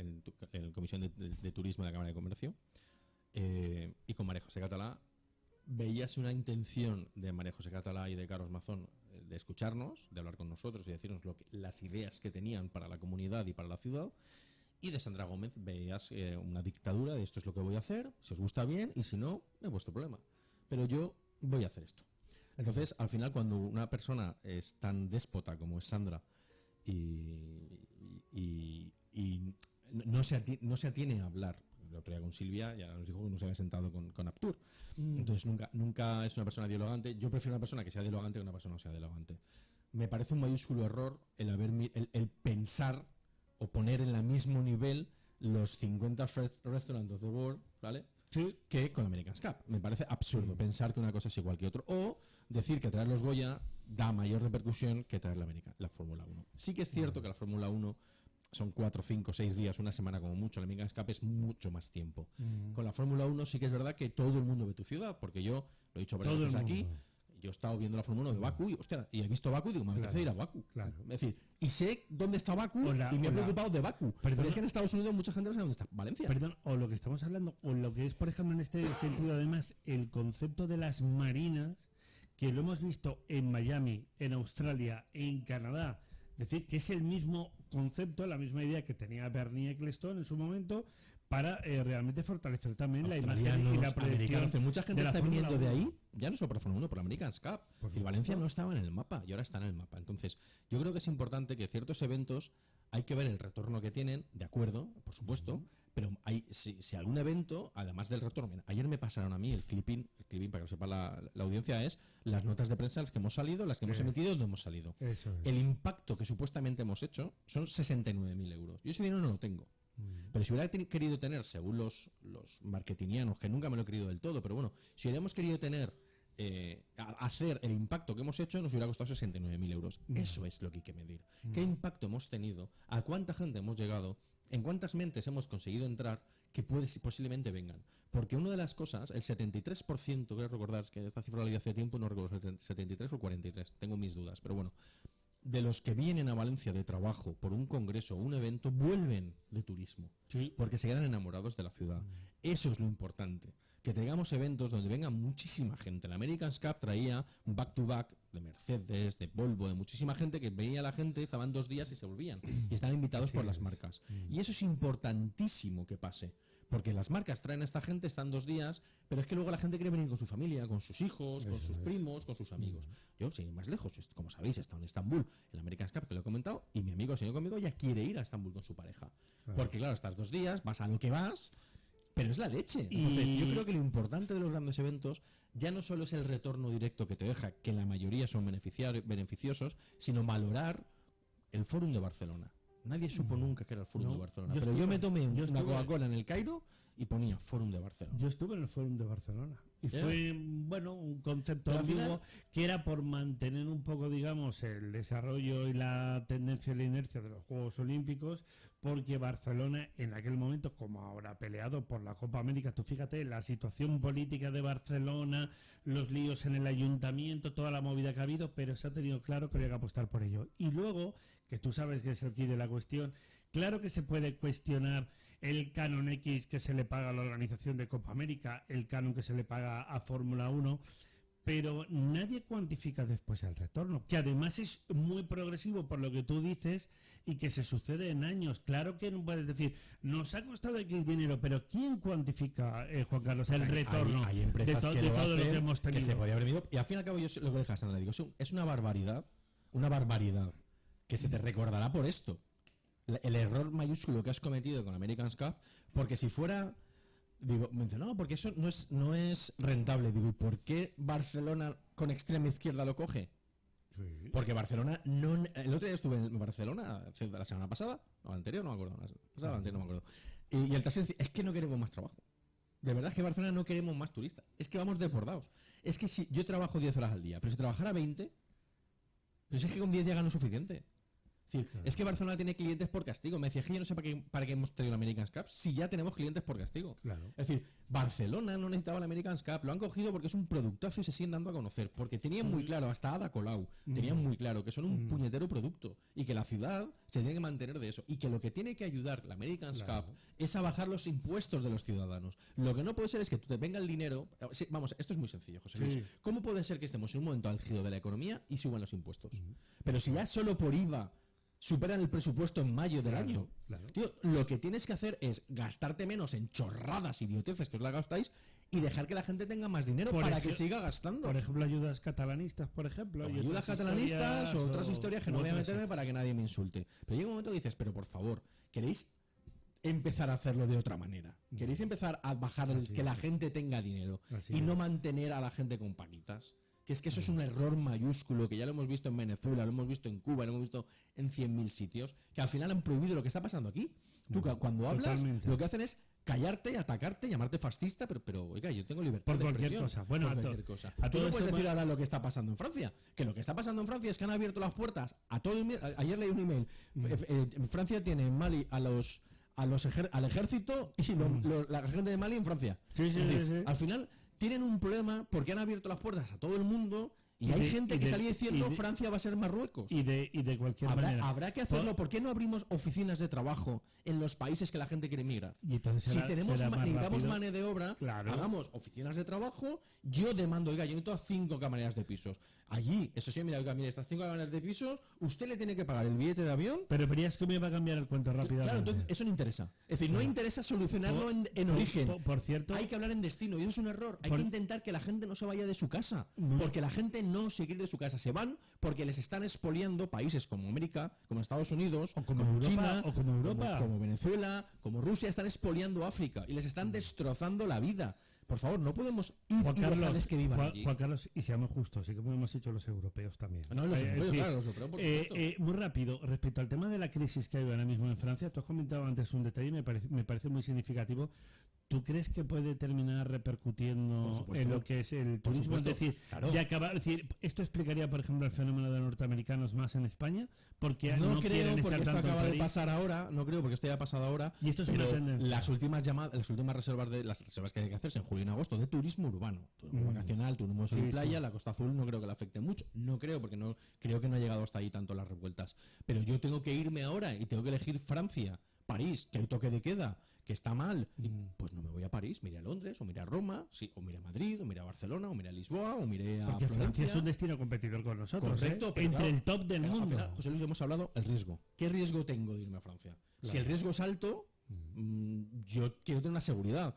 Comisión de Turismo de la Cámara de Comercio, y con María José Catalá, veías una intención de María José Catalá y de Carlos Mazón de escucharnos, de hablar con nosotros y decirnos las ideas que tenían para la comunidad y para la ciudad, y de Sandra Gómez veías una dictadura de esto es lo que voy a hacer, si os gusta bien y si no, es vuestro problema, pero yo voy a hacer esto. Entonces, al final, cuando una persona es tan déspota como es Sandra y no se atiene a hablar, el otro día con Silvia ya nos dijo que no se había sentado con Aptur. Entonces nunca es una persona dialogante. Yo prefiero una persona que sea dialogante que una persona que no sea dialogante. Me parece un mayúsculo error el pensar o poner en el mismo nivel los 50 first restaurants of the world, ¿vale? Sí. Que con America's Cup. Me parece absurdo pensar que una cosa es igual que otra. O decir que traer los Goya da mayor repercusión que traer la Fórmula 1. Sí que es cierto que la Fórmula 1 son 4, 5, 6 días, una semana como mucho. La America's Cup es mucho más tiempo. Con la Fórmula 1 sí que es verdad que todo el mundo ve tu ciudad, porque yo lo he dicho varias veces aquí. Yo he estado viendo la Fórmula 1 de Bakú y he visto Bakú y digo, me apetece ir a Bakú. Claro. Es decir, y sé dónde está Bakú y me he preocupado de Bakú. Pero es que en Estados Unidos mucha gente no sabe dónde está Valencia. Perdón, o lo que estamos hablando, o lo que es, por ejemplo, en este sentido, además, el concepto de las marinas, que lo hemos visto en Miami, en Australia, en Canadá. Es decir, que es el mismo concepto, la misma idea que tenía Bernie Ecclestone en su momento para realmente fortalecer también la imagen y la proyección. Mucha gente está viniendo de ahí, ya no solo por Fórmula 1, por America's Cup. Y Valencia no estaba en el mapa y ahora está en el mapa. Entonces, yo creo que es importante que ciertos eventos hay que ver el retorno que tienen, de acuerdo, por supuesto, pero si algún evento, además del retorno, ayer me pasaron a mí el clipping para que lo sepa la audiencia, es las notas de prensa, las que hemos salido, las que hemos emitido y donde hemos salido. El impacto que supuestamente hemos hecho son 69.000 euros. Yo ese dinero no lo tengo. Pero si hubiera querido tener, según los marketingianos, que nunca me lo he querido del todo, pero bueno, si hubiéramos querido tener hacer el impacto que hemos hecho, nos hubiera costado 69.000 euros. Eso es lo que hay que medir. ¿Qué impacto hemos tenido? ¿A cuánta gente hemos llegado? ¿En cuántas mentes hemos conseguido entrar que posiblemente vengan? Porque una de las cosas, el 73%, quiero recordar, que esta cifra la leí hace tiempo, no recuerdo, 73 o 43, tengo mis dudas, pero bueno, de los que vienen a Valencia de trabajo por un congreso o un evento, vuelven de turismo, porque se quedan enamorados de la ciudad. Eso es lo importante. Que tengamos eventos donde venga muchísima gente. La America's Cup traía back to back de Mercedes, de Volvo, de muchísima gente que veía a la gente, estaban 2 días y se volvían. Y estaban invitados por las marcas. Y eso es importantísimo que pase. Porque las marcas traen a esta gente, están 2 días, pero es que luego la gente quiere venir con su familia, con sus hijos, con sus primos, con sus amigos. Yo, sin ir más lejos, como sabéis, he estado en Estambul, en la America's Cup, que lo he comentado, y mi amigo, señor conmigo, ya quiere ir a Estambul con su pareja. Porque claro, estás 2 días, vas a lo que vas, pero es la leche. Entonces, yo creo que lo importante de los grandes eventos ya no solo es el retorno directo que te deja, que la mayoría son beneficiosos, sino valorar el Fórum de Barcelona. Nadie supo nunca que era el Fórum de Barcelona. Pero yo me tomé una Coca-Cola en el Cairo y ponía Fórum de Barcelona. Yo estuve en el Fórum de Barcelona. Y fue, bueno, un concepto ambiguo que era por mantener un poco, digamos, el desarrollo y la tendencia y la inercia de los Juegos Olímpicos, porque Barcelona, en aquel momento, como ahora peleado por la Copa América, tú fíjate, la situación política de Barcelona, los líos en el ayuntamiento, toda la movida que ha habido, pero se ha tenido claro que había que apostar por ello. Y luego, que tú sabes que es el quid de la cuestión, claro que se puede cuestionar el canon X que se le paga a la organización de Copa América, el canon que se le paga a Fórmula 1, pero nadie cuantifica después el retorno, que además es muy progresivo por lo que tú dices y que se sucede en años. Claro que no puedes decir, nos ha costado X dinero, pero ¿quién cuantifica, Juan Carlos, el retorno hay empresas de todo lo que hemos tenido? Que se podía haber venido, y al fin y al cabo yo lo voy a dejar, Sandra, digo, es una barbaridad, que se te recordará por esto. El error mayúsculo que has cometido con America's Cup, porque si fuera, digo, me dice, no, porque eso no es rentable. Digo, ¿y por qué Barcelona con extrema izquierda lo coge? Porque Barcelona no... El otro día estuve en Barcelona, la semana pasada, o la anterior, no me acuerdo. La anterior no me acuerdo. Y el taxi es que no queremos más trabajo. De verdad es que en Barcelona no queremos más turistas. Es que vamos desbordados. Es que si yo trabajo 10 horas al día, pero si trabajara 20, pues es que con 10 ya gano suficiente. Es que Barcelona tiene clientes por castigo. Me decía que yo no sé para qué hemos traído la America's Cup si ya tenemos clientes por castigo. Es decir, Barcelona no necesitaba la America's Cup, lo han cogido porque es un productazo y se siguen dando a conocer. Porque tenían muy claro, hasta Ada Colau, tenían muy claro que son un puñetero producto y que la ciudad se tiene que mantener de eso. Y que lo que tiene que ayudar la America's Cup es a bajar los impuestos de los ciudadanos. Lo que no puede ser es que tú te venga el dinero. Vamos, esto es muy sencillo, José Luis. ¿Cómo puede ser que estemos en un momento álgido de la economía y suban los impuestos? Pero si ya solo por IVA superan el presupuesto en mayo del año. Tío, lo que tienes que hacer es gastarte menos en chorradas, idioteces que os la gastáis, y dejar que la gente tenga más dinero para que siga gastando. Por ejemplo, ayudas catalanistas, por ejemplo. Ayudas catalanistas o otras historias que no voy a meterme para que nadie me insulte. Pero llega un momento que dices, pero por favor, ¿queréis empezar a hacerlo de otra manera? ¿Queréis empezar a bajar que la gente tenga dinero y no mantener a la gente con paquitas? Que es que eso es un error mayúsculo, que ya lo hemos visto en Venezuela, lo hemos visto en Cuba, lo hemos visto en 100.000 sitios, que al final han prohibido lo que está pasando aquí. Tú cuando hablas, lo que hacen es callarte, atacarte, llamarte fascista, pero oiga, yo tengo libertad por de cualquier expresión. cosa. Bueno, por cualquier cosa. Tú no puedes decir ahora lo que está pasando en Francia, que lo que está pasando en Francia es que han abierto las puertas a todo. Ayer leí un email. Francia tiene en Mali al ejército y la gente de Mali en Francia. Sí. Al final tienen un problema porque han abierto las puertas a todo el mundo y hay gente que salía diciendo Francia va a ser Marruecos. Y de cualquier manera. Habrá que hacerlo. ¿Por qué no abrimos oficinas de trabajo en los países que la gente quiere emigrar? Y entonces necesitamos mano de obra, hagamos oficinas de trabajo. Yo demando, oiga, yo necesito 5 camareras de pisos. Allí, eso sí, mira, estas 5 camareras de pisos, usted le tiene que pagar el billete de avión. Pero verías que me va a cambiar el cuento rápidamente. Claro, entonces eso no interesa. Es decir, no interesa solucionarlo en origen. Por cierto, hay que hablar en destino y eso es un error. Hay que intentar que la gente no se vaya de su casa. Porque la gente no se quiere ir de su casa. Se van porque les están expoliando países como América, como Estados Unidos, o como Europa, China, o como Europa, como Venezuela, como Rusia. Están expoliando África y les están destrozando la vida. Por favor, no podemos ir y dejarles que vivan allí. Juan Carlos, y seamos justos, y como hemos hecho los europeos también. No, los europeos, claro, los europeos, por supuesto. Muy rápido, respecto al tema de la crisis que hay ahora mismo en Francia, tú has comentado antes un detalle y me parece muy significativo. ¿Tú crees que puede terminar repercutiendo en lo que es el turismo? Es decir, ¿esto explicaría, por ejemplo, el fenómeno de norteamericanos más en España? Porque no creo, porque esto acaba de pasar ahora. No creo, porque esto ya ha pasado ahora. Y esto es una tendencia. Las últimas reservas que hay que hacerse en julio y en agosto de turismo urbano, turismo vacacional, turismo de playa, la Costa Azul no creo que le afecte mucho. No creo, porque no creo que no ha llegado hasta ahí tanto las revueltas. Pero yo tengo que irme ahora y tengo que elegir Francia, París, que hay toque de queda, que está mal, pues no me voy a París, me iré a Londres, o me iré a Roma, o me iré a Madrid, o me iré a Barcelona, o me iré a Lisboa, o me iré a Porque Florencia. Francia es un destino competidor con nosotros. Correcto, pero entre el top del mundo. Final, José Luis, hemos hablado el riesgo. ¿Qué riesgo tengo de irme a Francia? Si el riesgo es alto, yo quiero tener una seguridad.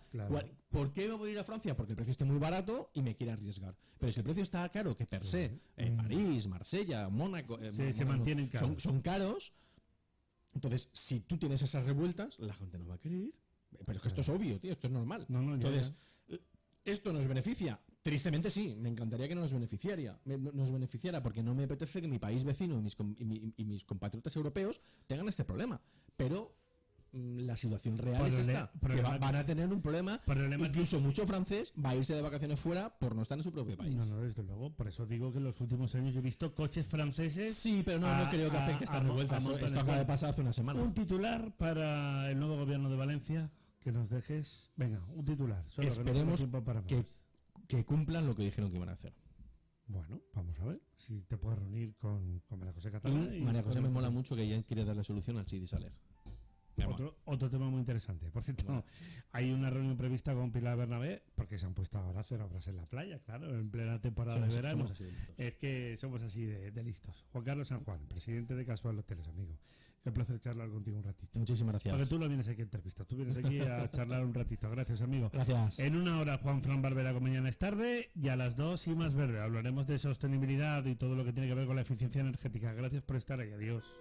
¿Por qué me voy a ir a Francia? Porque el precio esté muy barato y me quiere arriesgar. Pero si el precio está caro, que per se, París, Marsella, Mónaco, se mantienen caros. Son caros. Entonces, si tú tienes esas revueltas, la gente no va a querer ir. Pero es que esto es obvio, tío, esto es normal. Entonces, ¿esto nos beneficia? Tristemente sí, me encantaría que nos beneficiara, porque no me apetece que mi país vecino y mis compatriotas europeos tengan este problema. Pero la situación real es esta, que van a tener un problema. Incluso mucho francés va a irse de vacaciones fuera por no estar en su propio país. No, desde luego. Por eso digo que en los últimos años yo he visto coches franceses. Sí, pero no creo que afecte estas revueltas. Esto acaba de pasar hace una semana. Un titular para el nuevo gobierno de Valencia, que nos dejes. Venga, un titular. Solo esperemos que cumplan lo que dijeron que iban a hacer. Bueno, vamos a ver si te puedes reunir con María José Catalá. María José me mola mucho, que ella quiere darle solución al Sidi Saler. Otro tema muy interesante. Por cierto, hay una reunión prevista con Pilar Bernabé, porque se han puesto ahora a hacer obras en la playa, claro, en plena temporada de verano. Es que somos así de listos. Juan Carlos San Juan, presidente de Casual Hoteles, amigo. Qué placer charlar contigo un ratito. Muchísimas gracias. Porque tú no vienes aquí a entrevistas, tú vienes aquí a charlar un ratito. Gracias, amigo. Gracias. En una hora, Juan Fran Barbera con Mañana es Tarde, y a las 2 y Más Verde. Hablaremos de sostenibilidad y todo lo que tiene que ver con la eficiencia energética. Gracias por estar ahí. Adiós.